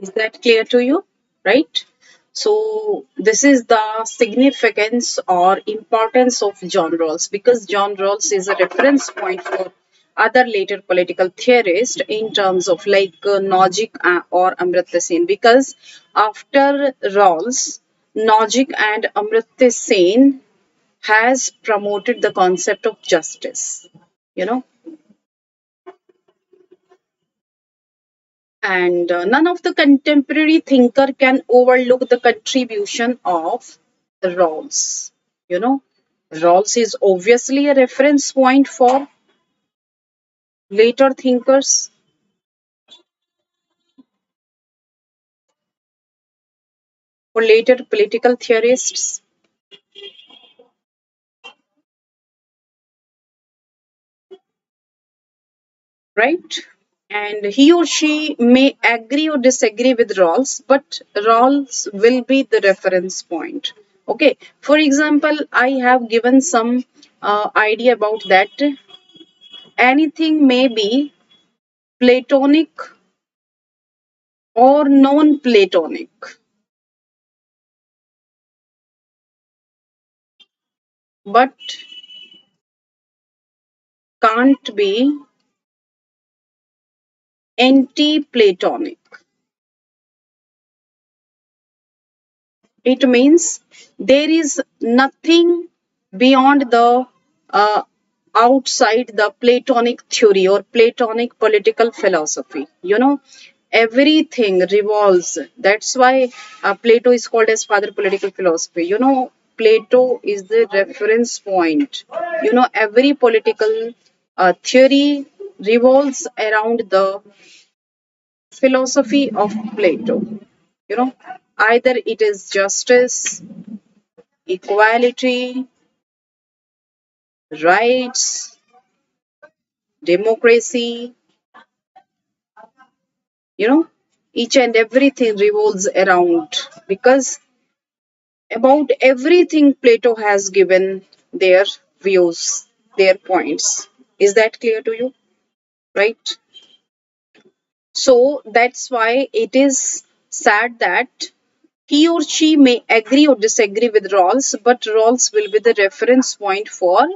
Is that clear to you? Right? So, this is the significance or importance of John Rawls, because John Rawls is a reference point for other later political theorists in terms of like Nozick or Amartya Sen. Because after Rawls, Nozick and Amartya Sen has promoted the concept of justice. You know, and none of the contemporary thinker can overlook the contribution of Rawls. You know, Rawls is obviously a reference point later thinkers, for later political theorists. right? And he or she may agree or disagree with Rawls, but Rawls will be the reference point. Okay, for example, I have given some idea about that. Anything may be Platonic or non-Platonic, but can't be anti-Platonic. It means there is nothing beyond the uh, outside the Platonic theory or Platonic political philosophy. Everything revolves. That's why Plato is called as father political philosophy. Plato is the reference point. Every political theory revolves around the philosophy of Plato. You know, either it is justice, equality, rights, democracy, you know, each and everything revolves around because about everything Plato has given their views, their points. Is that clear to you? Right? So that's why it is sad that he or she may agree or disagree with Rawls, but Rawls will be the reference point for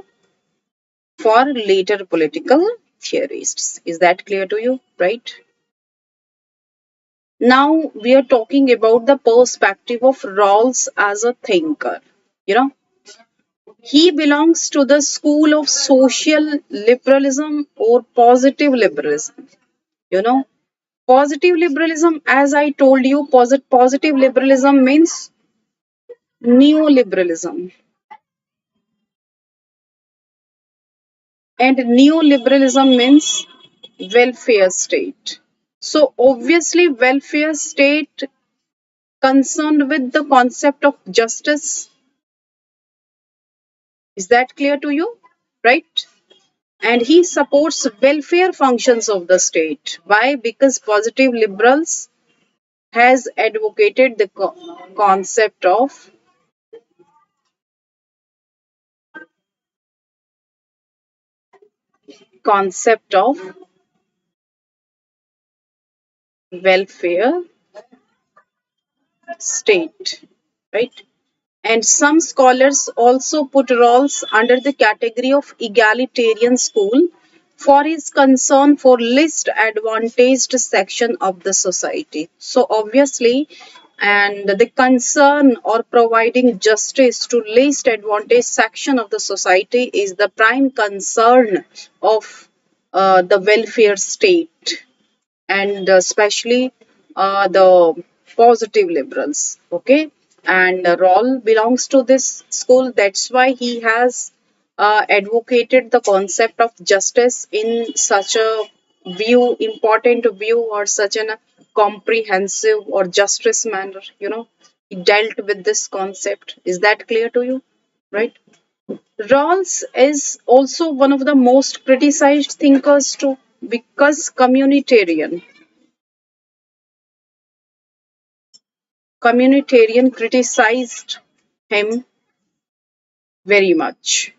later political theorists. Is that clear to you? Right? Now we are talking about the perspective of Rawls as a thinker. You know, he belongs to the school of social liberalism or positive liberalism. You know, positive liberalism, as I told you, positive liberalism means neoliberalism, and neoliberalism means welfare state. So obviously, welfare state concerned with the concept of justice. Is that clear to you? Right? And he supports welfare functions of the state. Why? Because positive liberals has advocated the concept of welfare state, right? And some scholars also put Rawls under the category of egalitarian school for his concern for least advantaged section of the society. So obviously, and the concern or providing justice to least advantaged section of the society is the prime concern of the welfare state, and especially the positive liberals. Okay, and Rawl belongs to this school. That's why he has advocated the concept of justice in such a important view, or such an comprehensive or justice manner. He dealt with this concept. Is that clear to you? Right? Rawls is also one of the most criticized thinkers too, because communitarian criticized him very much,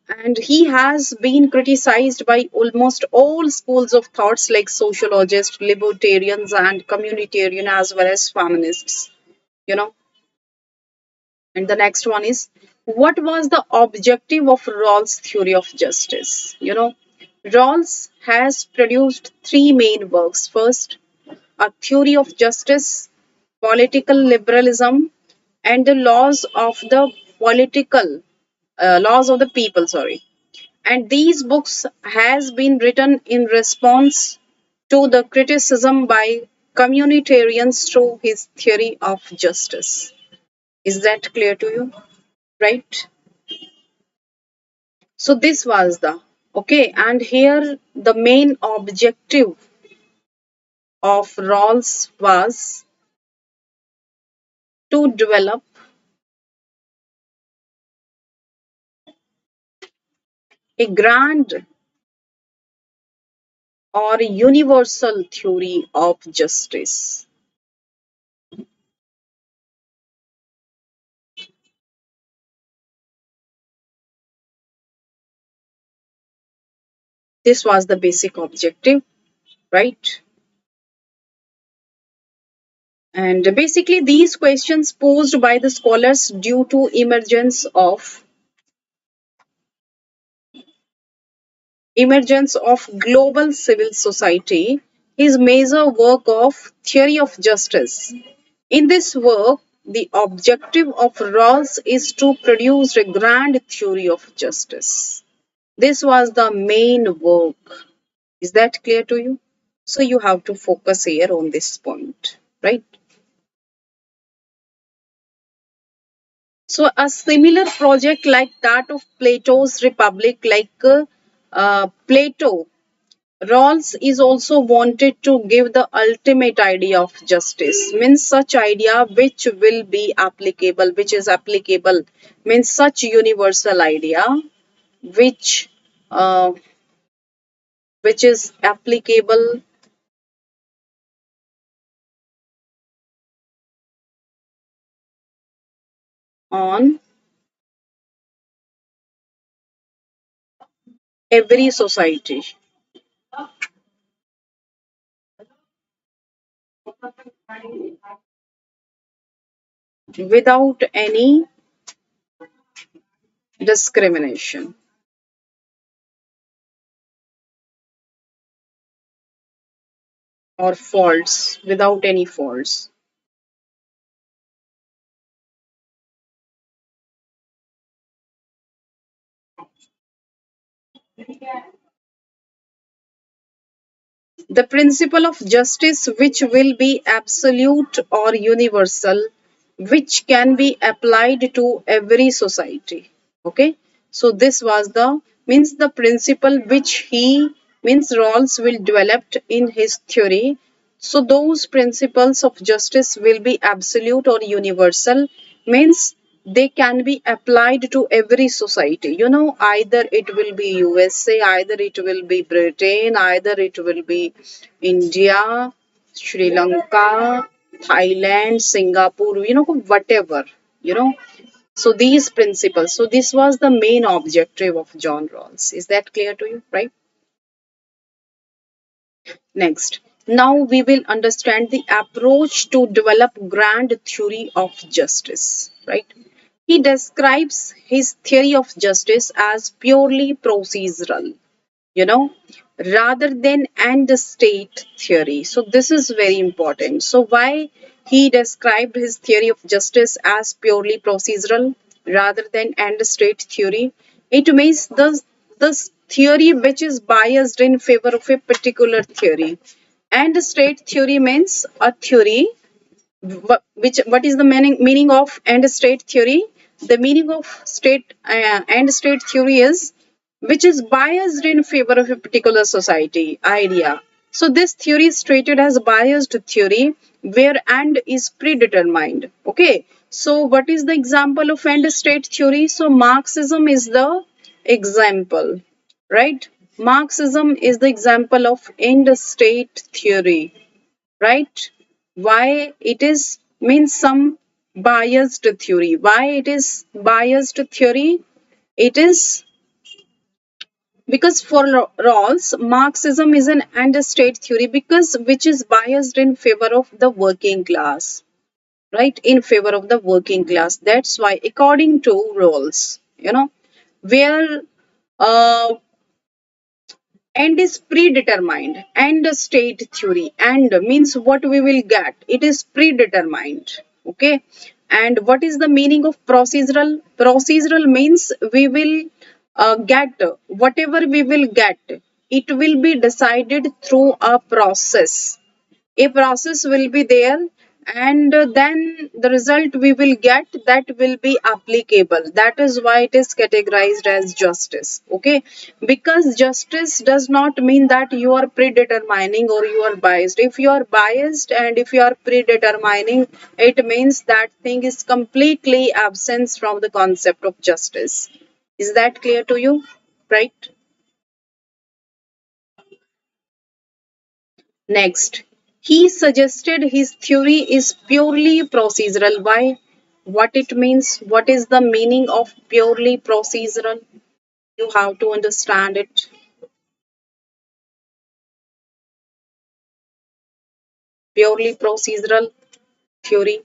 and he has been criticized by almost all schools of thoughts like sociologists, libertarians, and communitarian, as well as feminists, you know. And the next one is, what was the objective of Rawls' theory of justice? Rawls has produced three main works. First, a theory of justice, political liberalism, and the laws of the people. Sorry, and these books has been written in response to the criticism by communitarians through his theory of justice. Is that clear to you? Right? So this was the okay, and here the main objective of Rawls was to develop a grand or universal theory of justice? This was the basic objective, right? And basically, these questions posed by the scholars due to emergence of global civil society, his major work of theory of justice. In this work, the objective of Rawls is to produce a grand theory of justice. This was the main work. Is that clear to you? So you have to focus here on this point, right? So a similar project like that of Plato's Republic, like Plato, Rawls is also wanted to give the ultimate idea of justice, means such idea which will be applicable, which is applicable, means such universal idea which uh, which is applicable on every society without any discrimination or faults, without any faults. The principle of justice, which will be absolute or universal, which can be applied to every society. Okay, so this was the means the principle which he means Rawls will developed in his theory. So those principles of justice will be absolute or universal, means they can be applied to every society. You know, either it will be USA, either it will be Britain, either it will be India, Sri Lanka, Thailand, Singapore, whatever, you know. So these principles. So this was the main objective of John Rawls. Is that clear to you, right? Next. Now we will understand the approach to develop grand theory of justice, right? He describes his theory of justice as purely procedural, you know, rather than end state theory. So this is very important. So why he described his theory of justice as purely procedural rather than end state theory? It means the theory which is biased in favor of a particular theory. End state theory means a theory what is the meaning of end state theory? The meaning of end state theory is which is biased in favor of a particular society idea. So this theory is treated as biased theory where end is predetermined. Okay, so what is the example of end state theory? So Marxism is the example, right? Marxism is the example of end state theory, right? Why it is means some biased theory. Why it is biased theory? It is because for Rawls, Marxism is an end-state theory because which is biased in favor of the working class, right? In favor of the working class. That's why, according to Rawls, where uh, end is predetermined, end state theory, and means what we will get, it is predetermined. Okay, and what is the meaning of procedural means we will get whatever we will get, it will be decided through a process will be there, and then the result we will get that will be applicable. That is why it is categorized as justice. Okay, because justice does not mean that you are predetermining or you are biased. If you are biased and if you are predetermining, it means that thing is completely absent from the concept of justice. Is that clear to you, right? Next, he suggested his theory is purely procedural. Why? What it means? What is the meaning of purely procedural? You have to understand it. Purely procedural theory.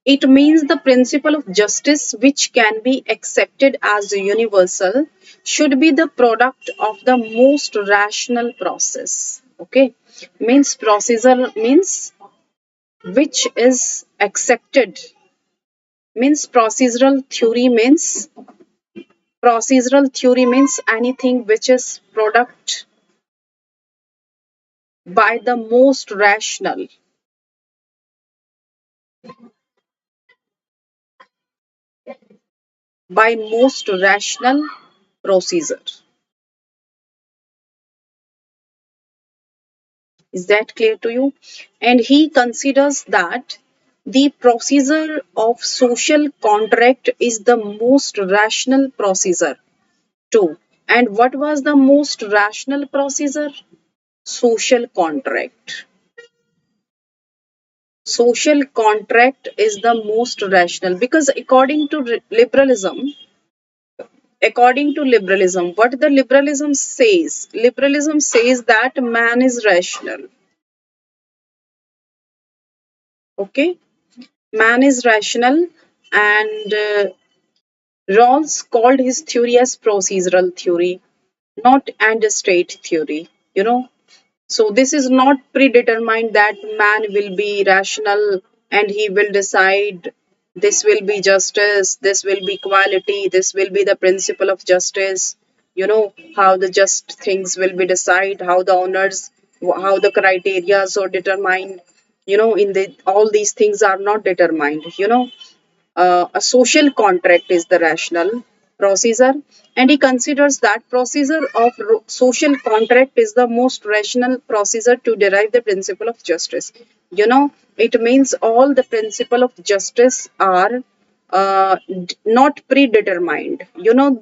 It means the principle of justice, which can be accepted as universal, should be the product of the most rational process. Okay, means procedure means which is accepted, means procedural theory means anything which is product by the most rational, by most rational procedure. Is that clear to you? And he considers that the procedure of social contract is the most rational procedure too. And what was the most rational procedure? Social contract. Social contract is the most rational because according to liberalism, what the liberalism says that man is rational. Okay, man is rational, and Rawls called his theory as procedural theory, not end state theory. You know, so this is not predetermined that man will be rational and he will decide this will be justice, this will be equality, this will be the principle of justice. You know how the just things will be decided, how the honors, how the criteria are determined. In the all these things are not determined. A social contract is the rational procedure, and he considers that procedure of social contract is the most rational procedure to derive the principle of justice. It means all the principle of justice are not predetermined.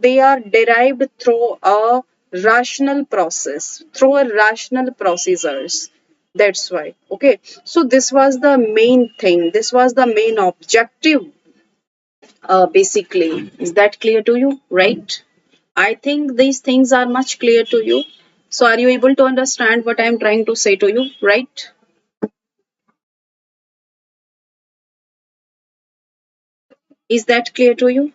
They are derived through a rational process, through a rational procedures. That's why. Okay. So this was the main thing. This was the main objective, basically. Is that clear to you? Right? I think these things are much clear to you. So are you able to understand what I am trying to say to you? Right? Is that clear to you?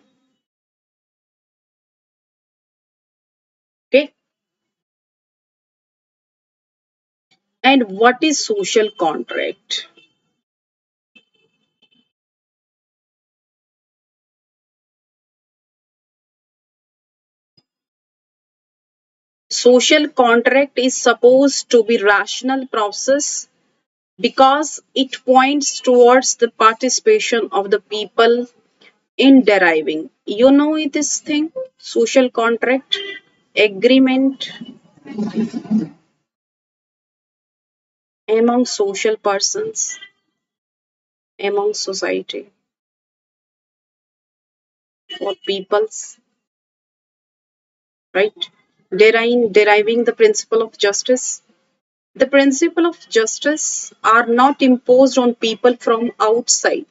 Okay. And what is social contract? Social contract is supposed to be rational process because it points towards the participation of the people in deriving. You know this thing, social contract, agreement among social persons, among society or peoples, right? Deriving the principle of justice. The principle of justice are not imposed on people from outside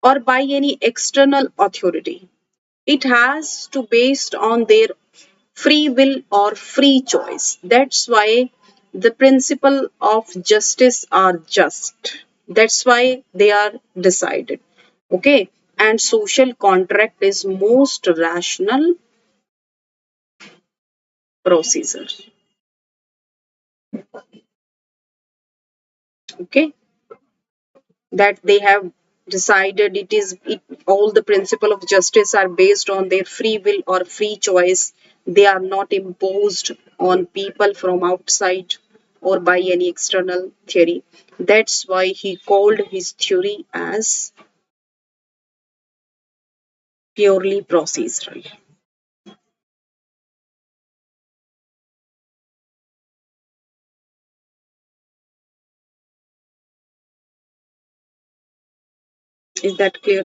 or by any external authority. It has to based on their free will or free choice. That's why the principle of justice are just. That's why they are decided. Okay. And social contract is most rational procedure. Okay. That they have decided all the principle of justice are based on their free will or free choice. They are not imposed on people from outside or by any external theory. That's why he called his theory as purely procedural. Is that clear?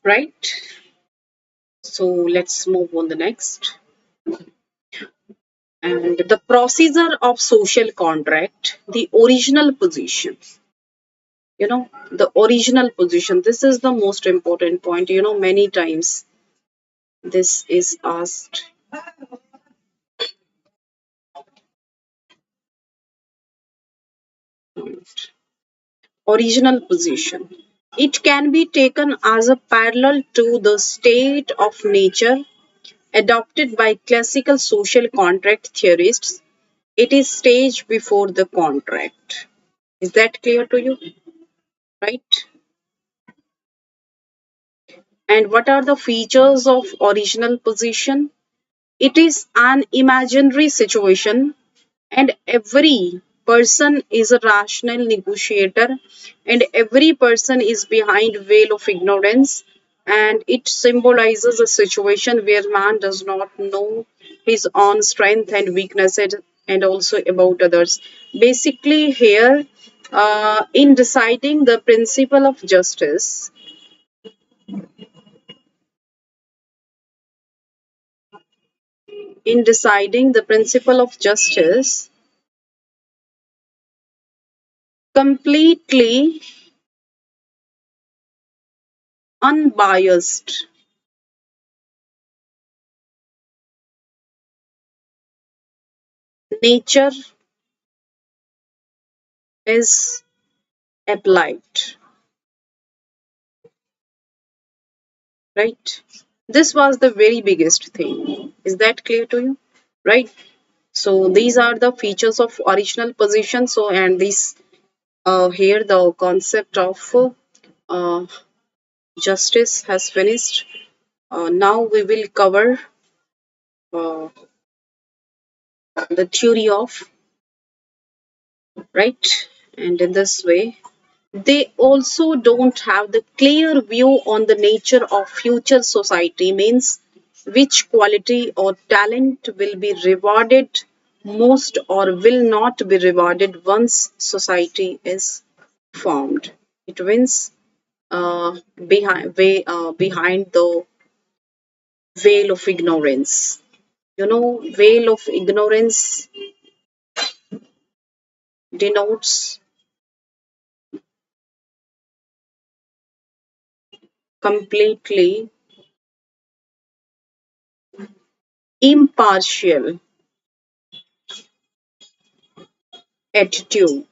Right? So let's move on the next. And the procedure of social contract, the original position. The original position. This is the most important point. Many times this is asked. Original position. It can be taken as a parallel to the state of nature adopted by classical social contract theorists. It is stage before the contract. Is that clear to you? Right? And what are the features of original position? It is an imaginary situation, and every person is a rational negotiator, and every person is behind veil of ignorance, and it symbolizes a situation where man does not know his own strength and weaknesses and also about others. Basically here, in deciding the principle of justice, in deciding the principle of justice, completely unbiased nature is applied, right? This was the very biggest thing. Is that clear to you? Right? So these are the features of original position. So and this here the concept of uh, justice has finished. Now we will cover uh, the theory of right, and in this way they also don't have the clear view on the nature of future society, means which quality or talent will be rewarded most or will not be rewarded once society is formed. It means behind the veil of ignorance. Veil of ignorance denotes completely impartial attitude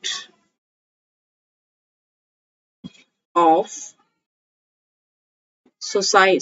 of society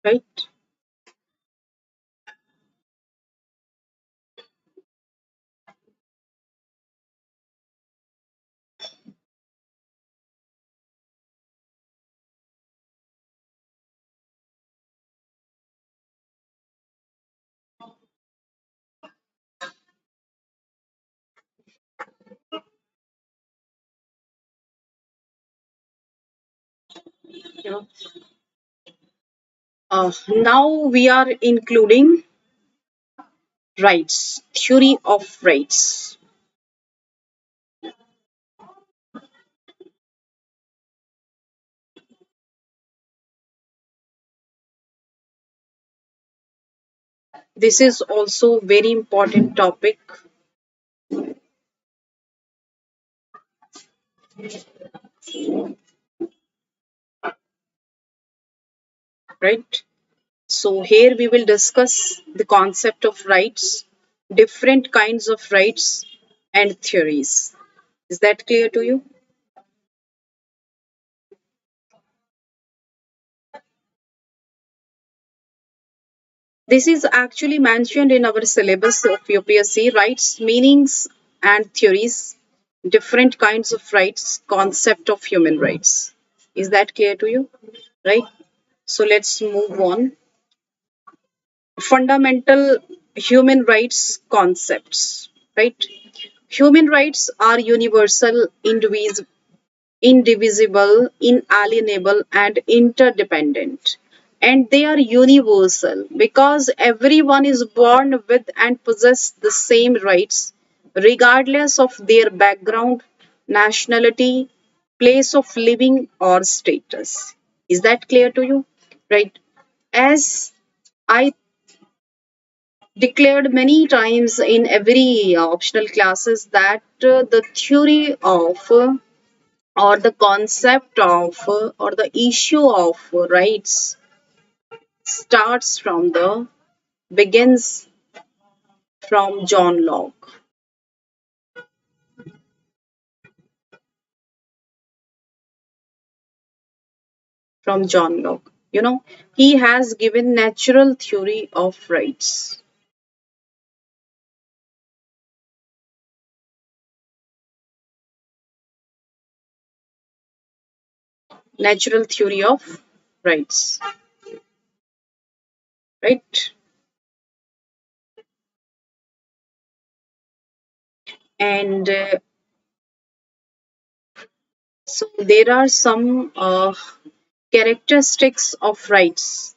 right? You know, now we are including rights, theory of rights. This is also very important topic, right? So here we will discuss the concept of rights, different kinds of rights and theories. Is that clear to you? This is actually mentioned in our syllabus of UPSC, rights, meanings and theories, different kinds of rights, concept of human rights. Is that clear to you? Right? So let's move on. Fundamental human rights concepts, right? Human rights are universal, indivisible, inalienable, and interdependent. And they are universal because everyone is born with and possess the same rights, regardless of their background, nationality, place of living, or status. Is that clear to you? Right? As I declared many times in every optional classes that the theory of or the concept of or the issue of rights starts from the begins from John Locke. From John Locke, he has given natural theory of rights. Natural theory of rights, right? And so there are some characteristics of rights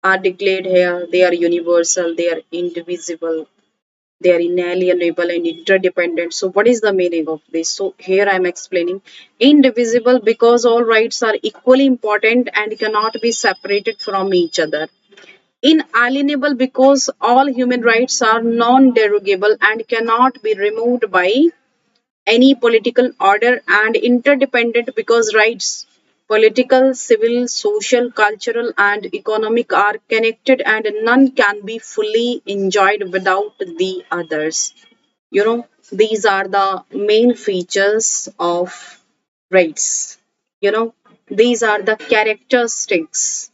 are declared here. They are universal, they are indivisible, they are inalienable and interdependent. So what is the meaning of this? So here I am explaining. Indivisible because all rights are equally important and cannot be separated from each other. Inalienable because all human rights are non-derogable and cannot be removed by any political order. And interdependent because rights, political, civil, social, cultural, and economic, are connected and none can be fully enjoyed without the others. These are the main features of rights. These are the characteristics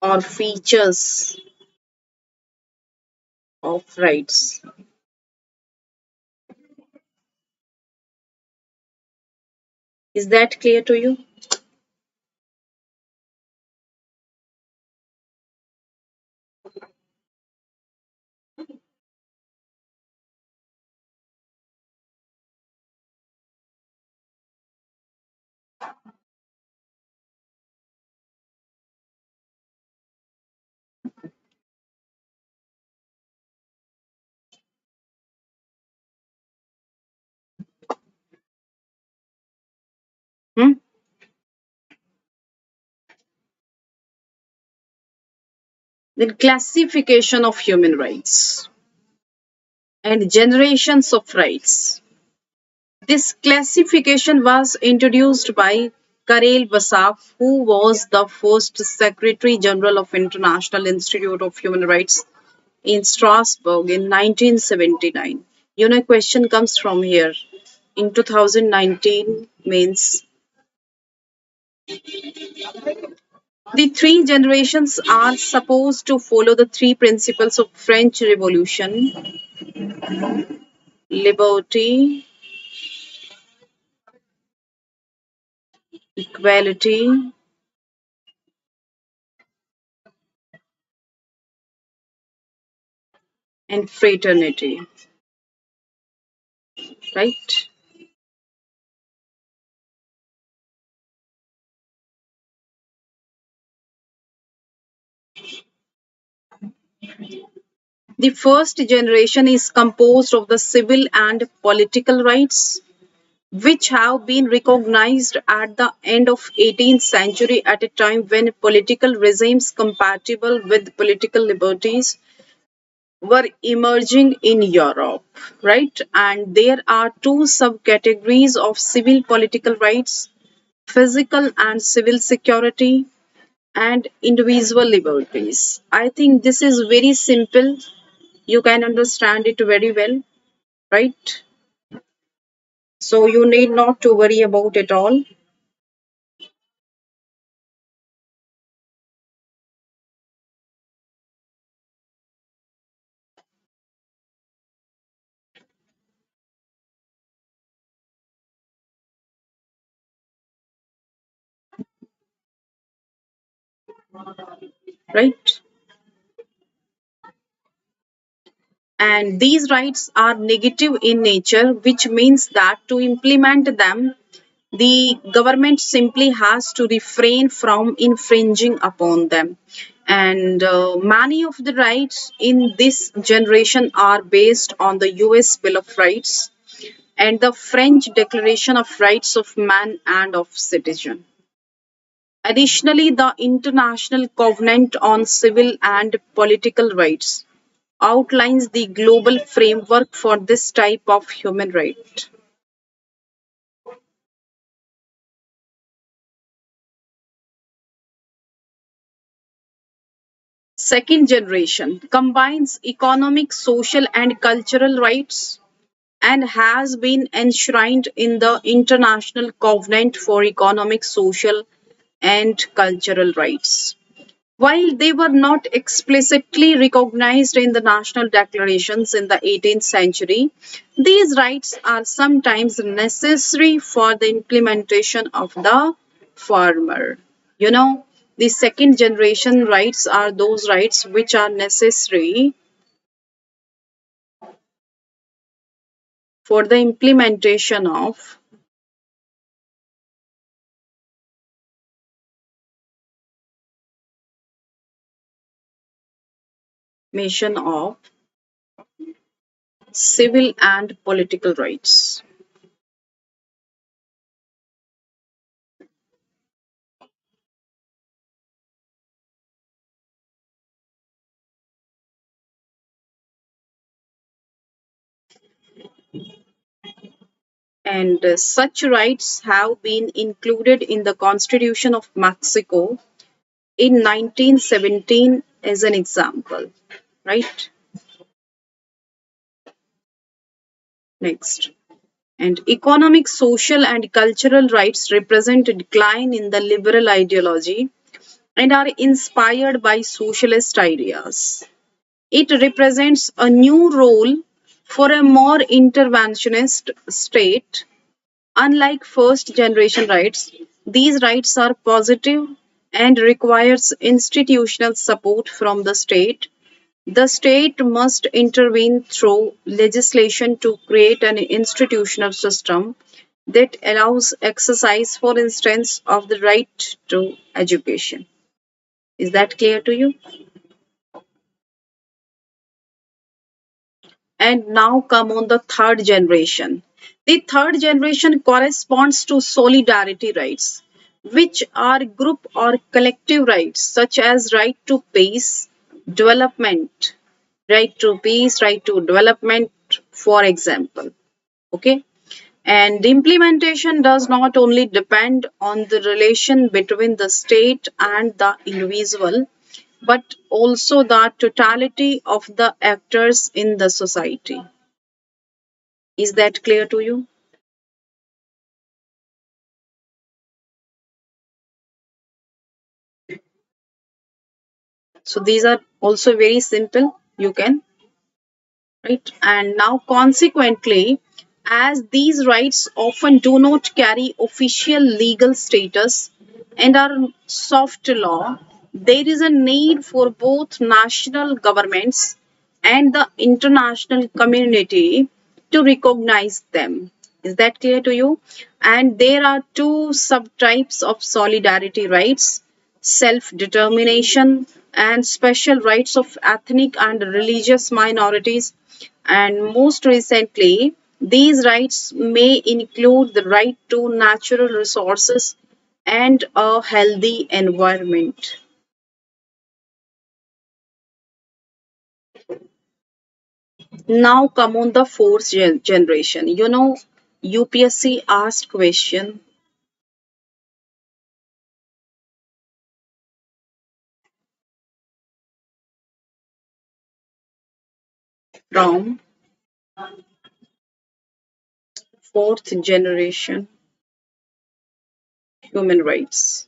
or features of rights. Is that clear to you? Hmm? Then classification of human rights and generations of rights. This classification was introduced by Karel Basaf, who was the first Secretary General of International Institute of Human Rights in Strasbourg in 1979. Question comes from here. In 2019 means the three generations are supposed to follow the three principles of French Revolution: liberty, equality, and fraternity. Right? The first generation is composed of the civil and political rights, which have been recognized at the end of 18th century at a time when political regimes compatible with political liberties were emerging in Europe, right? And there are two subcategories of civil political rights: physical and civil security, and individual liberties. I think this is very simple. You can understand it very well, right? So you need not to worry about it all, right? And these rights are negative in nature, which means that to implement them, the government simply has to refrain from infringing upon them. And many of the rights in this generation are based on the US Bill of Rights and the French Declaration of Rights of Man and of Citizen. Additionally, the International Covenant on Civil and Political Rights outlines the global framework for this type of human right. Second generation combines economic, social, and cultural rights and has been enshrined in the International Covenant for Economic, Social, and Cultural Rights. While they were not explicitly recognized in the national declarations in the 18th century, these rights are sometimes necessary for the implementation of the former. You know, the second generation rights are those rights which are necessary for the implementation of civil and political rights. And such rights have been included in the Constitution of Mexico in 1917 as an example, right? Next. And economic, social, and cultural rights represent a decline in the liberal ideology and are inspired by socialist ideas. It represents a new role for a more interventionist state. Unlike first generation rights, these rights are positive and requires institutional support from the state. The state must intervene through legislation to create an institutional system that allows exercise, for instance, of the right to education. Is that clear to you? And now come on the third generation. The third generation corresponds to solidarity rights, which are group or collective rights such as right to peace, development, right to peace, right to development, for example. Okay. And implementation does not only depend on the relation between the state and the individual, but also the totality of the actors in the society. Is that clear to you? So these are also very simple. You can, right? And now, consequently, as these rights often do not carry official legal status and are soft law, there is a need for both national governments and the international community to recognize them. Is that clear to you? And there are two subtypes of solidarity rights: self determination and special rights of ethnic and religious minorities. And most recently, these rights may include the right to natural resources and a healthy environment. Now come on the fourth generation. UPSC asked question from fourth generation human rights.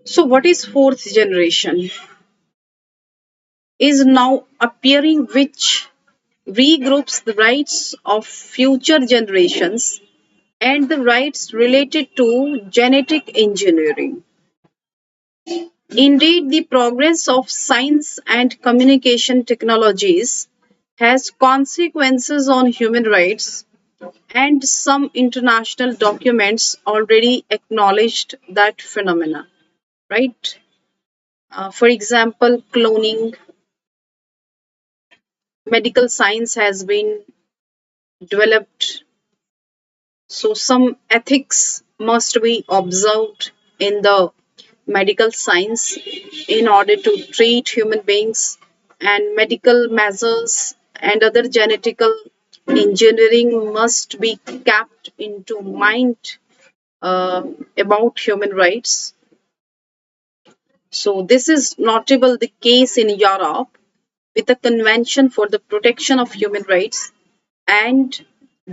So what is fourth generation? Is now appearing, which regroups the rights of future generations and the rights related to genetic engineering. Indeed, the progress of science and communication technologies has consequences on human rights, and some international documents already acknowledged that phenomena, right? For example, cloning, medical science has been developed. So some ethics must be observed in the medical science in order to treat human beings, and medical measures and other genetical engineering must be kept into mind uh, about human rights. So this is notable the case in Europe with the Convention for the Protection of Human Rights and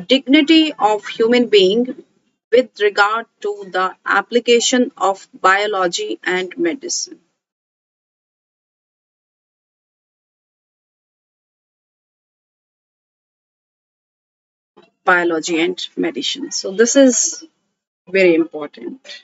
Dignity of Human Being with regard to the application of biology and medicine. Biology and medicine. So this is very important.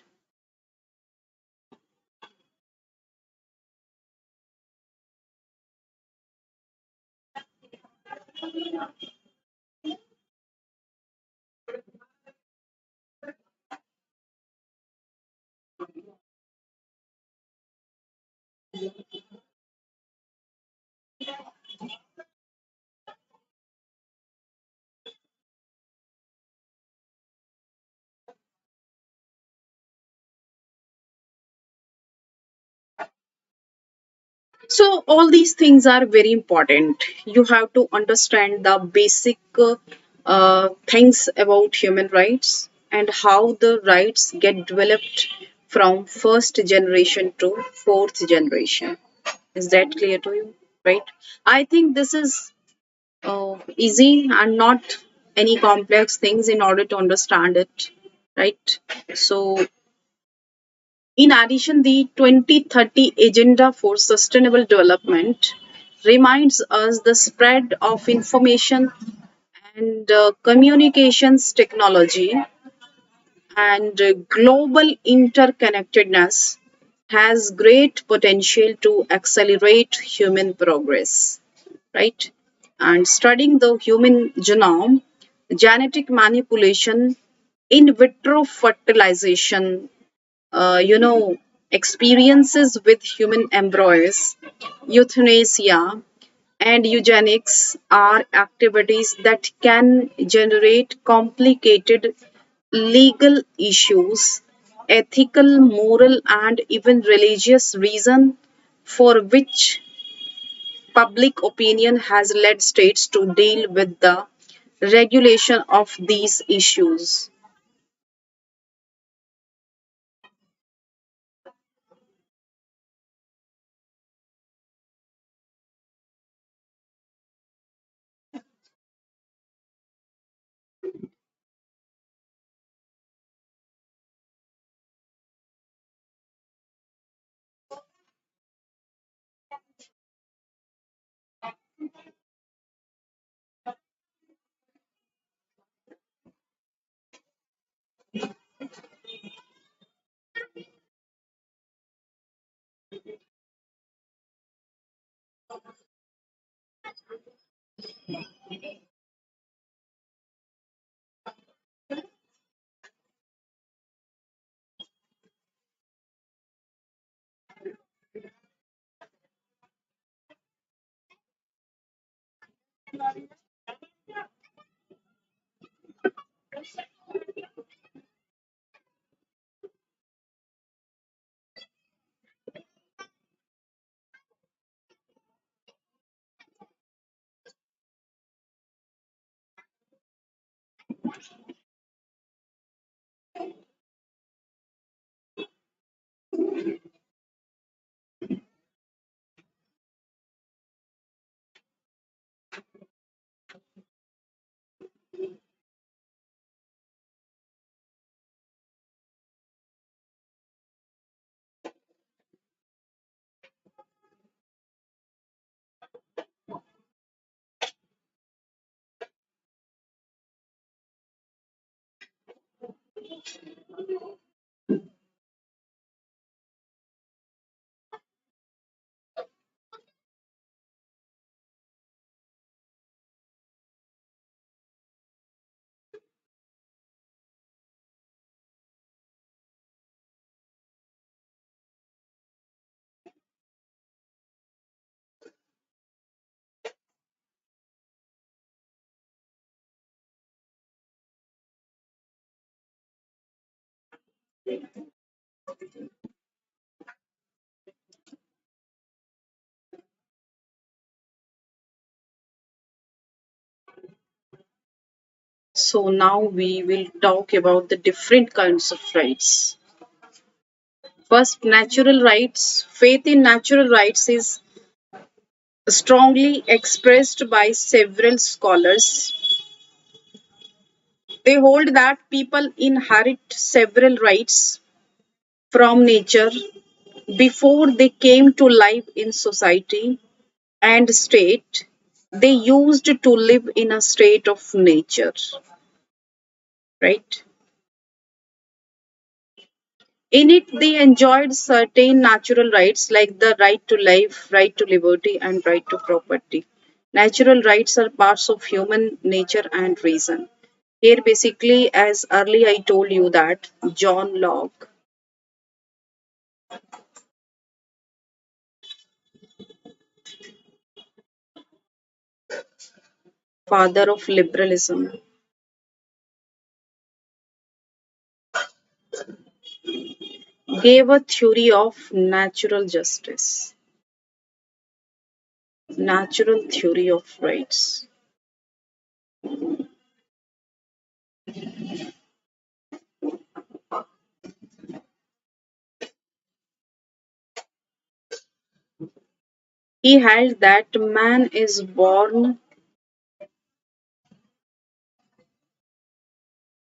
So all these things are very important. You have to understand the basic things about human rights and how the rights get developed from first generation to fourth generation. Is that clear to you? Right? I think this is easy and not any complex things in order to understand it. Right? So in addition, the 2030 Agenda for Sustainable Development reminds us the spread of information and communications technology and global interconnectedness has great potential to accelerate human progress, right? And studying the human genome, genetic manipulation, in vitro fertilization, experiences with human embryos, euthanasia, and eugenics are activities that can generate complicated legal issues, ethical, moral, and even religious reason for which public opinion has led states to deal with the regulation of these issues. So now we will talk about the different kinds of rights. First, natural rights. Faith in natural rights is strongly expressed by several scholars. They hold that people inherit several rights from nature before they came to live in society and state. They used to live in a state of nature, right? In it, they enjoyed certain natural rights like the right to life, right to liberty, and right to property. Natural rights are parts of human nature and reason. Here, basically, as earlier I told you that John Locke, father of liberalism, gave a theory of natural justice, natural theory of rights. He held that man is born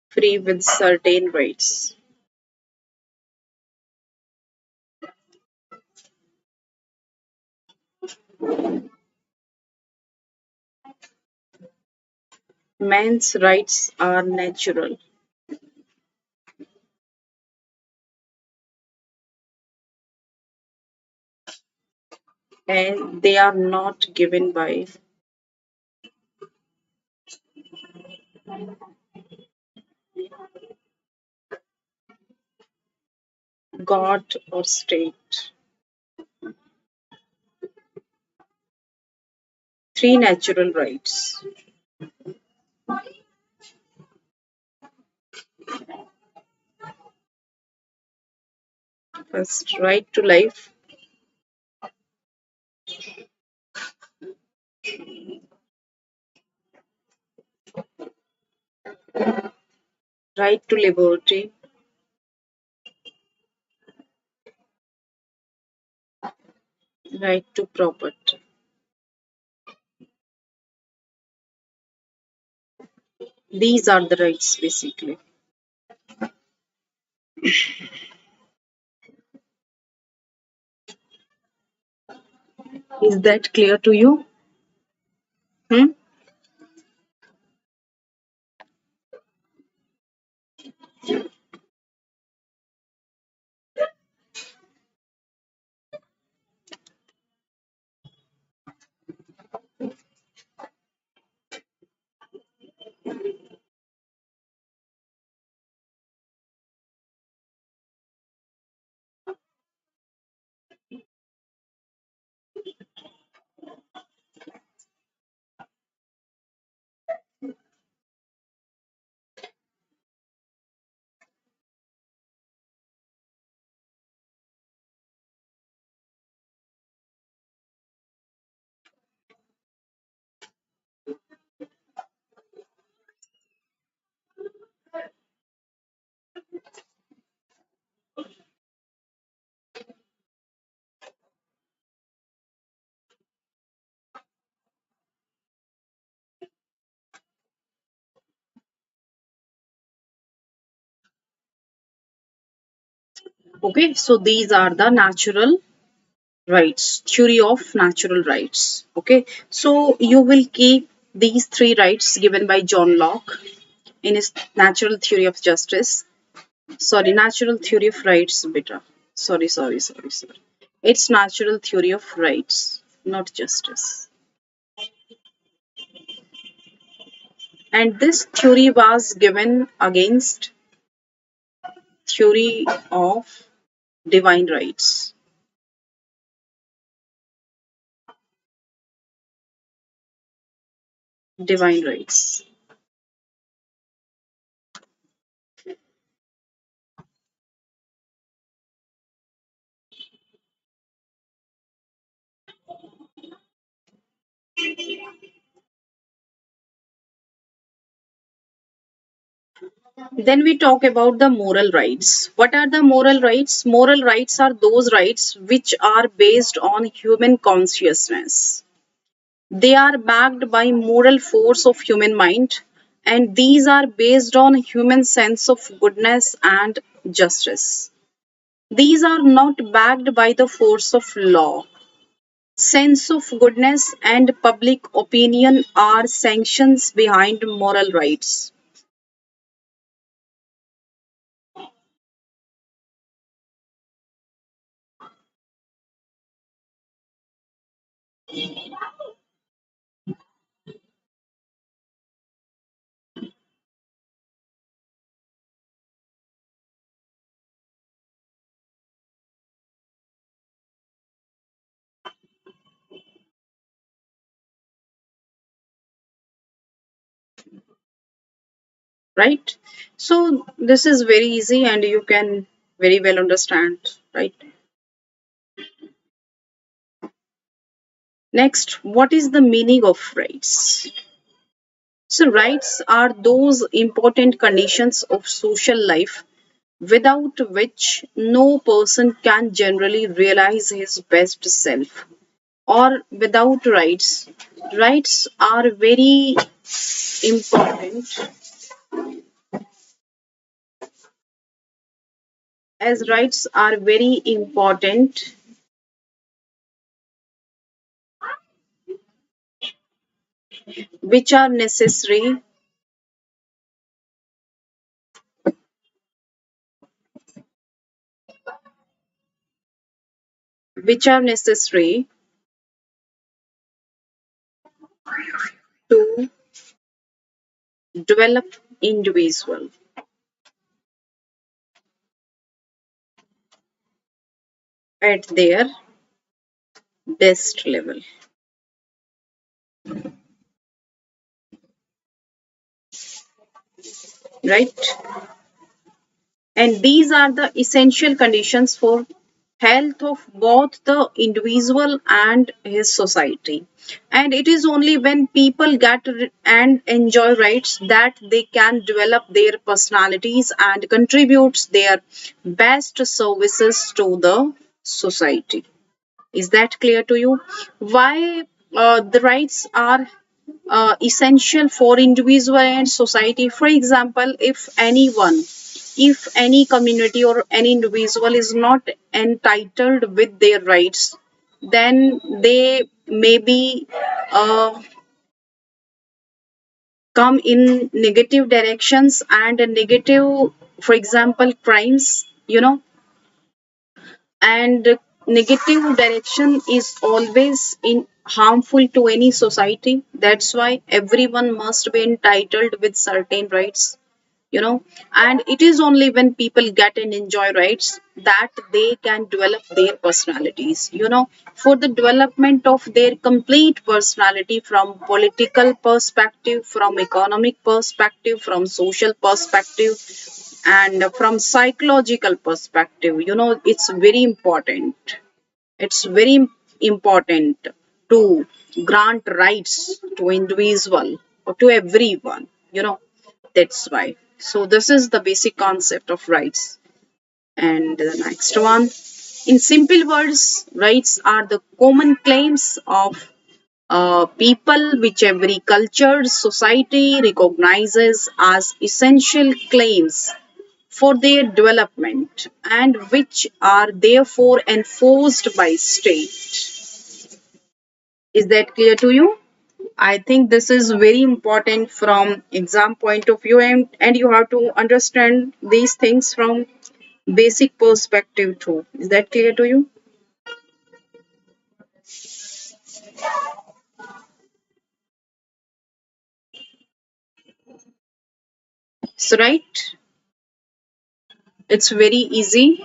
free with certain rights. Men's rights are natural and they are not given by God or state. Three natural rights. First, right to life, right to liberty, right to property. These are the rights basically. Is that clear to you? Hmm? Okay, so these are the natural rights, theory of natural rights. Okay, so you will keep these three rights given by John Locke in his natural theory of justice. Sorry, natural theory of rights, beta. Sorry. It's natural theory of rights, not justice. And this theory was given against theory of divine rights. Divine rights. Then we talk about the moral rights. What are the moral rights? Moral rights are those rights which are based on human consciousness. They are backed by moral force of human mind, and these are based on human sense of goodness and justice. These are not backed by the force of law. Sense of goodness and public opinion are sanctions behind moral rights. Right? So this is very easy and you can very well understand, right? Next, what is the meaning of rights? So rights are those important conditions of social life without which no person can generally realize his best self. Or without rights, rights are very important as rights are very important which are necessary which are necessary to develop individual at their best level, right? And these are the essential conditions for health of both the individual and his society. And it is only when people get and enjoy rights that they can develop their personalities and contribute their best services to the society. Is that clear to you? Why the rights are essential for individual and society? For example, if any community or any individual is not entitled with their rights, then they maybe come in negative directions and negative, for example, crimes, and negative direction is always in harmful to any society. That's why everyone must be entitled with certain rights, and it is only when people get and enjoy rights that they can develop their personalities, for the development of their complete personality, from political perspective, from economic perspective, from social perspective, and from psychological perspective. It's very important. It's very important to grant rights to individual or to everyone. That's why. So this is the basic concept of rights. And the next one, in simple words, rights are the common claims of people which every culture, society recognizes as essential claims for their development and which are therefore enforced by state. Is that clear to you? I think this is very important from exam point of view, and you have to understand these things from basic perspective too. Is that clear to you? So right, it's very easy,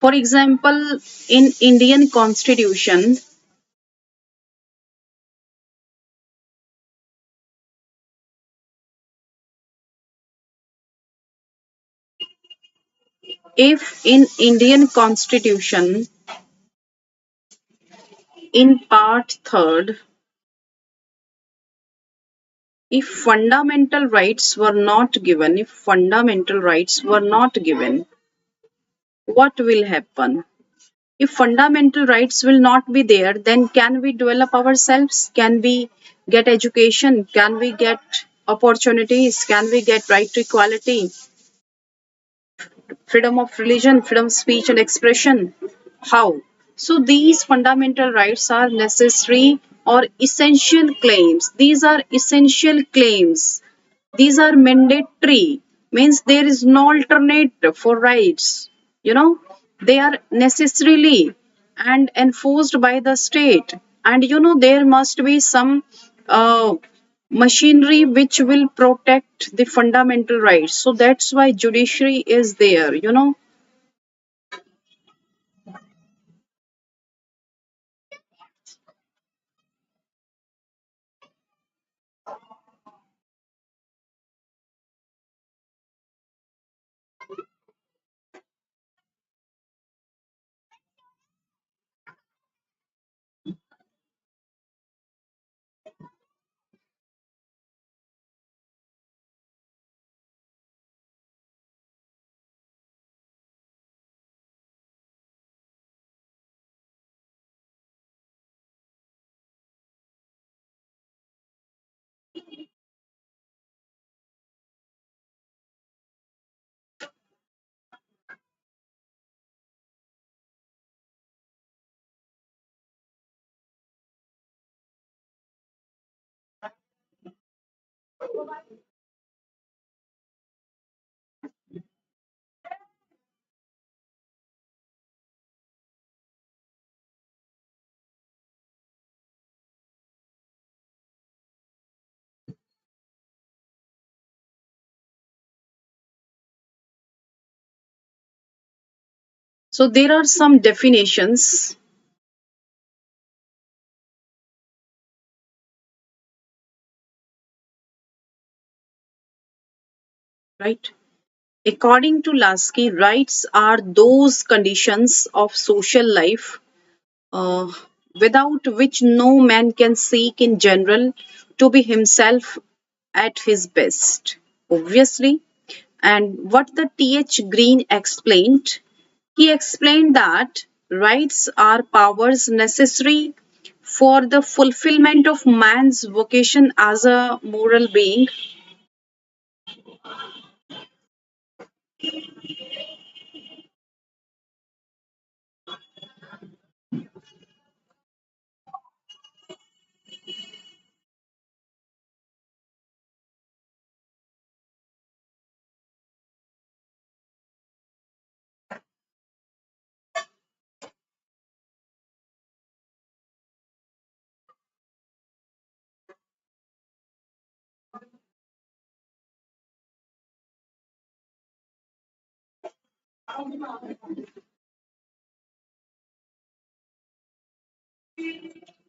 For example, in Indian constitution, if in Indian constitution, in part third, if fundamental rights were not given, what will happen? If fundamental rights will not be there, then can we develop ourselves? Can we get education? Can we get opportunities? Can we get right to equality, freedom of religion, freedom of speech and expression? How? So these fundamental rights are necessary or essential claims. These are essential claims. These are mandatory, means there is no alternate for rights. They are necessarily and enforced by the state. And there must be some machinery which will protect the fundamental rights. So that's why judiciary is there. So there are some definitions, right? According to Lasky, rights are those conditions of social life uh, without which no man can seek in general to be himself at his best. Obviously, and what the T.H. Green explained, he explained that rights are powers necessary for the fulfillment of man's vocation as a moral being.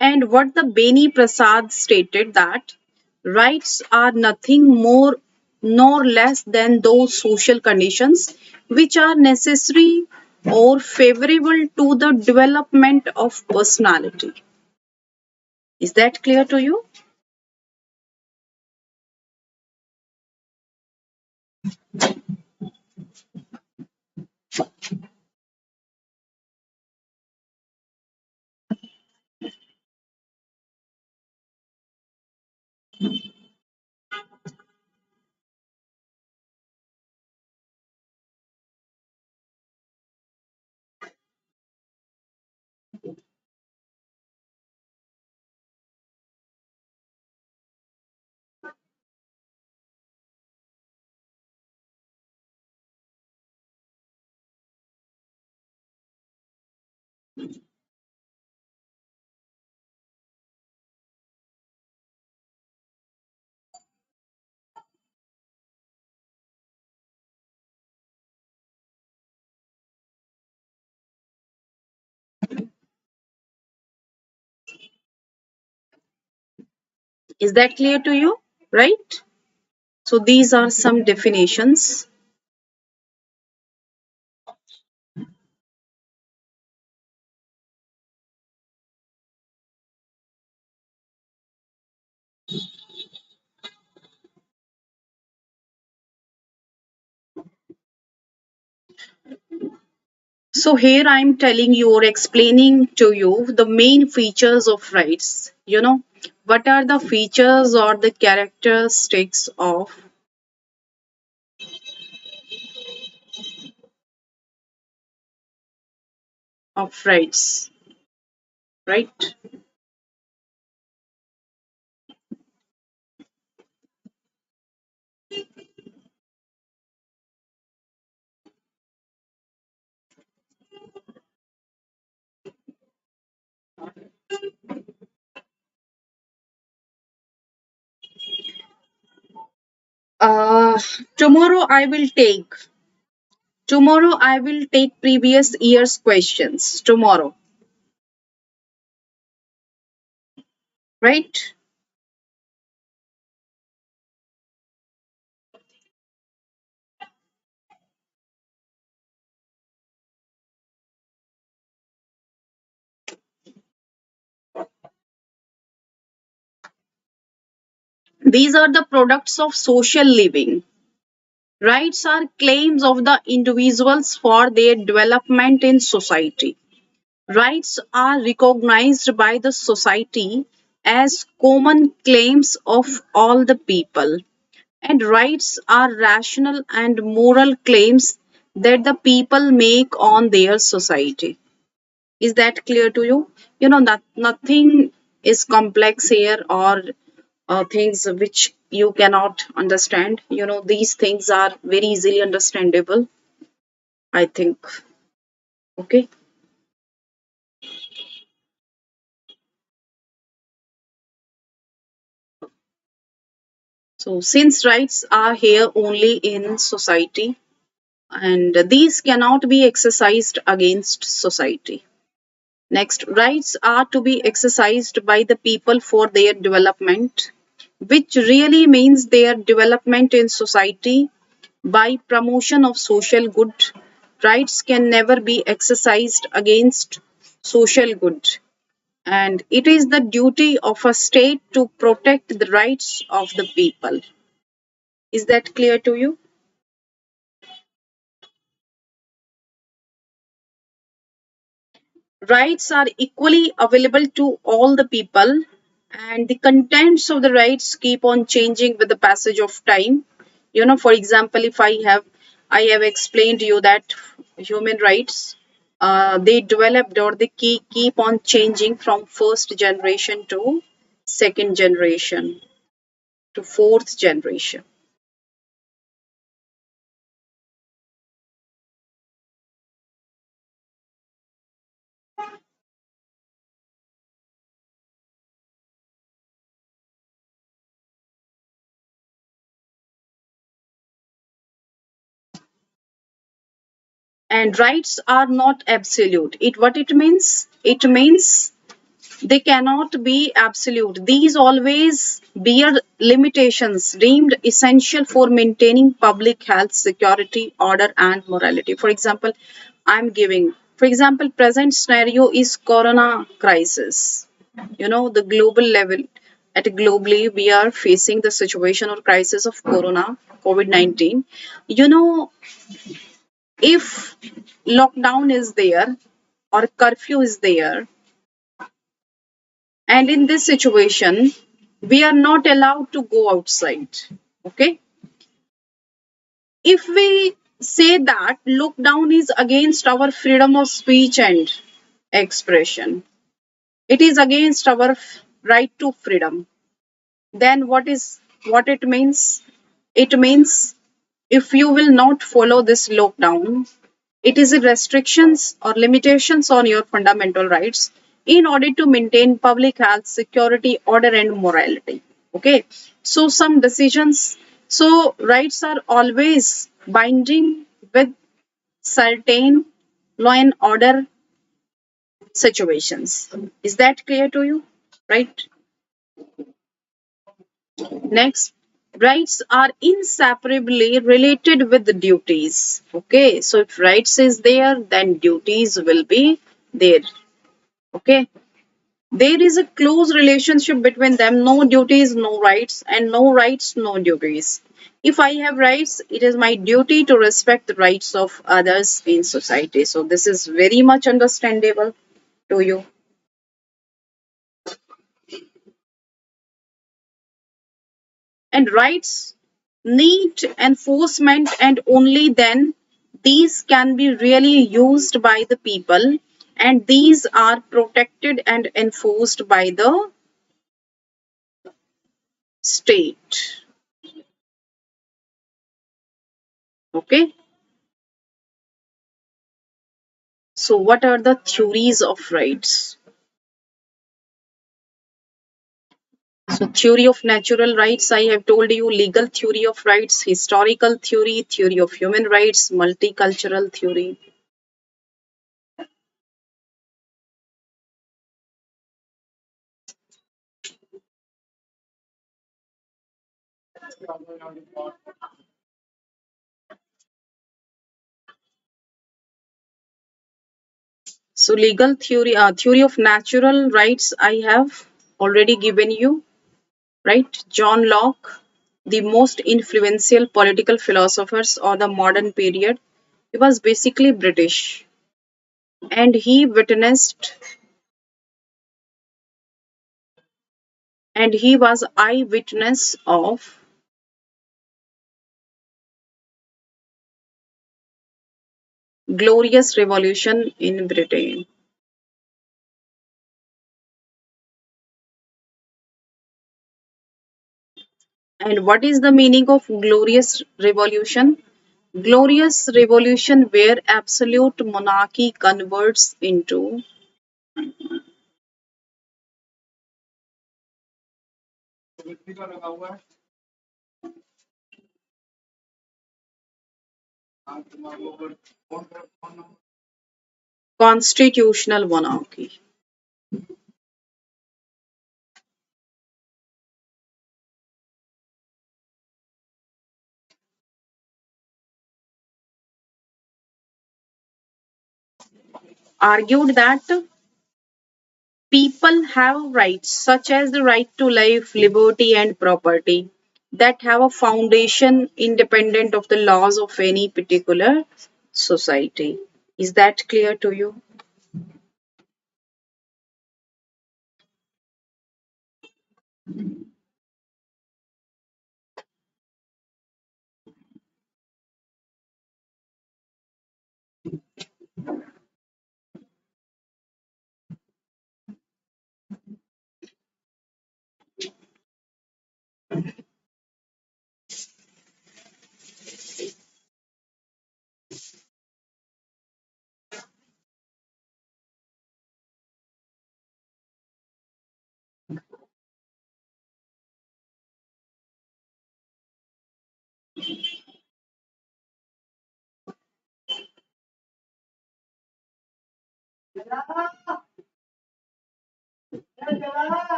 And what the Beni Prasad stated that rights are nothing more nor less than those social conditions which are necessary or favorable to the development of personality. Is that clear to you? Is that clear to you? Right? So these are some definitions. So here I'm telling you or explaining to you the main features of rights. What are the features or the characteristics of rights, right? Uh, tomorrow I will take tomorrow I will take previous year's questions tomorrow, right? These are the products of social living. Rights are claims of the individuals for their development in society. Rights are recognized by the society as common claims of all the people, and rights are rational and moral claims that the people make on their society. Is that clear to you? Nothing is complex here or things which you cannot understand. These things are very easily understandable, I think. Okay. So, since rights are here only in society, and these cannot be exercised against society. Next, rights are to be exercised by the people for their development, which really means their development in society by promotion of social good. Rights can never be exercised against social good, and it is the duty of a state to protect the rights of the people. Is that clear to you? Rights are equally available to all the people, and the contents of the rights keep on changing with the passage of time. For example, if I have explained to you that human rights, they developed, or they keep on changing from first generation to second generation to fourth generation. And rights are not absolute. It means they cannot be absolute. These always bear limitations deemed essential for maintaining public health, security, order, and morality. For example, present scenario is corona crisis. The global level, at globally, we are facing the situation or crisis of corona, COVID-19. You know, if lockdown is there or curfew is there, and in this situation, we are not allowed to go outside. Okay. If we say that lockdown is against our freedom of speech and expression, it is against our right to freedom, then what it means? It means if you will not follow this lockdown, it is a restrictions or limitations on your fundamental rights in order to maintain public health, security, order, and morality. Okay. So some decisions, so rights are always binding with certain law and order situations. Is that clear to you? Right. Next, rights are inseparably related with the duties. Okay, so if rights is there, then duties will be there. Okay, there is a close relationship between them. No duties, no rights, and no rights, no duties. If I have rights, it is my duty to respect the rights of others in society. So this is very much understandable to you. And rights need enforcement, and only then these can be really used by the people, and these are protected and enforced by the state. Okay, so what are the theories of rights? So theory of natural rights, I have told you. Legal theory of rights, historical theory, theory of human rights, multicultural theory. So legal theory, theory of natural rights, I have already given you, right? John Locke, the most influential political philosophers of the modern period. He was basically British, and he was eyewitness of glorious revolution in Britain. And what is the meaning of glorious revolution? Glorious revolution where absolute monarchy converts into. Constitutional monarchy. Argued that people have rights such as the right to life, liberty, and property that have a foundation independent of the laws of any particular society. Is that clear to you?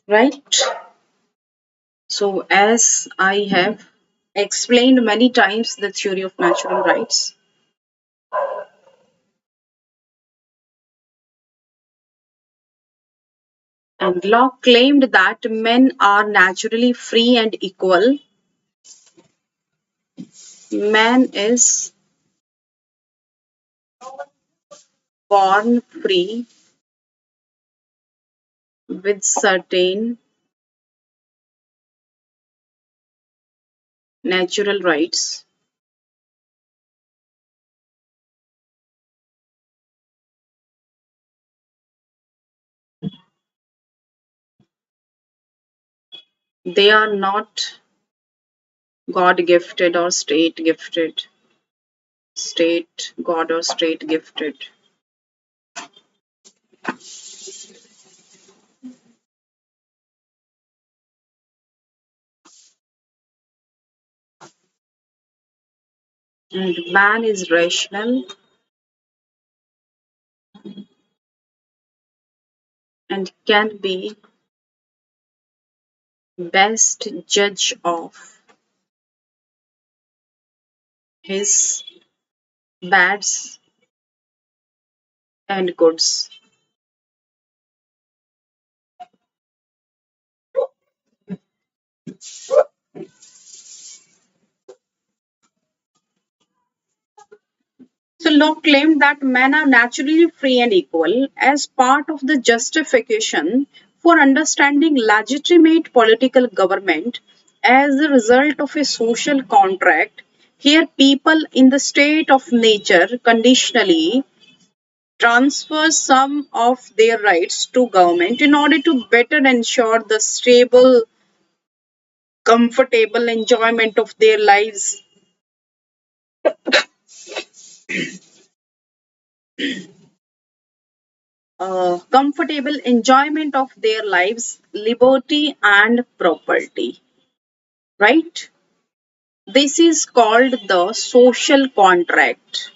Right? So, as I have explained many times the theory of natural rights, and Locke claimed that men are naturally free and equal. Man is born free with certain natural rights. They are not God gifted or state gifted, state, God or state gifted. And man is rational and can be best judge of his bads and goods. So Locke claimed that men are naturally free and equal as part of the justification for understanding legitimate political government as the result of a social contract. Here, people in the state of nature conditionally transfer some of their rights to government in order to better ensure the stable, comfortable enjoyment of their lives. Comfortable enjoyment of their lives, liberty, and property. Right? This is called the social contract.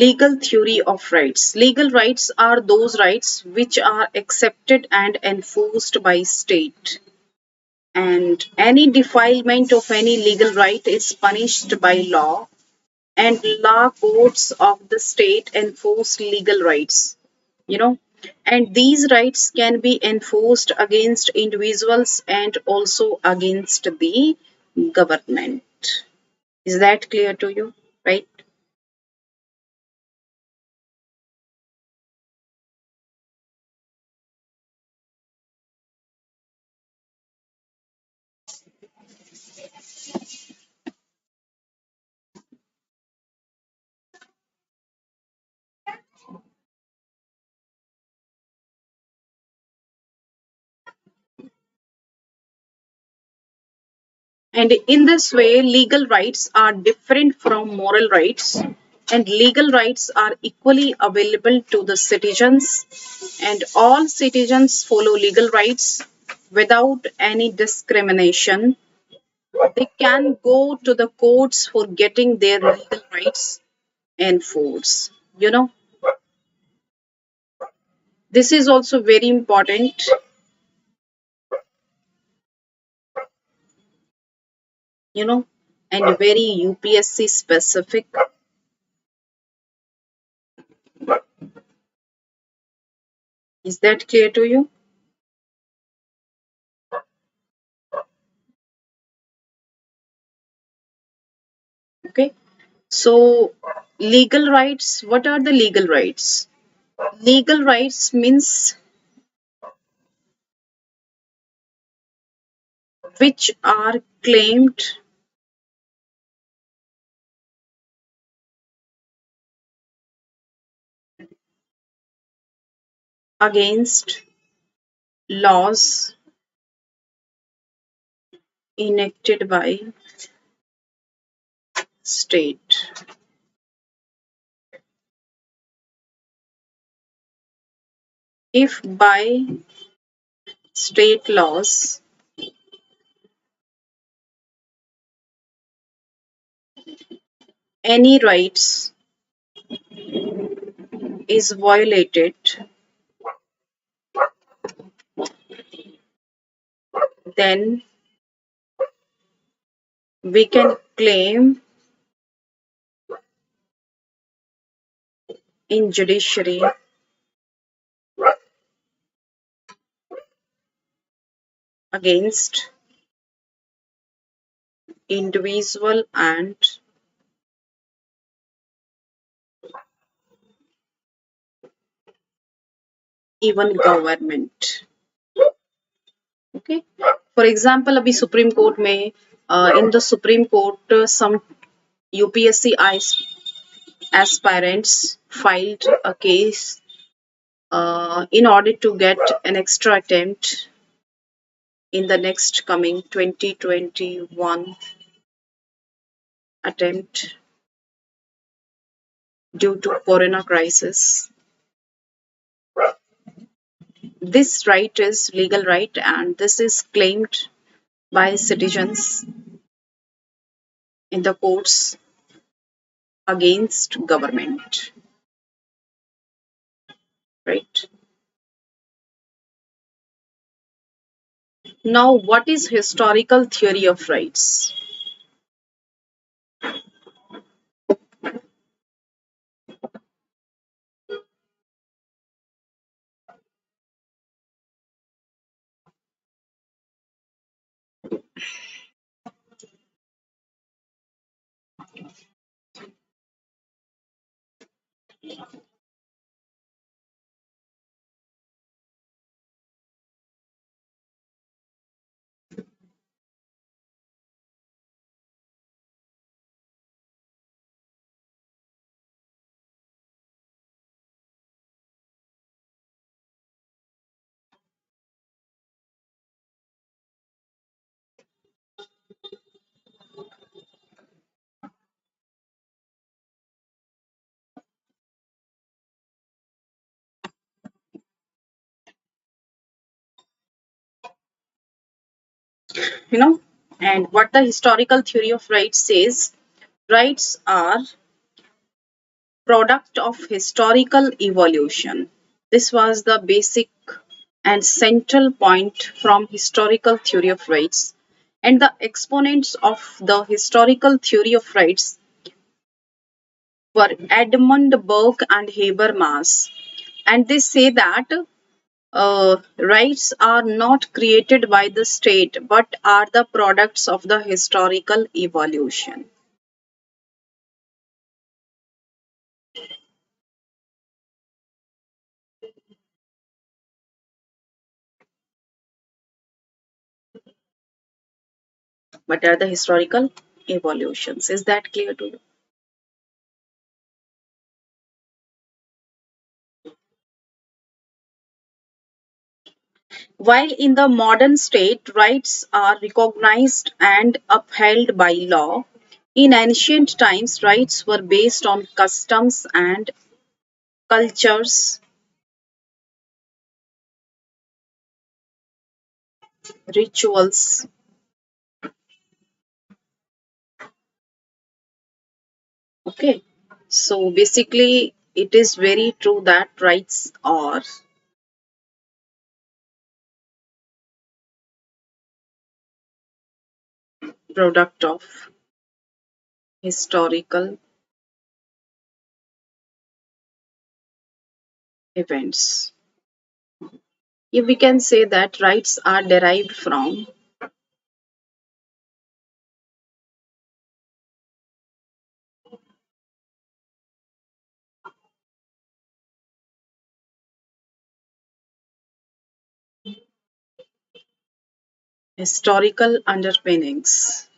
Legal theory of rights. Legal rights are those rights which are accepted and enforced by state. And any defilement of any legal right is punished by law. And law courts of the state enforce legal rights. You know, and these rights can be enforced against individuals and also against the government. Is that clear to you? Right? And in this way, legal rights are different from moral rights, and legal rights are equally available to the citizens, and all citizens follow legal rights without any discrimination. They can go to the courts for getting their legal rights enforced. You know, this is also very important, you know, and very UPSC specific. Is that clear to you? Okay. So, legal rights, what are the legal rights? Legal rights means which are claimed against laws enacted by state. If by state laws any rights is violated, then we can claim in judiciary against individual and even government. Okay. For example, अभी supreme court में in the Supreme Court some UPSC aspirants filed a case in order to get an extra attempt in the next coming 2021 attempt due to corona crisis. This right is legal right and this is claimed by citizens in the courts against government, right? Now, what is historical theory of rights? You know, and what the historical theory of rights says, rights are product of historical evolution. This was the basic and central point from historical theory of rights. And the exponents of the historical theory of rights were Edmund Burke and Habermas. And they say that rights are not created by the state but are the products of the historical evolution. What are the historical evolutions? Is that clear to you? While in the modern state, rights are recognized and upheld by law, in ancient times, rights were based on customs and cultures, rituals. Okay. So basically, it is very true that rights are product of historical events. If we can say that rights are derived from historical underpinnings,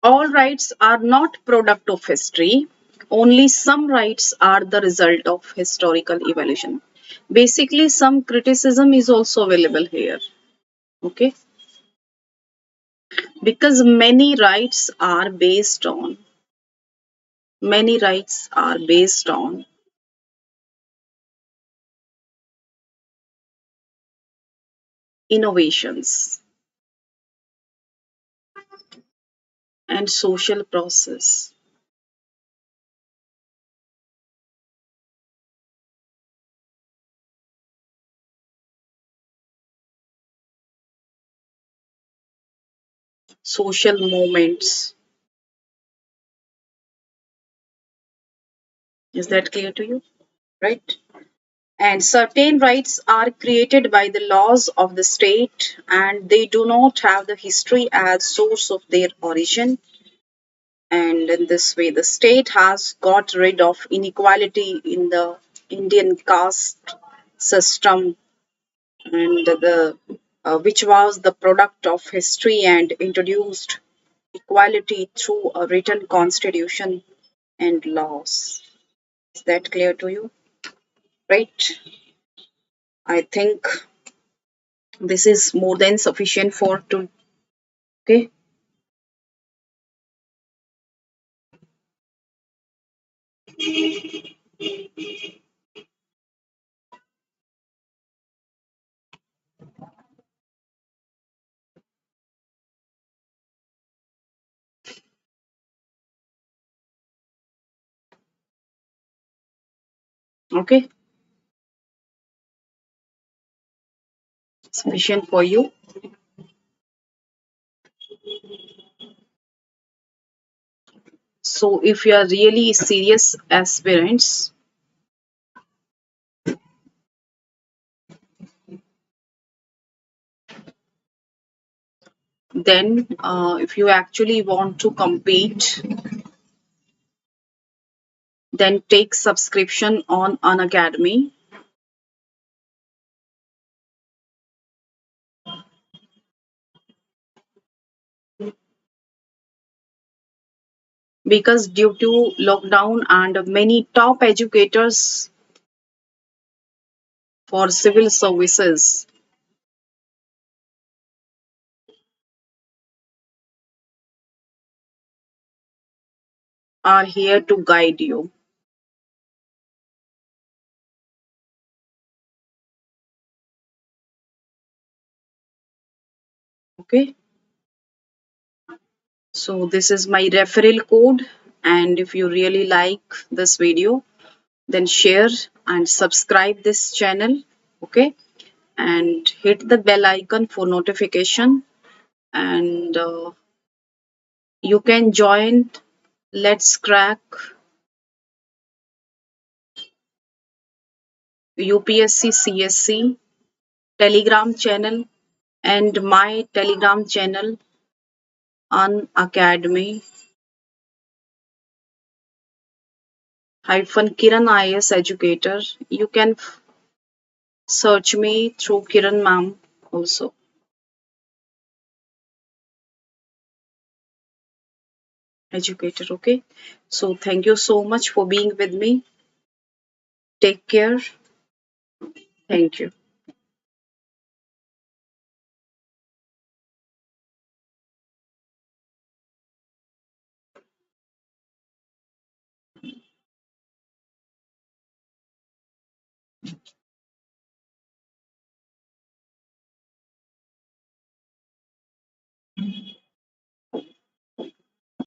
all rights are not product of history. Only some rights are the result of historical evolution. Basically, some criticism is also available here. Okay, because many rights are based on innovations and social process, social movements. Is that clear to you? Right? And certain rights are created by the laws of the state and they do not have the history as source of their origin. And in this way, the state has got rid of inequality in the Indian caste system and the which was the product of history and introduced equality through a written constitution and laws. Is that clear to you? Right? I think this is more than sufficient for to. Okay. Okay. Sufficient for you. So if you are really serious aspirants, then if you actually want to compete, then take subscription on Unacademy. because due to lockdown and many top educators for civil services are here to guide you. Okay, so this is my referral code, and if you really like this video, then share and subscribe this channel. Okay, and hit the bell icon for notification, and you can join Let's Crack UPSC CSE Telegram channel and my Telegram channel Unacademy hyphen Kiran IS educator. You can search me through Kiran ma'am also educator. Okay, so thank you so much for being with me. Take care. Thank you.